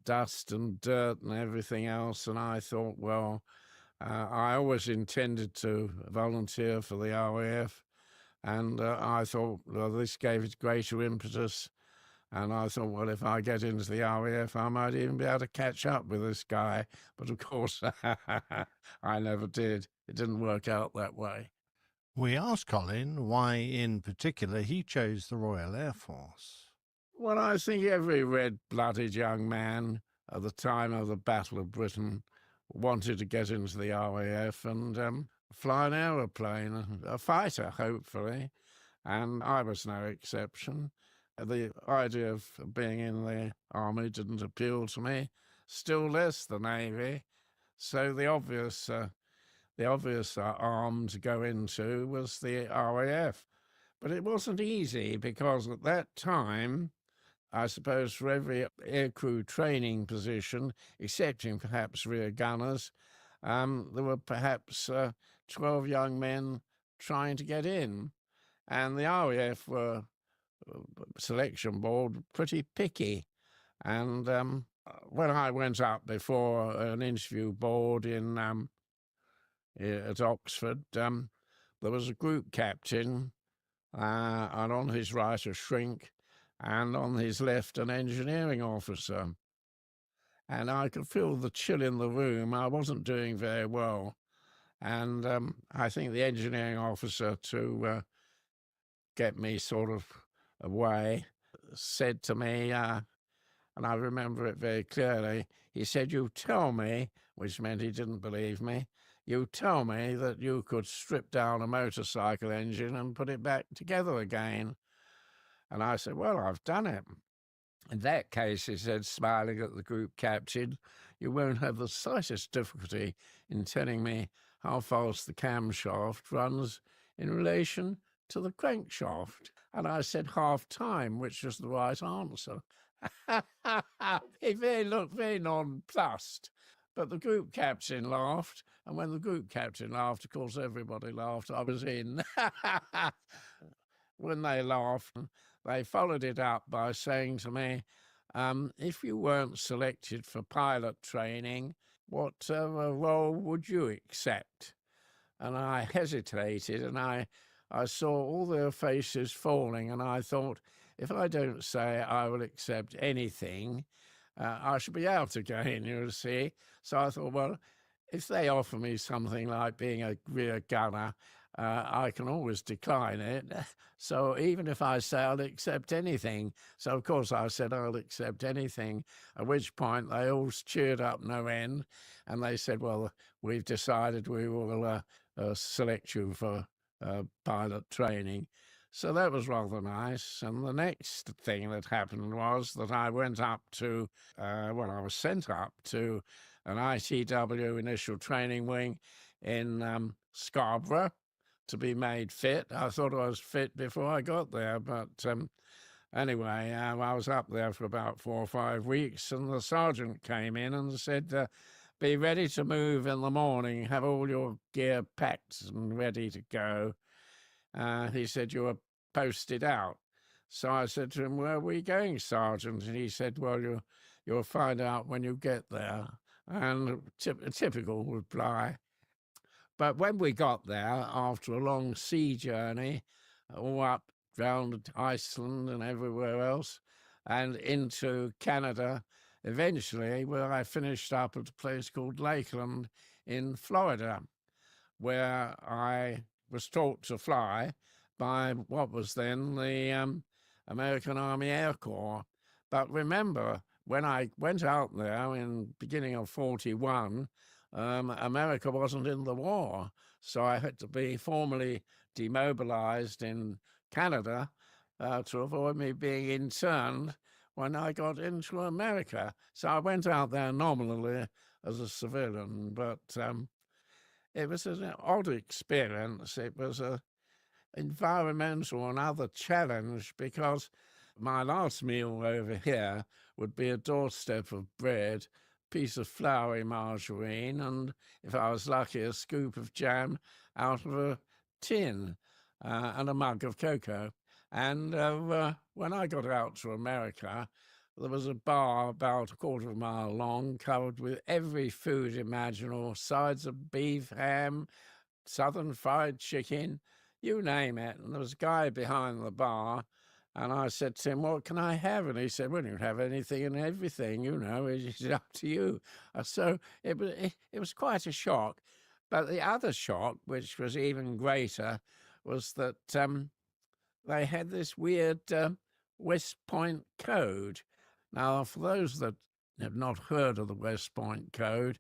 dust and dirt and everything else, and I thought, well, I always intended to volunteer for the RAF, and I thought, well, this gave it greater impetus, and I thought, well, if I get into the RAF, I might even be able to catch up with this guy. But of course, I never did. It didn't work out that way. We asked Colin why, in particular, he chose the Royal Air Force. Well, I think every red-blooded young man at the time of the Battle of Britain wanted to get into the RAF and fly an aeroplane, a fighter, hopefully, and I was no exception. The idea of being in the army didn't appeal to me, still less the Navy, so the obvious arm to go into was the RAF. But it wasn't easy because at that time, I suppose for every aircrew training position, excepting perhaps rear gunners, there were perhaps 12 young men trying to get in. And the RAF were, selection board, pretty picky. And when I went up before an interview board at Oxford, there was a group captain, and on his right a shrink, and on his left an engineering officer. And I could feel the chill in the room. I wasn't doing very well. And I think the engineering officer, to get me sort of away, said to me, and I remember it very clearly, he said, "You tell me," which meant he didn't believe me, "you tell me that you could strip down a motorcycle engine and put it back together again." And I said, "Well, I've done it." "In that case," he said, smiling at the group captain, "you won't have the slightest difficulty in telling me how fast the camshaft runs in relation to the crankshaft." And I said half time, which was the right answer. He looked very nonplussed. But the group captain laughed, and when the group captain laughed, of course, everybody laughed. I was in. When they laughed, they followed it up by saying to me, "If you weren't selected for pilot training, what role would you accept?" And I hesitated, and I saw all their faces falling, and I thought, if I don't say I will accept anything, I shall be out again, you see. So I thought, well, if they offer me something like being a rear gunner, I can always decline it. So even if I say I'll accept anything, so of course I said I'll accept anything, at which point they all cheered up no end, and they said, "Well, we've decided we will select you for pilot training." So that was rather nice. And the next thing that happened was that I went up to, I was sent up to an ITW initial training wing in Scarborough to be made fit. I thought I was fit before I got there, but anyway, I was up there for about 4 or 5 weeks, and the sergeant came in and said, "Be ready to move in the morning, have all your gear packed and ready to go." He said, "You were posted out." So I said to him, "Where are we going, Sergeant?" And he said, "Well, you'll find out when you get there." and a typical reply. But when we got there, after a long sea journey, all up round Iceland and everywhere else, and into Canada, eventually, where I finished up at a place called Lakeland in Florida, where I was taught to fly by what was then the American Army Air Corps. But remember, when I went out there in beginning of 41, America wasn't in the war, so I had to be formally demobilized in Canada to avoid me being interned when I got into America. So I went out there nominally as a civilian, but it was an odd experience. It was a environmental and other challenge because my last meal over here would be a doorstep of bread, piece of floury margarine, and if I was lucky, a scoop of jam out of a tin and a mug of cocoa. And when I got out to America, there was a bar about a quarter of a mile long, covered with every food imaginable, sides of beef, ham, southern fried chicken, you name it. And there was a guy behind the bar, and I said to him, what can I have? And he said, well, you can have anything and everything, you know, it's up to you. So it was quite a shock. But the other shock, which was even greater, was that they had this weird West Point Code. Now, for those that have not heard of the West Point Code,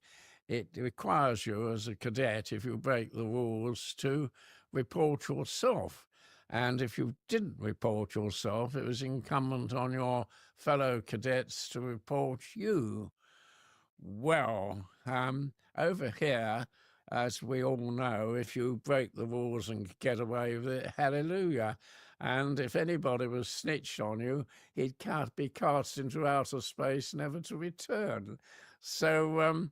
it requires you as a cadet, if you break the rules, to report yourself. And if you didn't report yourself, it was incumbent on your fellow cadets to report you. Well, over here, as we all know, if you break the rules and get away with it, hallelujah. And if anybody was snitched on you, he'd be cast into outer space, never to return. So,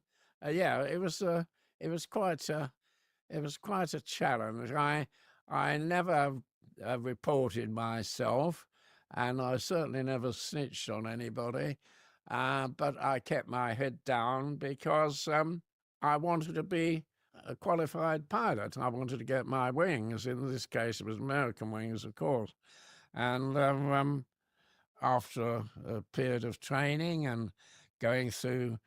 yeah, it was quite a challenge. I never reported myself, and I certainly never snitched on anybody. But I kept my head down because I wanted to be a qualified pilot. I wanted to get my wings. In this case, it was American wings, of course. And after a period of training and going through,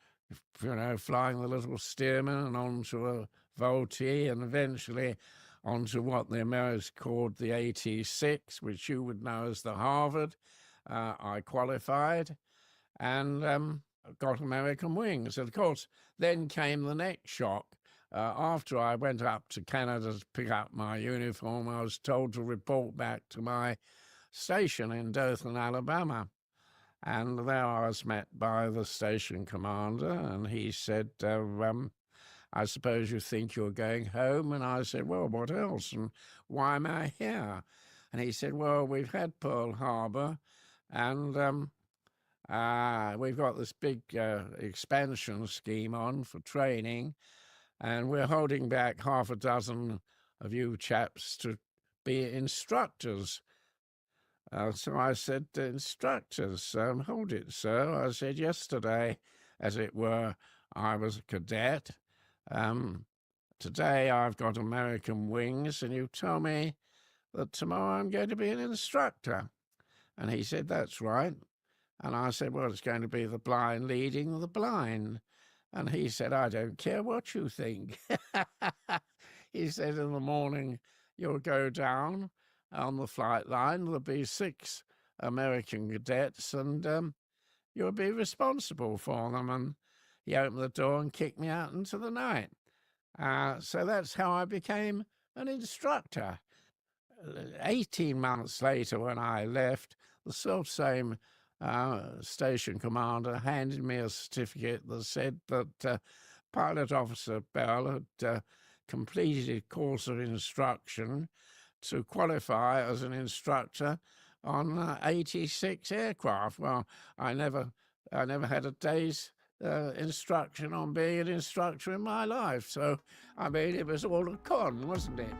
flying the little Stearman and onto a Vultee and eventually onto what the Americans called the 86, which you would know as the Harvard, I qualified and got American wings. And of course, then came the next shock. After I went up to Canada to pick up my uniform, I was told to report back to my station in Dothan, Alabama. And there I was met by the station commander, and he said, I suppose you think you're going home? And I said, well, what else? And why am I here? And he said, well, we've had Pearl Harbor, and we've got this big expansion scheme on for training, and we're holding back half a dozen of you chaps to be instructors. So I said, instructors, hold it, sir. I said, yesterday, as it were, I was a cadet. Today I've got American wings, and you tell me that tomorrow I'm going to be an instructor. And he said, that's right. And I said, well, it's going to be the blind leading the blind. And he said, I don't care what you think. He said, in the morning, you'll go down on the flight line. There'll be 6 American cadets, and you'll be responsible for them. And he opened the door and kicked me out into the night. So that's how I became an instructor. 18 months later, when I left, the self-same station commander handed me a certificate that said that Pilot Officer Bell had completed a course of instruction to qualify as an instructor on 86 aircraft. Well, I never had a day's instruction on being an instructor in my life. So, I mean, it was all a con, wasn't it?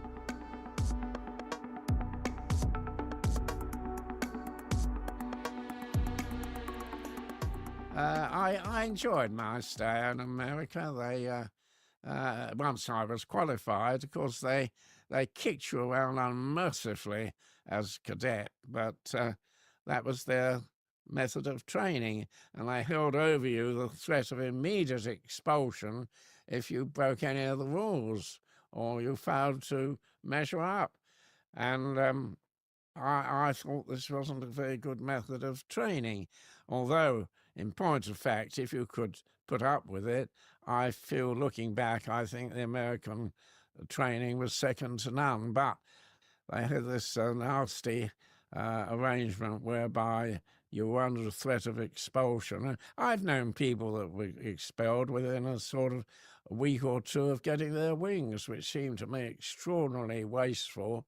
I enjoyed my stay in America. They once I was qualified, of course, they kicked you around unmercifully as cadet, but that was their method of training, and they held over you the threat of immediate expulsion if you broke any of the rules or you failed to measure up. And I thought this wasn't a very good method of training, although, in point of fact, if you could put up with it, I feel, looking back, I think the American training was second to none. But they had this nasty arrangement whereby you were under the threat of expulsion. I've known people that were expelled within a sort of a week or two of getting their wings, which seemed to me extraordinarily wasteful.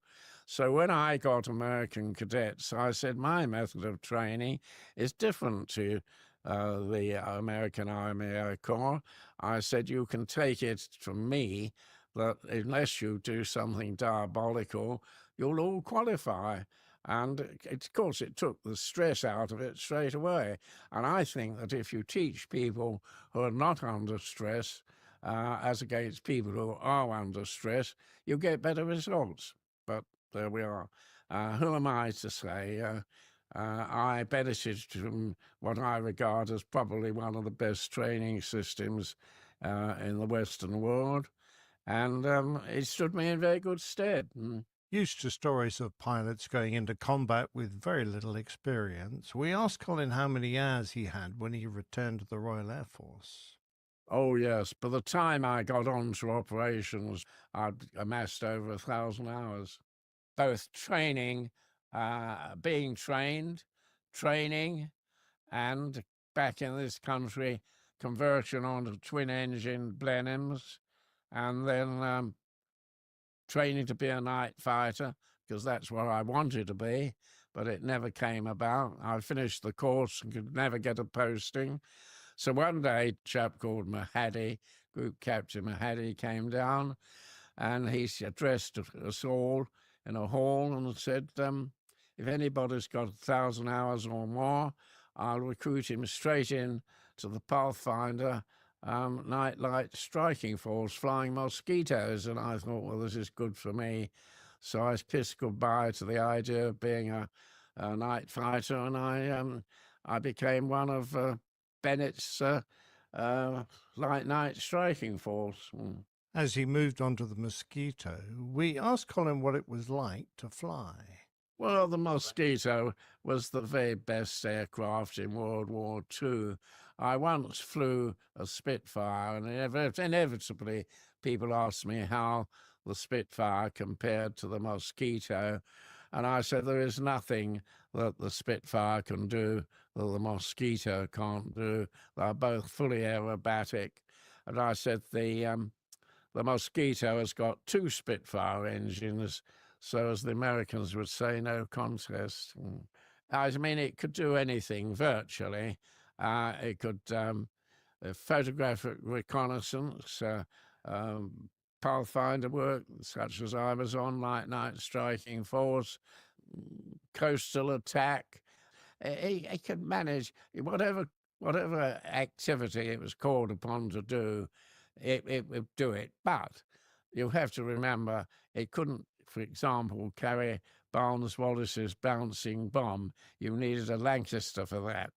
So when I got American cadets, I said my method of training is different to the American Army Air Corps. I said, you can take it from me that unless you do something diabolical, you'll all qualify. And of course, it took the stress out of it straight away. And I think that if you teach people who are not under stress, as against people who are under stress, you get better results. But there we are. Who am I to say? I benefited from what I regard as probably one of the best training systems in the Western world, and it stood me in very good stead. Used to stories of pilots going into combat with very little experience, we asked Colin how many hours he had when he returned to the Royal Air Force. Oh, yes. By the time I got on to operations, I'd amassed over 1,000 hours, both training, being trained, training, and back in this country, conversion onto twin-engine Blenheims, and then training to be a night fighter, because that's what I wanted to be, but it never came about. I finished the course and could never get a posting. So one day, a chap called Mahadi, Group Captain Mahadi, came down, and he addressed us all in a hall and said, if anybody's got 1,000 hours or more, I'll recruit him straight in to the Pathfinder Night Light Striking Force, flying mosquitoes. And I thought, well, this is good for me. So I kissed goodbye to the idea of being a night fighter, and I became one of Bennett's Light Night Striking Force. As he moved on to the Mosquito, we asked Colin what it was like to fly. Well, the Mosquito was the very best aircraft in World War II. I once flew a Spitfire, and inevitably people asked me how the Spitfire compared to the Mosquito, and I said there is nothing that the Spitfire can do that the Mosquito can't do. They're both fully aerobatic, and I said the Mosquito has got 2 Spitfire engines, so as the Americans would say, no contest. I mean, it could do anything virtually. It could photographic reconnaissance, Pathfinder work, such as I was on, Light Night Striking Force, coastal attack. It could manage whatever activity it was called upon to do. It would do it, but you have to remember it couldn't, for example, carry Barnes-Wallis's bouncing bomb. You needed a Lancaster for that.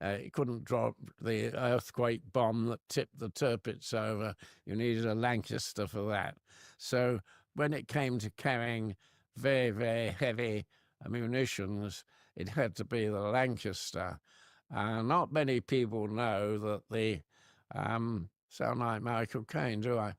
It couldn't drop the earthquake bomb that tipped the Tirpitz over. You needed a Lancaster for that. So when it came to carrying very, very heavy munitions, it had to be the Lancaster. Not many people know that the sound like Michael Caine, do I?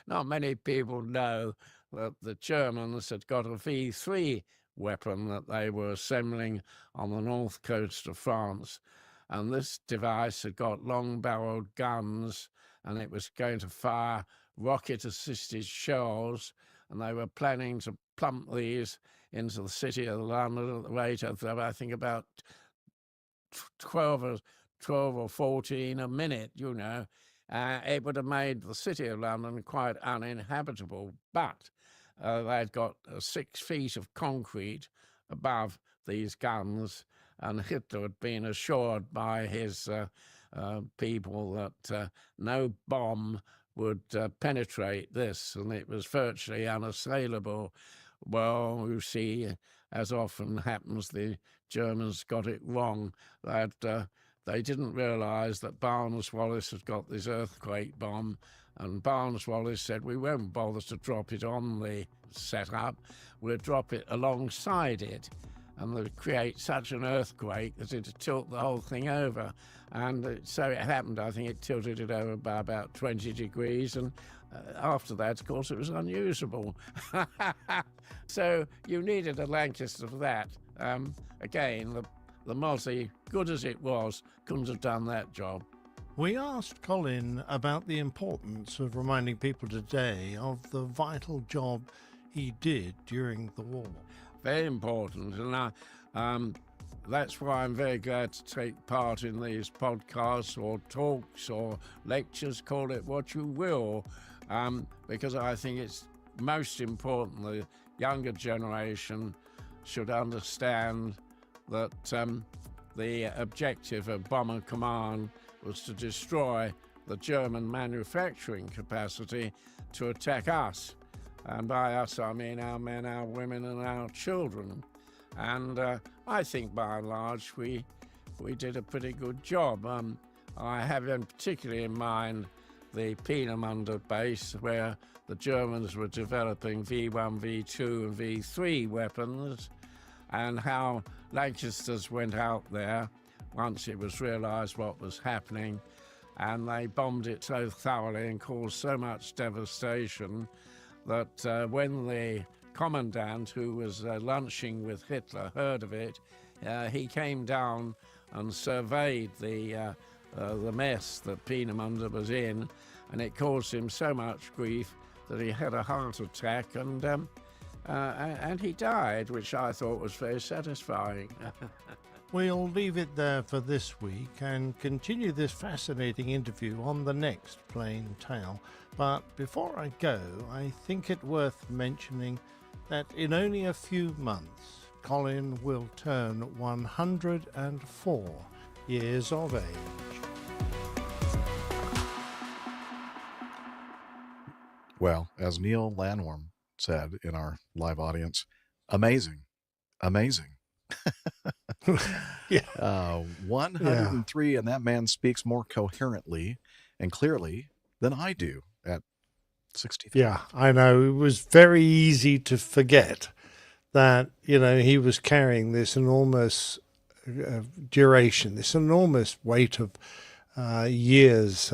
Not many people know that the Germans had got a V3 weapon that they were assembling on the north coast of France. And this device had got long-barreled guns, and it was going to fire rocket-assisted shells, and they were planning to plump these into the city of London at the rate of, I think, about 12 or 14 a minute, you know. It would have made the city of London quite uninhabitable, but they'd got 6 feet of concrete above these guns, and Hitler had been assured by his people that no bomb would penetrate this, and it was virtually unassailable. Well, you see, as often happens, the Germans got it wrong. That they didn't realise that Barnes-Wallis had got this earthquake bomb, and Barnes-Wallis said, we won't bother to drop it on the setup, we'll drop it alongside it, and they'd create such an earthquake that it'd tilt the whole thing over. And so it happened. I think it tilted it over by about 20 degrees, and after that, of course, it was unusable. So you needed a Lancaster for that. Again, the Mozzie, good as it was, couldn't have done that job. We asked Colin about the importance of reminding people today of the vital job he did during the war. Very important, and that's why I'm very glad to take part in these podcasts or talks or lectures, call it what you will, because I think it's most important the younger generation should understand that the objective of Bomber Command was to destroy the German manufacturing capacity to attack us. And by us, I mean our men, our women, and our children. And I think, by and large, we did a pretty good job. I have particularly in mind the Peenemünde base, where the Germans were developing V1, V2, and V3 weapons, and how Lancasters went out there once it was realised what was happening, and they bombed it so thoroughly and caused so much devastation that when the commandant, who was lunching with Hitler, heard of it, he came down and surveyed the mess that Peenemünde was in, and it caused him so much grief that he had a heart attack, and he died, which I thought was very satisfying. We'll leave it there for this week and continue this fascinating interview on the next Plain Tale. But before I go, I think it worth mentioning that in only a few months, Colin will turn 104 years of age. Well, as Neil Landworm said in our live audience, amazing, amazing. Yeah. 103, and that man speaks more coherently and clearly than I do at 63. Yeah, I know. It was very easy to forget that, he was carrying this enormous duration, this enormous weight of years.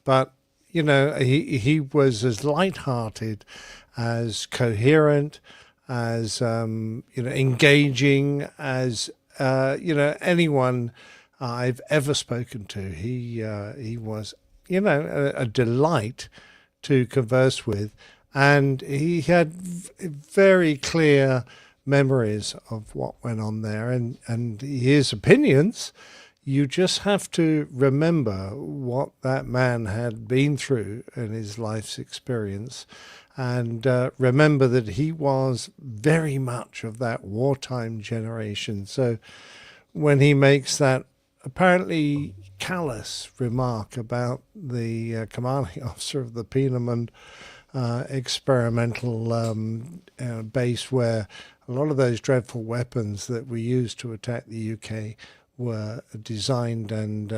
But, he was as light-hearted, as coherent, as, engaging as, anyone I've ever spoken to. He was, a delight to converse with, and he had very clear memories of what went on there, and his opinions. You just have to remember what that man had been through in his life's experience, and remember that he was very much of that wartime generation. So when he makes that apparently callous remark about the commanding officer of the Peenemünde experimental base, where a lot of those dreadful weapons that we used to attack the UK were designed and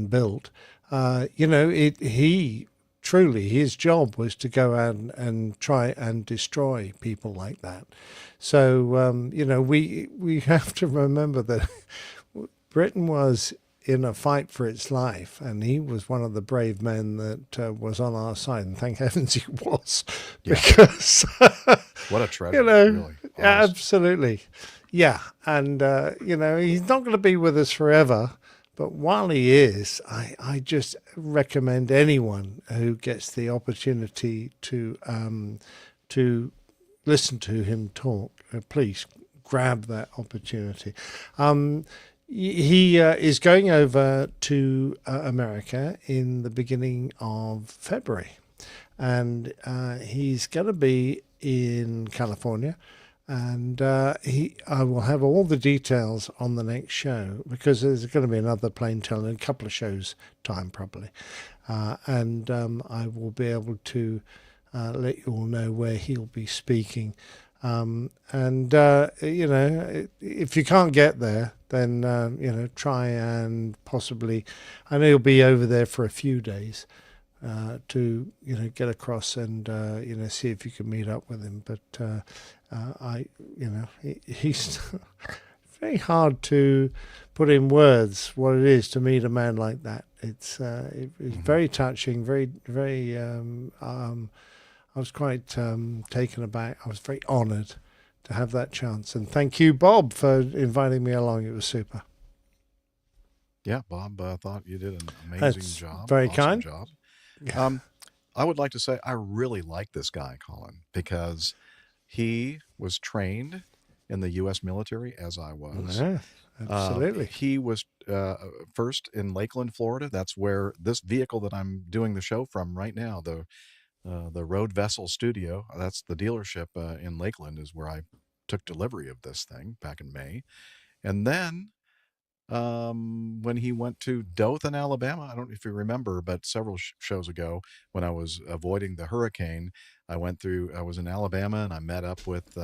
built, he truly, his job was to go out and try and destroy people like that. So we have to remember that Britain was in a fight for its life, and he was one of the brave men that was on our side, and thank heavens he was. Yeah. Because what a treasure, really. Absolutely. Yeah, and he's not going to be with us forever, but while he is, I just recommend anyone who gets the opportunity to listen to him talk, please grab that opportunity. He is going over to America in the beginning of February, and he's going to be in California, And I will have all the details on the next show, because there's going to be another plain tale in a couple of shows' time probably. And I will be able to let you all know where he'll be speaking. If you can't get there, then, try and possibly, I know he'll be over there for a few days. To get across and see if you can meet up with him, but he's very hard to put in words what it is to meet a man like that. It's very touching, very I was quite taken aback. I was very honoured to have that chance, and thank you, Bob, for inviting me along. It was super. Yeah, Bob, thought you did an amazing job. Very awesome kind. job. I would like to say I really like this guy, Colin, because he was trained in the U.S. military, as I was. Yeah, absolutely. He was first in Lakeland, Florida. That's where this vehicle that I'm doing the show from right now, the Road Vessel Studio, that's the dealership in Lakeland, is where I took delivery of this thing back in May. And then when he went to Dothan, Alabama. I don't know if you remember, but several shows ago, when I was avoiding the hurricane, I was in Alabama, and I met up with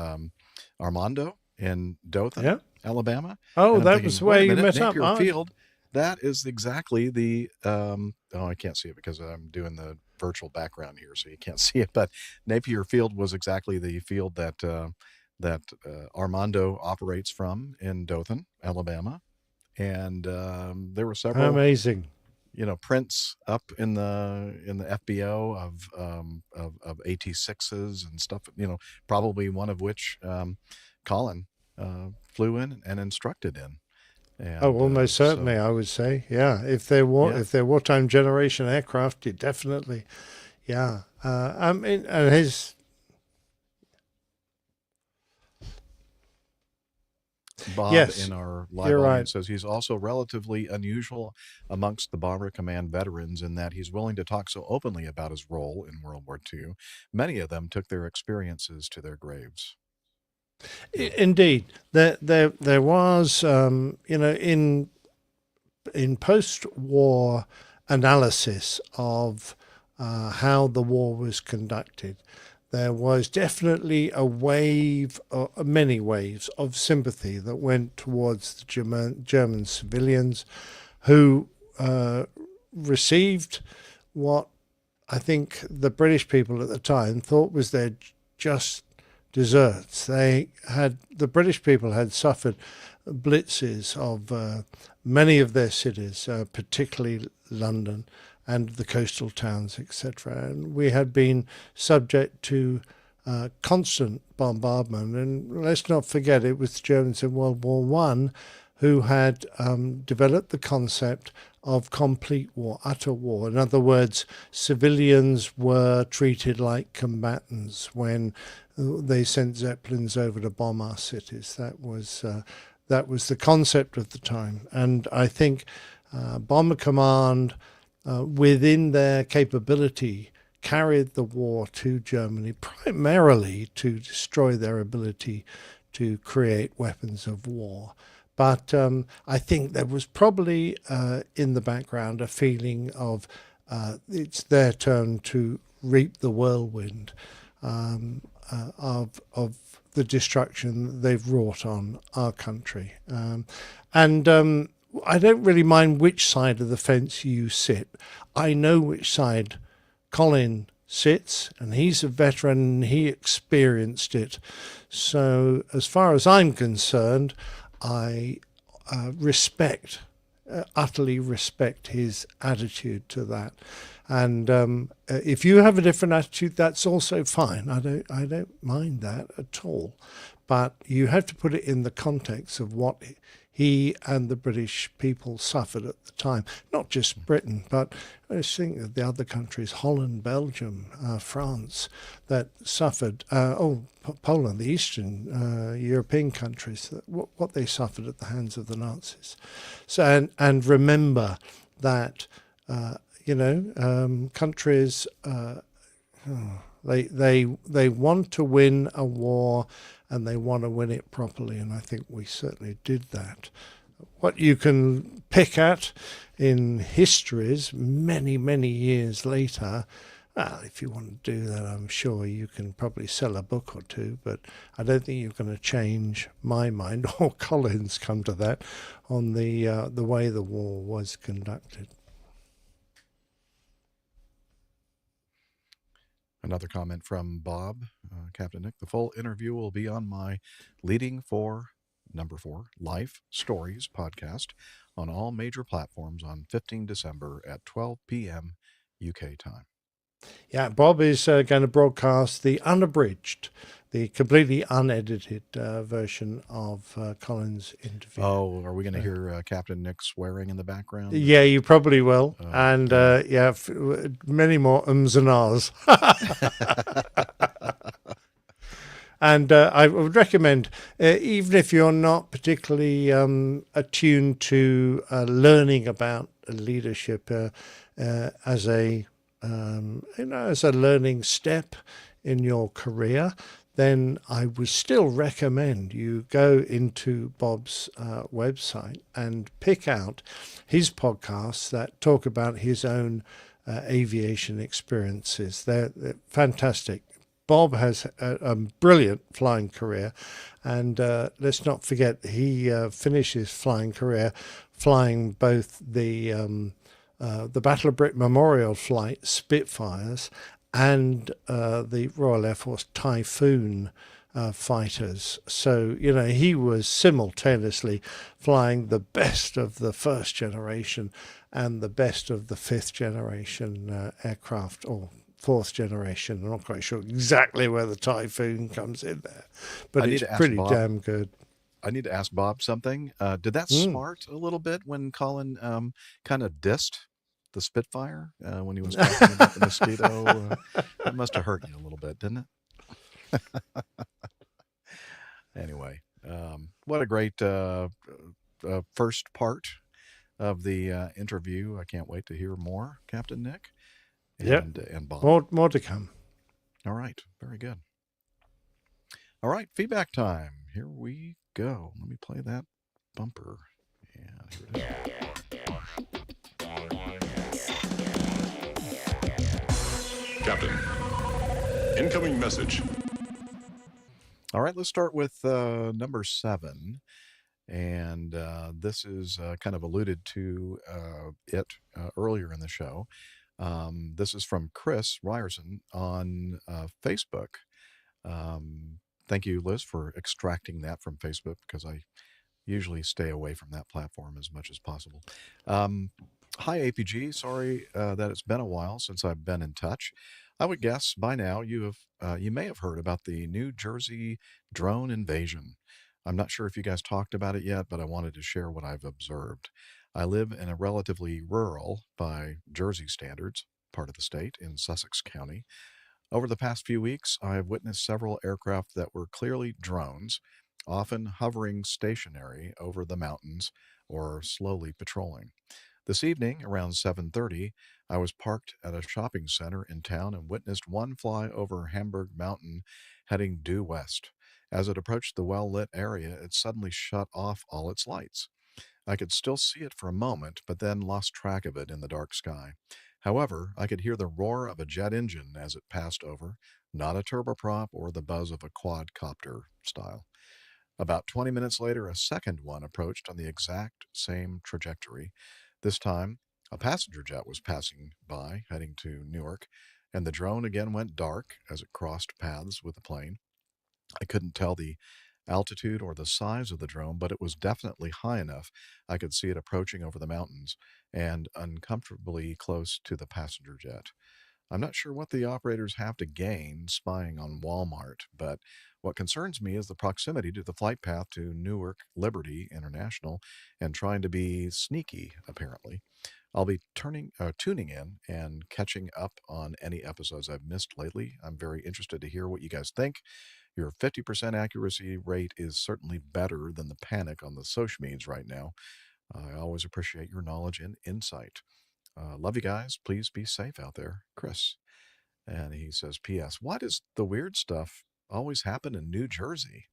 Armando in Dothan, Alabama. Oh, And I'm that thinking, was "Wait where a you minute, met up. Napier Oh, Field, that is exactly the, I can't see it because I'm doing the virtual background here, so you can't see it, but Napier Field was exactly the field that Armando operates from in Dothan, Alabama. And there were several amazing, prints up in the FBO of AT6s and stuff. Probably one of which Colin flew in and instructed in. And, almost certainly, I would say, yeah. If they're wartime generation aircraft, it definitely, yeah. And his. Bob Yes, in our live you're audience right. says he's also relatively unusual amongst the Bomber Command veterans in that he's willing to talk so openly about his role in World War II. Many of them took their experiences to their graves. Indeed, there was, in post-war analysis of how the war was conducted, there was definitely a wave, many waves of sympathy that went towards the German civilians who received what I think the British people at the time thought was their just deserts. The British people had suffered blitzes of many of their cities, particularly London and the coastal towns, etc. And we had been subject to constant bombardment. And let's not forget, it was the Germans in World War I who had developed the concept of complete war, utter war. In other words, civilians were treated like combatants when they sent Zeppelins over to bomb our cities. That was the concept of the time. And I think Bomber Command, within their capability, carried the war to Germany primarily to destroy their ability to create weapons of war. But I think there was probably in the background a feeling of it's their turn to reap the whirlwind of the destruction they've wrought on our country. I don't really mind which side of the fence you sit. I know which side Colin sits, and he's a veteran and he experienced it. So as far as I'm concerned, I utterly respect his attitude to that. And if you have a different attitude, that's also fine. I don't mind that at all. But you have to put it in the context of what he and the British people suffered at the time. Not just Britain, but I think of the other countries, Holland, Belgium, France, that suffered, Poland, the Eastern European countries, what they suffered at the hands of the Nazis. So, and remember that, countries They want to win a war, and they want to win it properly, and I think we certainly did that. What you can pick at in histories many, many years later, well, if you want to do that, I'm sure you can probably sell a book or two, but I don't think you're going to change my mind, or Colin's come to that, on the way the war was conducted. Another comment from Bob, Captain Nick. The full interview will be on my Leading for Number 4 Life Stories podcast on all major platforms on 15 December at 12 p.m. UK time. Yeah, Bob is going to broadcast the unabridged, the completely unedited version of Colin's interview. Oh, are we going to hear Captain Nick swearing in the background? Yeah, you probably will. And many more ums and ahs. And I would recommend, even if you're not particularly attuned to learning about leadership as a as a learning step in your career, then I would still recommend you go into Bob's website and pick out his podcasts that talk about his own aviation experiences. They're fantastic. Bob has a brilliant flying career, and let's not forget he finished his flying career flying both the Battle of Britain Memorial Flight Spitfires and the Royal Air Force Typhoon fighters. So, he was simultaneously flying the best of the first generation and the best of the fifth generation aircraft, or fourth generation. I'm not quite sure exactly where the Typhoon comes in there, but it's pretty damn good. I need to ask Bob something. Did that smart a little bit when Colin kind of dissed the Spitfire when he was talking about the Mosquito? It must have hurt you a little bit, didn't it? Anyway, what a great first part of the interview. I can't wait to hear more, Captain Nick. And Bob. More to come. All right. Very good. All right. Feedback time. Here we go. Let me play that bumper. And here it is. Captain, incoming message. All right. Let's start with number 7. And this is kind of alluded to it earlier in the show. This is from Chris Ryerson on Facebook. Thank you, Liz, for extracting that from Facebook, because I usually stay away from that platform as much as possible. Hi, APG. Sorry that it's been a while since I've been in touch. I would guess by now you may have heard about the New Jersey drone invasion. I'm not sure if you guys talked about it yet, but I wanted to share what I've observed. I live in a relatively rural, by Jersey standards, part of the state in Sussex County. Over the past few weeks, I have witnessed several aircraft that were clearly drones, often hovering stationary over the mountains or slowly patrolling. This evening, around 7:30, I was parked at a shopping center in town and witnessed one fly over Hamburg Mountain heading due west. As it approached the well-lit area, it suddenly shut off all its lights. I could still see it for a moment, but then lost track of it in the dark sky. However, I could hear the roar of a jet engine as it passed over, not a turboprop or the buzz of a quadcopter style. About 20 minutes later, a second one approached on the exact same trajectory. This time, a passenger jet was passing by, heading to Newark, and the drone again went dark as it crossed paths with the plane. I couldn't tell the altitude or the size of the drone, but it was definitely high enough I could see it approaching over the mountains and uncomfortably close to the passenger jet. I'm not sure what the operators have to gain spying on Walmart, but what concerns me is the proximity to the flight path to Newark Liberty International and trying to be sneaky, apparently. I'll be tuning in and catching up on any episodes I've missed lately. I'm very interested to hear what you guys think. Your 50% accuracy rate is certainly better than the panic on the social medias right now. I always appreciate your knowledge and insight. Love you guys. Please be safe out there. Chris. And he says, P.S. Why does the weird stuff always happen in New Jersey?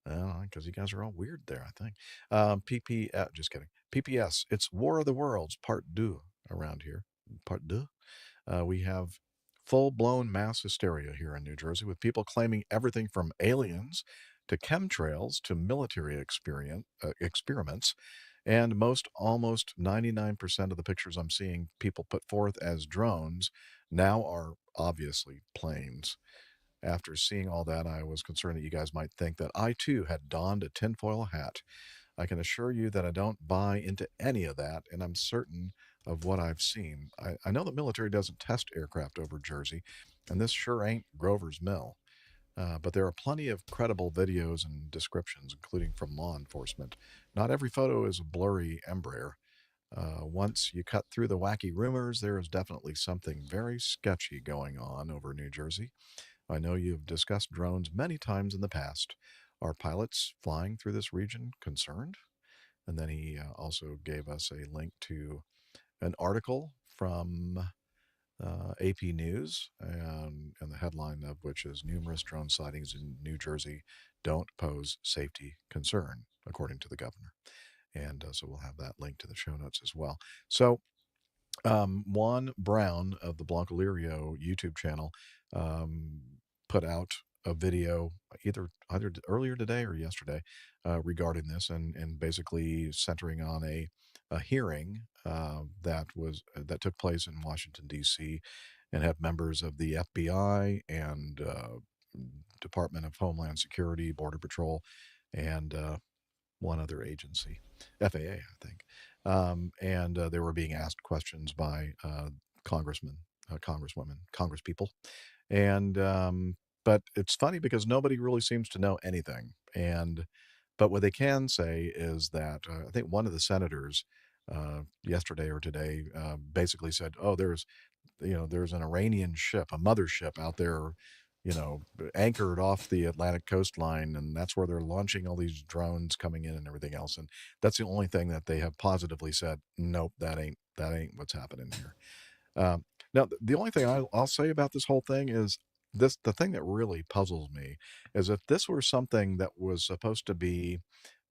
Because you guys are all weird there, I think. Just kidding. PPS, it's War of the Worlds, Part 2 around here. Part 2. We have full-blown mass hysteria here in New Jersey with people claiming everything from aliens to chemtrails to military experiments. And almost 99% of the pictures I'm seeing people put forth as drones now are obviously planes. After seeing all that, I was concerned that you guys might think that I too had donned a tinfoil hat. I can assure you that I don't buy into any of that, and I'm certain of what I've seen. I know the military doesn't test aircraft over Jersey, and this sure ain't Grover's Mill. But there are plenty of credible videos and descriptions, including from law enforcement. Not every photo is a blurry Embraer. Once you cut through the wacky rumors, there is definitely something very sketchy going on over New Jersey. I know you've discussed drones many times in the past. Are pilots flying through this region concerned? And then he also gave us a link to an article from AP News, and the headline of which is Numerous Drone Sightings in New Jersey Don't Pose Safety Concern, according to the governor. And so we'll have that link to the show notes as well. So Juan Brown of the Blanco Lirio YouTube channel put out a video either earlier today or yesterday regarding this, and basically centering on a hearing that took place in Washington D.C. and have members of the FBI and Department of Homeland Security, Border Patrol, and one other agency, FAA, I think. And they were being asked questions by congressmen, congresswomen, congresspeople. And but it's funny because nobody really seems to know anything. But what they can say is that I think one of the senators yesterday or today basically said, "Oh, there's an Iranian ship, a mothership out there, anchored off the Atlantic coastline, and that's where they're launching all these drones coming in and everything else." And that's the only thing that they have positively said. Nope, that ain't what's happening here. Now, the only thing I'll say about this whole thing is this: the thing that really puzzles me is if this were something that was supposed to be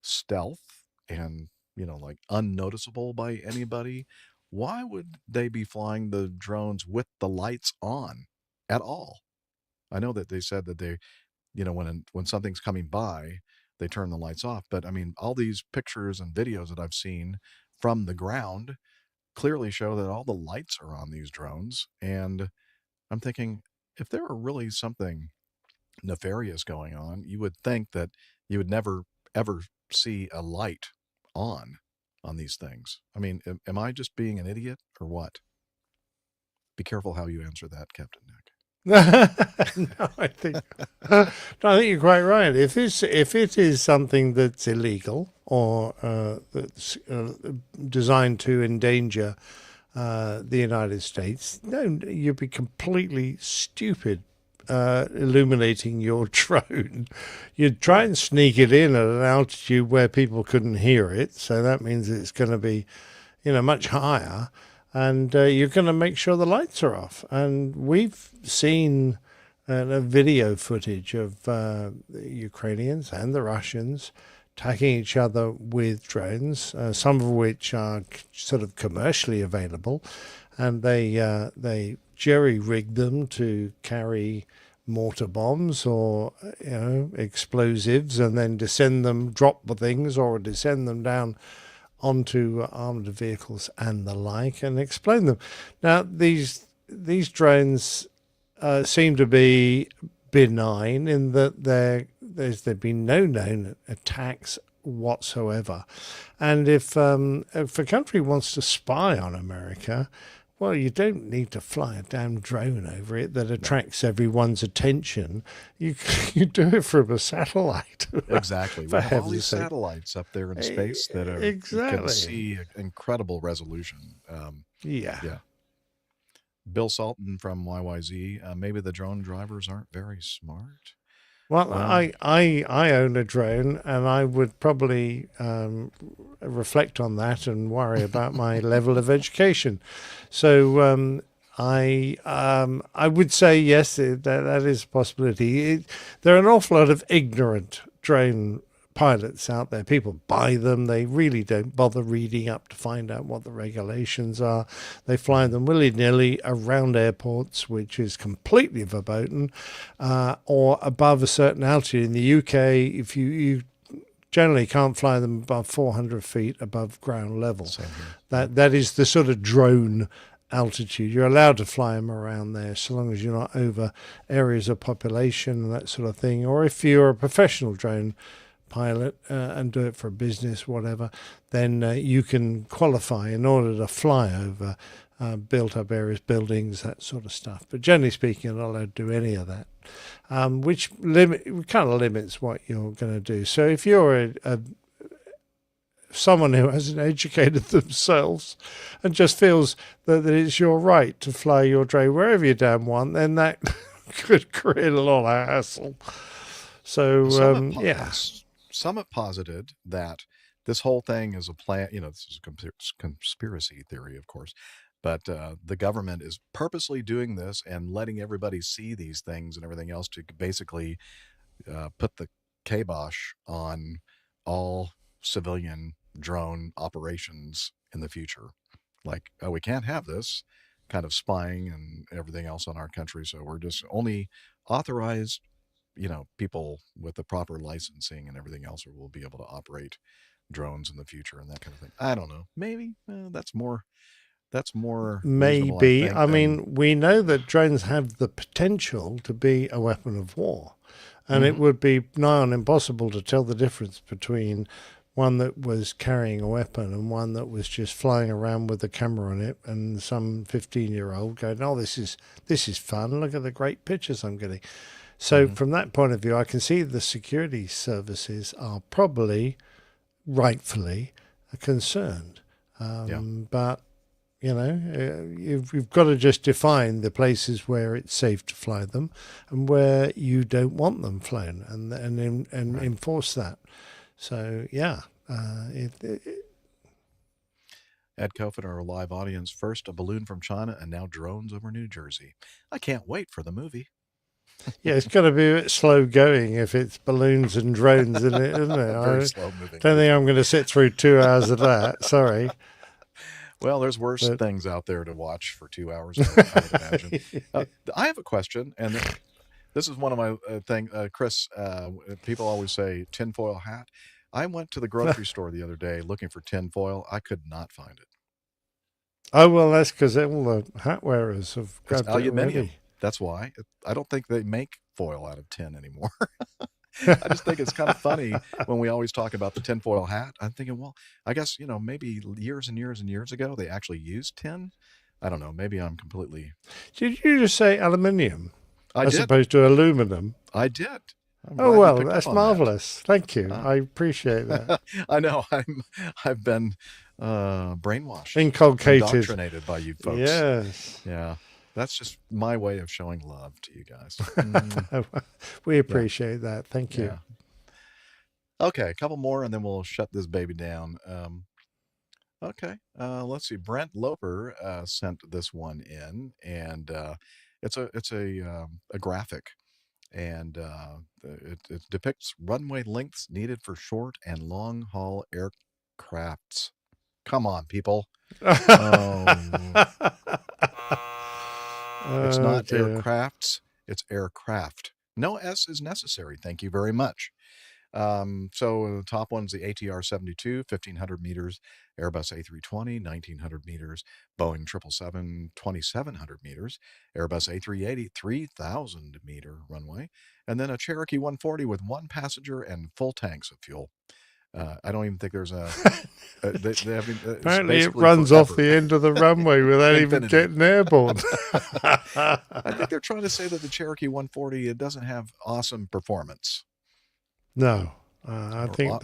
stealth and like unnoticeable by anybody, why would they be flying the drones with the lights on at all? I know that they said that they, when something's coming by, they turn the lights off. But I mean, all these pictures and videos that I've seen from the ground clearly show that all the lights are on these drones. And I'm thinking, if there were really something nefarious going on, you would think that you would never, ever see a light on these things. I mean, am I just being an idiot or what? Be careful how you answer that, Captain Nick. No, I think you're quite right. If it is something that's illegal or that's designed to endanger the United States, no, you'd be completely stupid illuminating your drone. You'd try and sneak it in at an altitude where people couldn't hear it, so that means it's going to be, much higher. And you're going to make sure the lights are off. And we've seen video footage of the Ukrainians and the Russians attacking each other with drones, some of which are sort of commercially available. And they jerry-rig them to carry mortar bombs or explosives, and then drop the things or descend them down onto armored vehicles and the like, and explain them. Now, these drones seem to be benign in that there's been no known attacks whatsoever. And if a country wants to spy on America, well, you don't need to fly a damn drone over it that attracts everyone's attention. You do it from a satellite. Exactly. We have all these satellites up there in space that can see incredible resolution. Yeah. Bill Salton from YYZ. Maybe the drone drivers aren't very smart. Well, I own a drone, and I would probably reflect on that and worry about my level of education. So I would say yes, that is a possibility. There are an awful lot of ignorant drone pilots out there. People buy them. They really don't bother reading up to find out what the regulations are. They fly them willy-nilly around airports, which is completely verboten, or above a certain altitude. In the UK, if you generally can't fly them above 400 feet above ground level. That is the sort of drone altitude. You're allowed to fly them around there so long as you're not over areas of population and that sort of thing. Or if you're a professional drone pilot and do it for business, whatever, then you can qualify in order to fly over built up areas, buildings, that sort of stuff. But generally speaking, you're not allowed to do any of that, which kind of limits what you're going to do. So if you're someone who hasn't educated themselves and just feels that it's your right to fly your drone wherever you damn want, then that could create a lot of hassle. So, Some have posited that this whole thing is a plan. This is a conspiracy theory, of course, but the government is purposely doing this and letting everybody see these things and everything else to basically put the kibosh on all civilian drone operations in the future. Like, oh, we can't have this kind of spying and everything else on our country, so we're just only authorized, people with the proper licensing and everything else will be able to operate drones in the future and that kind of thing. I don't know. Maybe that's more maybe. I mean, we know that drones have the potential to be a weapon of war, and it would be nigh on impossible to tell the difference between one that was carrying a weapon and one that was just flying around with a camera on it, and some 15-year-old going, "Oh, this is fun. Look at the great pictures I'm getting." So from that point of view, I can see the security services are probably rightfully concerned. But, you've got to just define the places where it's safe to fly them and where you don't want them flown, and enforce that. So, Ed Kofod, our live audience, first a balloon from China and now drones over New Jersey. I can't wait for the movie. Yeah, it's got to be a bit slow going if it's balloons and drones in it, isn't it? Very slow moving. Don't think I'm going to sit through 2 hours of that. Sorry. Well, there's worse things out there to watch for 2 hours, I would imagine. I have a question, and this is one of my things. Chris, people always say tinfoil hat. I went to the grocery store the other day looking for tinfoil. I could not find it. Oh, well, that's because all the hat wearers have grabbed it already. That's why. I don't think they make foil out of tin anymore. I just think it's kind of funny when we always talk about the tinfoil hat. I'm thinking, well, I guess, maybe years and years and years ago, they actually used tin. I don't know. Maybe I'm completely... Did you just say aluminium as opposed to aluminum? I did. Oh, well, that's marvelous. Thank you. I appreciate that. I know. I've been brainwashed. Inculcated. Indoctrinated by you folks. Yes. Yeah. That's just my way of showing love to you guys. We appreciate that. Thank you. Yeah. Okay, a couple more, and then we'll shut this baby down. Okay, let's see. Brent Loper sent this one in, and it's a graphic, and it depicts runway lengths needed for short and long haul aircrafts. Come on, people. It's not aircrafts, it's aircraft. No S is necessary. Thank you very much. So the top one's the ATR 72, 1,500 meters, Airbus A320, 1,900 meters, Boeing 777, 2,700 meters, Airbus A380, 3,000 meter runway, and then a Cherokee 140 with one passenger and full tanks of fuel. I don't even think there's a... Apparently it runs off the end of the runway without even getting airborne. I think they're trying to say that the Cherokee 140, it doesn't have awesome performance. No, I think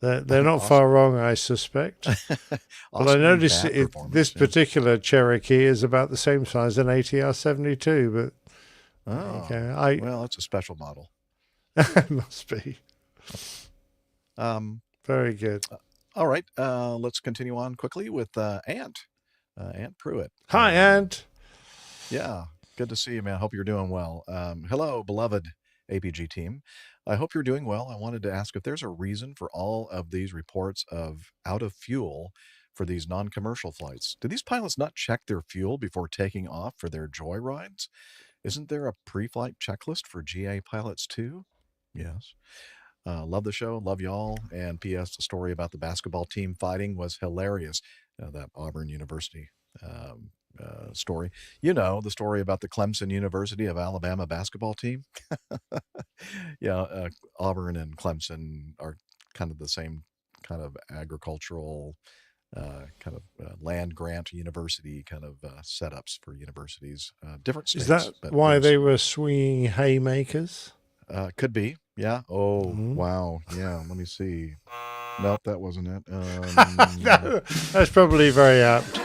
they're not far wrong, I suspect. But I noticed this particular Cherokee is about the same size as an ATR 72. But well, it's a special model. It must be. Very good. All right, let's continue on quickly with Ant. Ant Pruitt. Hi, Ant. Yeah, good to see you, man. Hope you're doing well. Hello, beloved APG team. I hope you're doing well. I wanted to ask if there's a reason for all of these reports of out of fuel for these non-commercial flights. Do these pilots not check their fuel before taking off for their joy rides? Isn't there a pre-flight checklist for GA pilots too? Yes. Love the show. Love y'all. And P.S. The story about the basketball team fighting was hilarious. That Auburn University story. You know, the story about the Clemson University of Alabama basketball team. Yeah, Auburn and Clemson are kind of the same kind of agricultural land grant university kind of setups for universities. Different states. Is that but why very they similar. were swinging haymakers? Could be. Yeah. Oh, Mhm. wow. Yeah. Let me see. Nope, that wasn't it. No, that's probably very apt.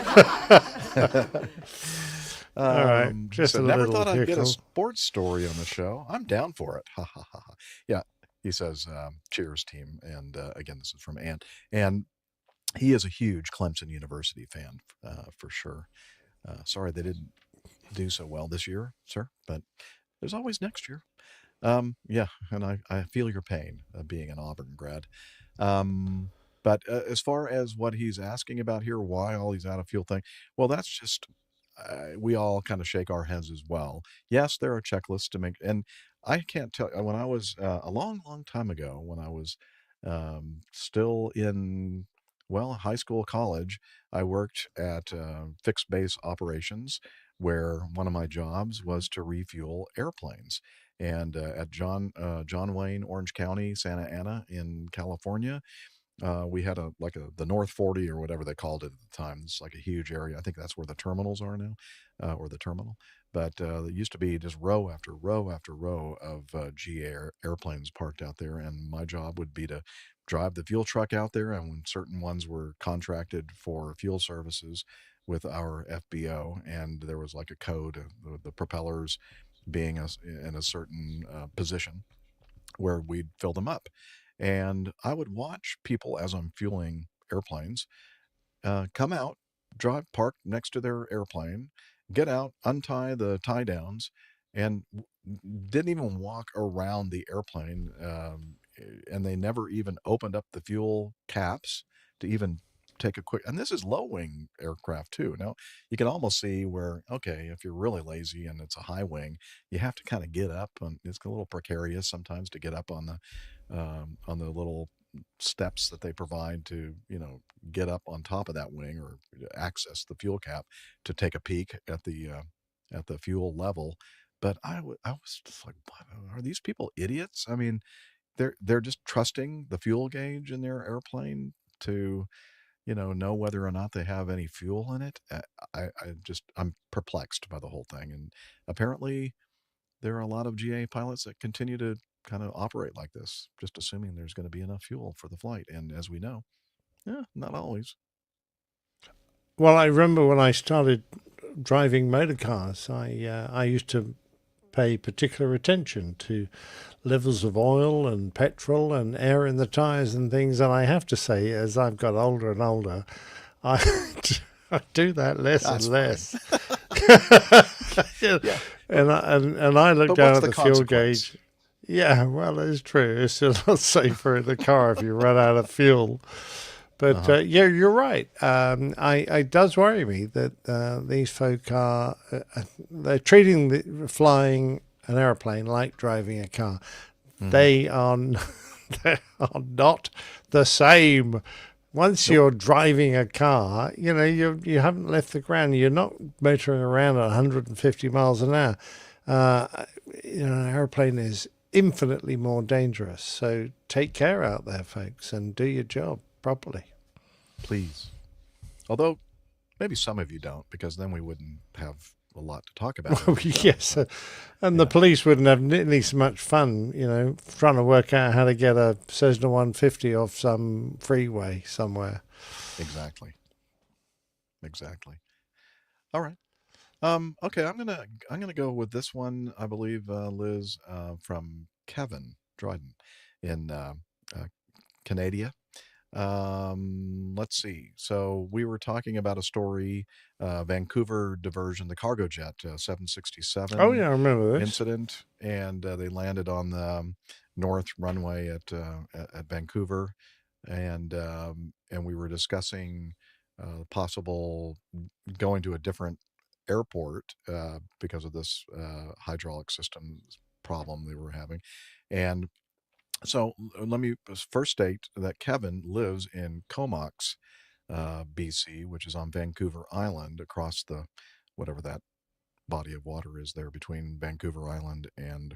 All right, just so a never little thought I'd get a tickle. sports story on the show. I'm down for it. Ha ha ha ha. Yeah. He says, cheers, team. And again, this is from Ann. And he is a huge Clemson University fan, for sure. Sorry they didn't do so well this year, sir, but there's always next year. Yeah, and I feel your pain being an Auburn grad. But as far as what he's asking about here, why all these out of fuel thing, well, that's just we all kind of shake our heads as well. Yes, there are checklists to make, and I can't tell. When I was a long, long time ago, when I was still in high school, college, I worked at fixed base operations, where one of my jobs was to refuel airplanes. And at John Wayne, Orange County, Santa Ana in California, we had the North 40 or whatever they called it at the time. It's like a huge area. I think that's where the terminals are now, or the terminal. But it used to be just row after row after row of GA airplanes parked out there, and my job would be to drive the fuel truck out there. And when certain ones were contracted for fuel services with our FBO, and there was like a code, the propellers being in a certain position where we'd fill them up. And I would watch people as I'm fueling airplanes come out, park next to their airplane, get out, untie the tie downs, and didn't even walk around the airplane. And they never even opened up the fuel caps to even take a quick, and this is low wing aircraft too. Now you can almost see where, okay, if you're really lazy and it's a high wing, you have to kind of get up, and it's a little precarious sometimes to get up on the little steps that they provide to get up on top of that wing or access the fuel cap to take a peek at the fuel level. But I was just like, what, are these people idiots? I mean, they're just trusting the fuel gauge in their airplane to know whether or not they have any fuel in it. I'm perplexed by the whole thing. And apparently there are a lot of GA pilots that continue to kind of operate like this, just assuming there's going to be enough fuel for the flight. And as we know, not always. Well, I remember when I started driving motor cars, I used to pay particular attention to levels of oil and petrol and air in the tires and things. And I have to say, as I've got older and older, I do that less That's and less. Yeah. And I look But down what's at the the fuel consequence? gauge. Yeah, well, it's true. It's a lot safer in the car if you run out of fuel. But yeah, you're right. It does worry me that these folk are they're treating flying an airplane like driving a car. They are they are not the same. Once you're driving a car, you haven't left the ground. You're not motoring around at 150 miles an hour. An airplane is infinitely more dangerous. So take care out there, folks, and do your job properly. Please. Although maybe some of you don't, because then we wouldn't have a lot to talk about. Well, yes, and the police wouldn't have nearly so much fun, trying to work out how to get a Cessna 150 off some freeway somewhere. Exactly. All right. Okay, I'm gonna go with this one. I believe Liz, from Kevin Dryden in Canada. Let's see. So we were talking about a story, Vancouver diversion, the cargo jet 767 Oh, yeah, I remember this. incident, and they landed on the north runway at Vancouver, and we were discussing possible going to a different airport because of this hydraulic system problem they were having, and so let me first state that Kevin lives in Comox, BC, which is on Vancouver Island across the whatever that body of water is there between Vancouver Island and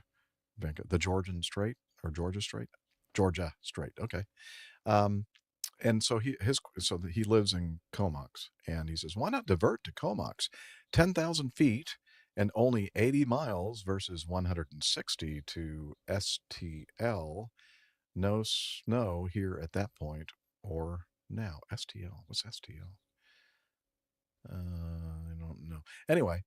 the Georgian Strait or Georgia Strait, Georgia Strait. Okay, um, and so he lives in Comox, and he says, why not divert to Comox, 10,000 feet and only 80 miles versus 160 to STL. No snow here at that point or now. STL. What's STL? I don't know. Anyway,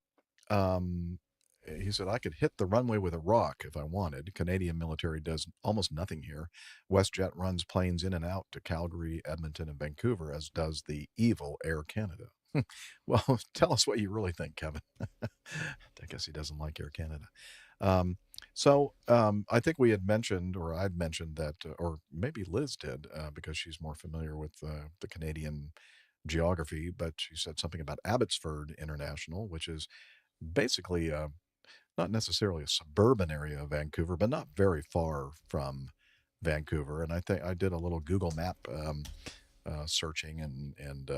he said I could hit the runway with a rock if I wanted. Canadian military does almost nothing here. WestJet runs planes in and out to Calgary, Edmonton, and Vancouver, as does the evil Air Canada. Well, tell us what you really think, Kevin. I guess he doesn't like Air Canada. I think we had mentioned, or I'd mentioned that, or maybe Liz did, because she's more familiar with the Canadian geography, but she said something about Abbotsford International, which is basically not necessarily a suburban area of Vancouver, but not very far from Vancouver. And I think I did a little Google Map searching and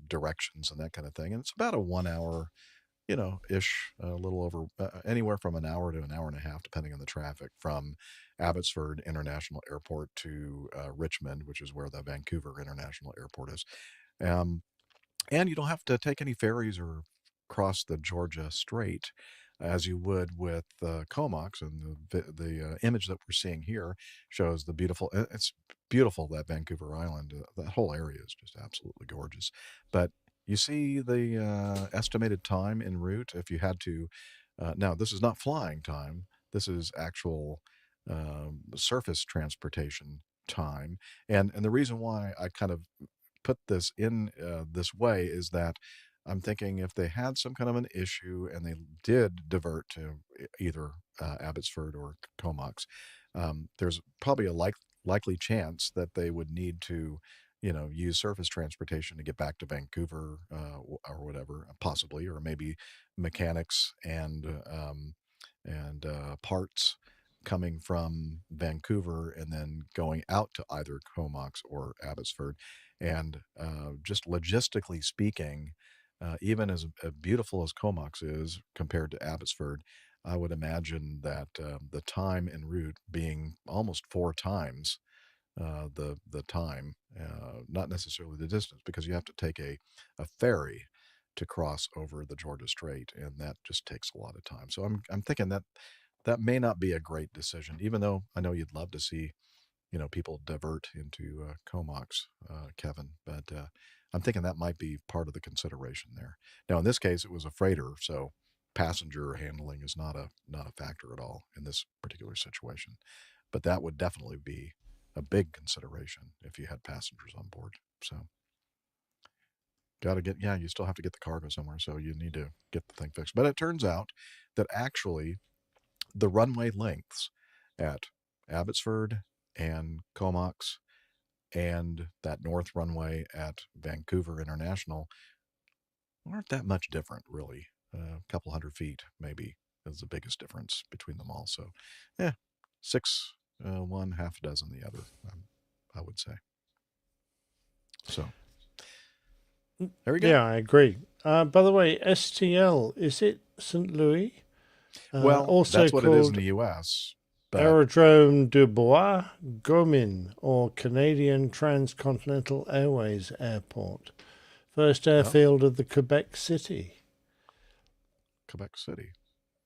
directions and that kind of thing. And it's about a 1 hour, ish, a little over, anywhere from an hour to an hour and a half, depending on the traffic, from Abbotsford International Airport to Richmond, which is where the Vancouver International Airport is. And you don't have to take any ferries or cross the Georgia Strait as you would with Comox. And the image that we're seeing here shows the beautiful, it's beautiful, that Vancouver Island. That whole area is just absolutely gorgeous. But you see the estimated time en route if you had to. Now, this is not flying time. This is actual surface transportation time. And the reason why I kind of put this in this way is that I'm thinking if they had some kind of an issue and they did divert to either Abbotsford or Comox, there's probably a likely chance that they would need to, use surface transportation to get back to Vancouver or whatever, possibly, or maybe mechanics and parts coming from Vancouver and then going out to either Comox or Abbotsford. And just logistically speaking, even as beautiful as Comox is compared to Abbotsford, I would imagine that the time en route being almost 4 times the time, not necessarily the distance, because you have to take a ferry to cross over the Georgia Strait, and that just takes a lot of time. So I'm thinking that may not be a great decision, even though I know you'd love to see people divert into Comox, Kevin. But I'm thinking that might be part of the consideration there. Now, in this case, it was a freighter, so passenger handling is not a factor at all in this particular situation. But that would definitely be a big consideration if you had passengers on board. So, you still have to get the cargo somewhere, so you need to get the thing fixed. But it turns out that actually the runway lengths at Abbotsford and Comox and that north runway at Vancouver International aren't that much different, really. A couple hundred feet, maybe, is the biggest difference between them all. So, 6 one, half a dozen the other, I would say. So, there we go. Yeah, I agree. By the way, STL, is it St. Louis? Well, also that's what it is in called the U.S. But Aerodrome de Bois Gomin, or Canadian Transcontinental Airways Airport. First airfield of the Quebec City. Quebec City.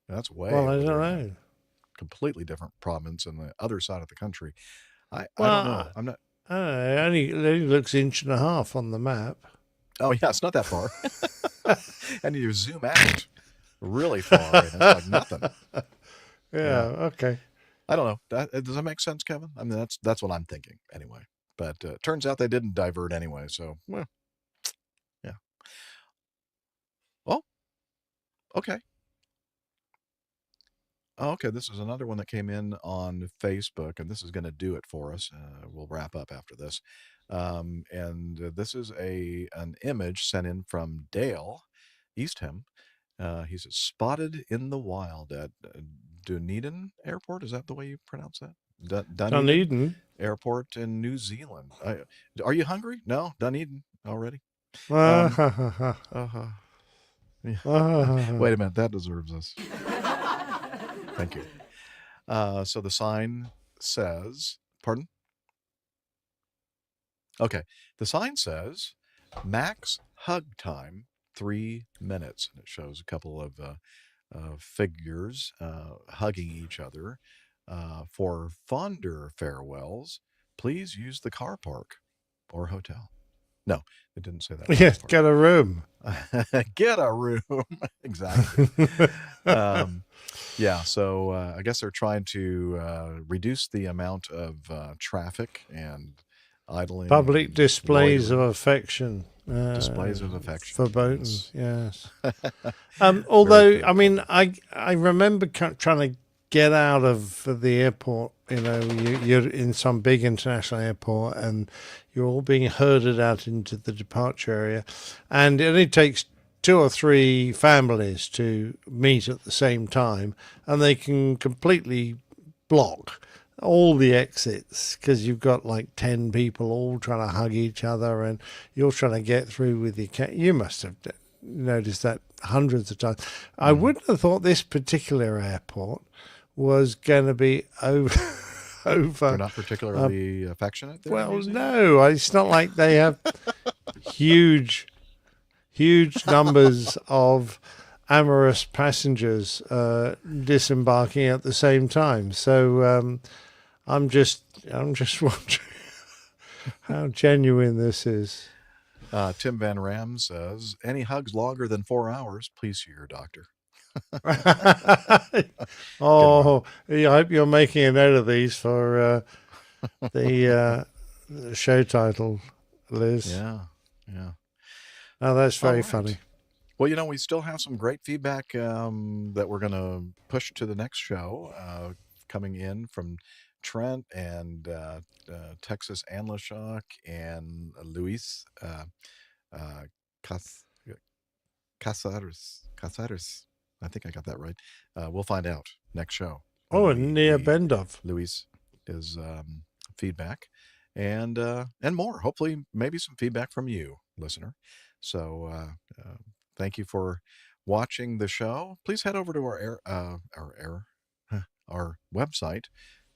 That's way Well, I over don't there in a know. completely different province on the other side of the country. I don't know. I'm not. It only looks inch and a half on the map. Oh, yeah, it's not that far. And you zoom out really far, and it's like nothing. Yeah, okay. I don't know. Does that make sense, Kevin? I mean, that's what I'm thinking anyway. But turns out they didn't divert anyway. So, well, yeah. Oh, okay. Oh, okay, this is another one that came in on Facebook, and this is going to do it for us. We'll wrap up after this. And this is an image sent in from Dale Eastham. He's spotted in the wild at Dunedin Airport. Is that the way you pronounce that? Dunedin Airport in New Zealand. Are you hungry? No, Dunedin already. Ah, Wait a minute, that deserves us. Thank you. So the sign says, pardon? Okay. The sign says, max hug time, 3 minutes. And it shows a couple of figures hugging each other. For fonder farewells, please use the car park or hotel. No, it didn't say that. Yes, get a room. Get a room. Exactly. Yeah, so I guess they're trying to reduce the amount of traffic and idling. Public and displays loitering. of affection. Displays of affection. Verboten, yes. Although, I mean, I remember trying to get out of the airport. You know, you're in some big international airport and you're all being herded out into the departure area. And it only takes 2 or 3 families to meet at the same time, and they can completely block all the exits because you've got like 10 people all trying to hug each other, and you're trying to get through with your cat. You must have noticed that hundreds of times. I wouldn't have thought this particular airport was going to be over. They're not particularly affectionate. Well, no, it's not like they have huge numbers of amorous passengers disembarking at the same time. So I'm just wondering how genuine this is. Tim Van Ram says, any hugs longer than 4 hours, please see your doctor. Oh, I hope you're making a note of these for the show title, Liz. Yeah. Oh, that's very All right. funny. Well, you know, we still have some great feedback that we're going to push to the next show coming in from Trent and Texas Anlashock and Luis Casares. I think I got that right. We'll find out next show. Oh, and Nia Bendov. Luis is feedback and more. Hopefully, maybe some feedback from you, listener. So thank you for watching the show. Please head over to our website,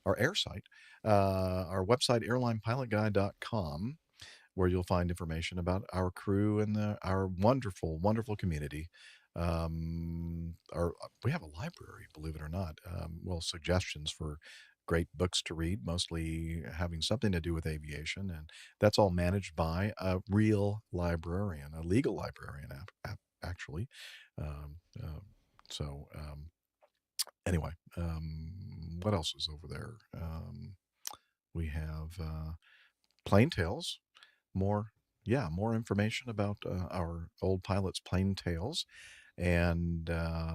our website, airlinepilotguy.com, where you'll find information about our crew and our wonderful, wonderful community. We have a library, believe it or not. Suggestions for great books to read, mostly having something to do with aviation, and that's all managed by a real librarian, a legal librarian, actually. Anyway, what else is over there? We have Plane Tales, more information about our old pilots' plane tales, and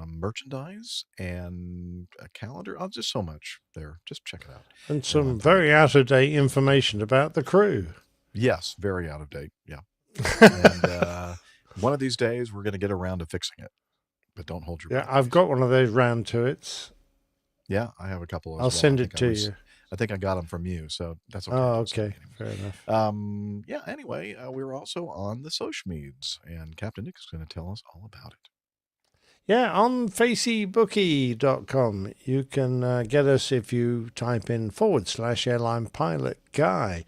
merchandise, and a calendar. Oh, just so much there. Just check it out. And some very out-of-date information about the crew. Yes, very out of date. Yeah. And one of these days, we're going to get around to fixing it. But don't hold your breath. I've got one of those round turrets. Yeah, I have a couple. I'll send it to you. I think I got them from you, so that's okay. Oh, okay. Fair enough. Yeah, anyway, we're also on the social medias, and Captain Nick is going to tell us all about it. Yeah, on facybookie.com, you can get us if you type in /airline pilot guy.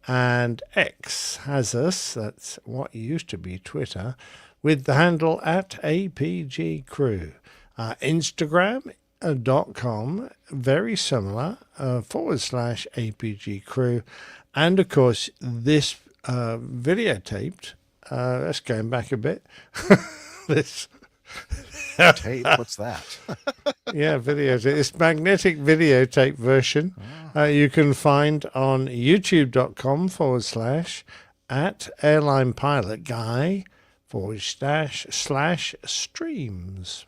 And X has us, that's what used to be Twitter, with the handle @APG crew. Instagram.com, very similar, /APG crew. And of course, this videotaped, that's going back a bit. This tape, what's that? Yeah, videotape. It's magnetic videotape version. You can find on youtube.com/at airline pilot guy / streams.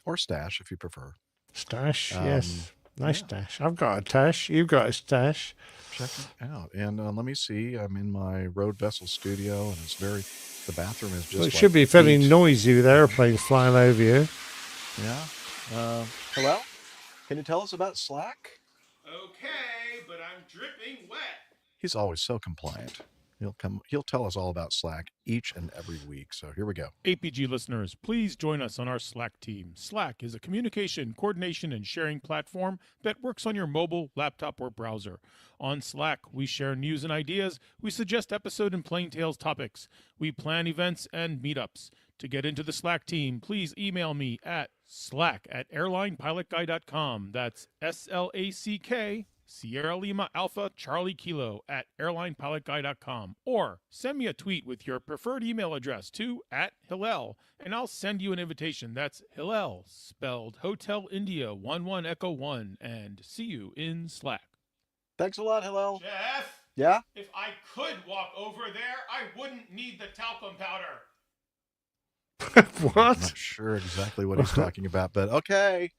Or stash if you prefer. Stash, yes. Nice stash. I've got a tash. You've got a stash. Check it out. And let me see. I'm in my road vessel studio, and the bathroom is just. Well, it should be fairly noisy with airplanes flying over you. Yeah. Hello? Can you tell us about Slack? Okay, but I'm dripping wet. He's always so compliant. He'll tell us all about Slack each and every week. So here we go. APG listeners, please join us on our Slack team. Slack is a communication, coordination, and sharing platform that works on your mobile, laptop, or browser. On Slack, we share news and ideas. We suggest episode and plain tales topics. We plan events and meetups. To get into the Slack team, please email me at slack@airlinepilotguy.com. That's SLACK, Sierra Lima Alpha Charlie Kilo @airlinepilotguy.com. Or send me a tweet with your preferred email address to @Hillel, and I'll send you an invitation. That's Hillel, spelled Hotel India 11 Echo 1, and see you in Slack. Thanks a lot, Hillel. Jeff? Yeah? If I could walk over there, I wouldn't need the talcum powder. What? I'm not sure exactly what he's talking about, but okay.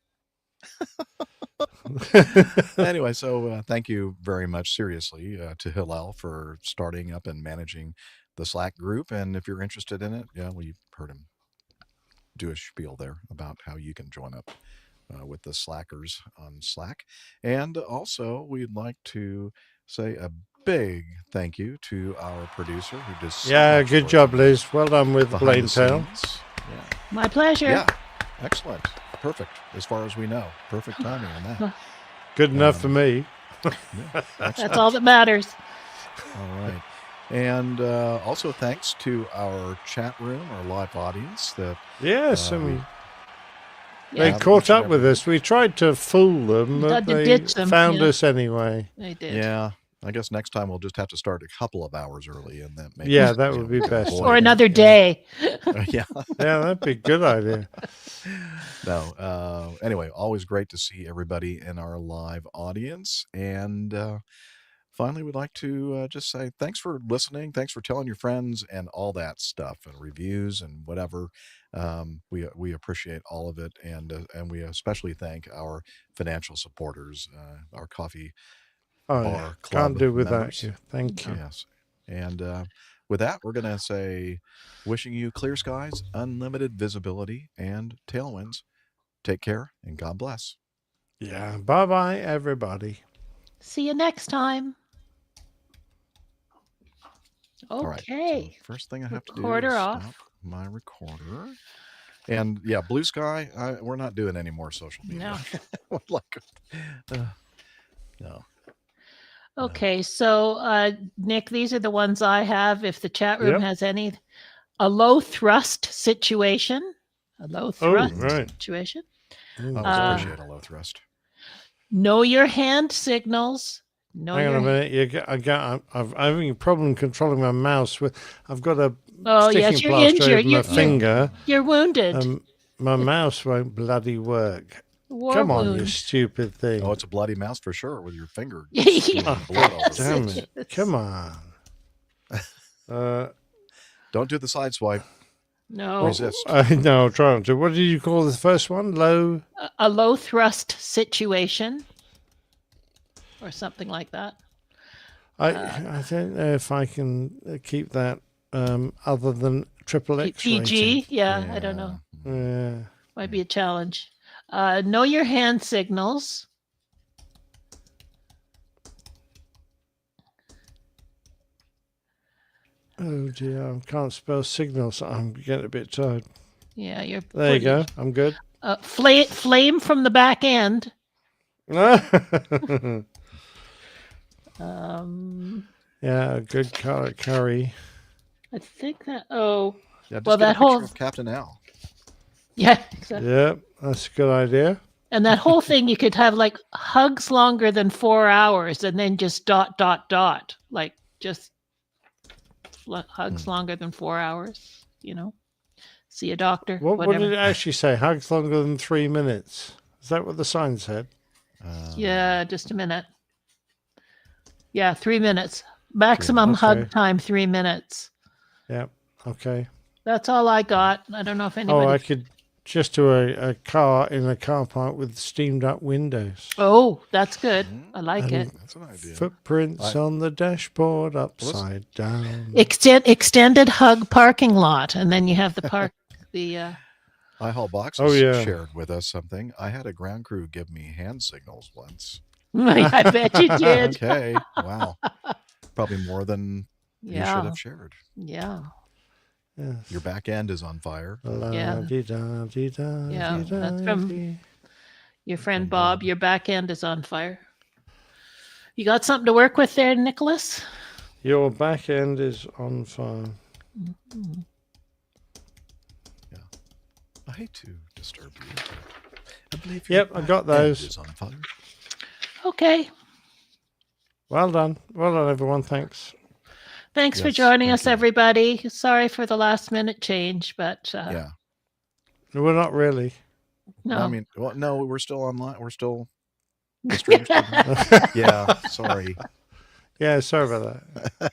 Anyway, so thank you very much, seriously, to Hillel for starting up and managing the Slack group. And if you're interested in it, yeah, well, you've heard him do a spiel there about how you can join up with the Slackers on Slack. And also, we'd like to say a big thank you to our producer who does good job, Liz. Well done with Blaine Tail. Yeah. My pleasure. Yeah, excellent. Perfect, as far as we know. Perfect timing on that. Good enough for me. Yeah, that's all that matters. All right. And also thanks to our chat room, our live audience. Yes, they caught up with us. We tried to fool them, but they found us anyway. They did. Yeah. I guess next time we'll just have to start a couple of hours early, and then maybe that would be best. Or another day. Yeah, that'd be a good idea. No, anyway, always great to see everybody in our live audience, and finally, we'd like to just say thanks for listening, thanks for telling your friends, and all that stuff, and reviews and whatever. We appreciate all of it, and we especially thank our financial supporters, our coffee. Bar club can't do without members. you. Thank you. Yes. And with that, we're going to say, wishing you clear skies, unlimited visibility, and tailwinds. Take care, and God bless. Yeah. Bye-bye, everybody. See you next time. Okay. All right, so first thing I have to do is off. stop my recorder. And yeah, Blue Sky, we're not doing any more social media. No. No. Okay, so Nick, these are the ones I have. If the chat room has any, a low thrust situation, situation. I appreciate a low thrust. Know your hand signals. Hang on a minute. I'm having a problem controlling my mouse. I've got a sticking plaster over my finger. You're wounded. My mouse won't bloody work. Come on, you stupid thing. Oh, it's a bloody mouse for sure with your finger. Blood all damn it. Come on. Don't do the side swipe. No. Resist. No, I'm trying to. What did you call the first one? Low? A low thrust situation. Or something like that. I don't know if I can keep that other than triple X PG? Yeah, I don't know. Yeah. Might be a challenge. Know your hand signals. Oh dear, I can't spell signals. I'm getting a bit tired. Yeah, you're. There you go. I'm good. Flame from the back end. Yeah, good curry. I think that. Yeah, well, that whole of Captain Al. Yeah, exactly. Yeah, that's a good idea. And that whole thing, you could have like hugs longer than 4 hours, and then just ... like just hugs longer than 4 hours. You know, see a doctor. What did it actually say? Hugs longer than 3 minutes. Is Is that what the sign said? Yeah, just a minute. Yeah, 3 minutes. Maximum hug Okay. time, 3 minutes. Yep. Okay. That's all I got. I don't know if Oh, anybody. I could just do a car in a car park with steamed up windows. Oh, that's good. I like it. That's an idea. Footprints on the dashboard upside down. Extended hug parking lot, and then you have the park. The iHaul Boxes Oh, yeah. shared with us something. I had a ground crew give me hand signals once. I bet you did. Okay. Wow. Probably more than you should have shared. Yeah. Yes. Your back end is on fire. Yeah. Yeah, that's from your friend Bob. Your back end is on fire. You got something to work with there, Nicholas? Your back end is on fire. Mm-hmm. Yeah. I hate to disturb you. I believe Yep, I got those. Is on fire. Okay. Well done. Well done, everyone. Thanks. Thanks for joining us, everybody. Sorry for the last minute change, but yeah. We're not really. No. I mean, well, no, we're still online. We're still. Yeah. Sorry. Yeah, sorry about that.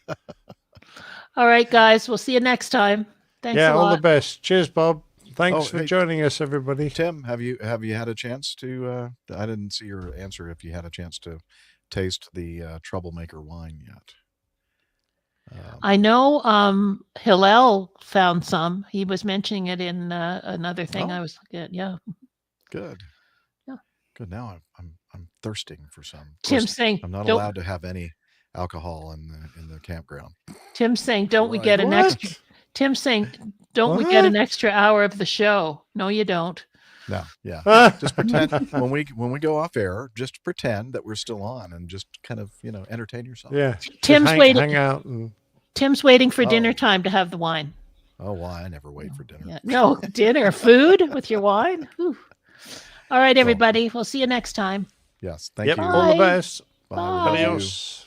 All right, guys. We'll see you next time. Thanks a lot. All the best. Cheers, Bob. Thanks for hey, joining us, everybody. Tim, have you had a chance to? I didn't see your answer. If you had a chance to taste the Troublemaker wine yet. I know Hillel found some. He was mentioning it in another thing I was looking at. Yeah. Good. Yeah. Good. Now I'm thirsting for some. Tim's saying I'm not don't- allowed to have any alcohol in the campground. Tim's saying, don't we get an extra? Tim's saying, don't we get an extra hour of the show? No, you don't. No, yeah. Just pretend when we go off air, just pretend that we're still on and just kind of, entertain yourself. Yeah. Tim's waiting. Hang out and... Tim's waiting for dinner time to have the wine. Oh, why? I never wait for dinner. Yeah. No, dinner, food with your wine. Whew. All right, everybody. We'll see you next time. Yes. Thank you. All the best. Bye. Adios.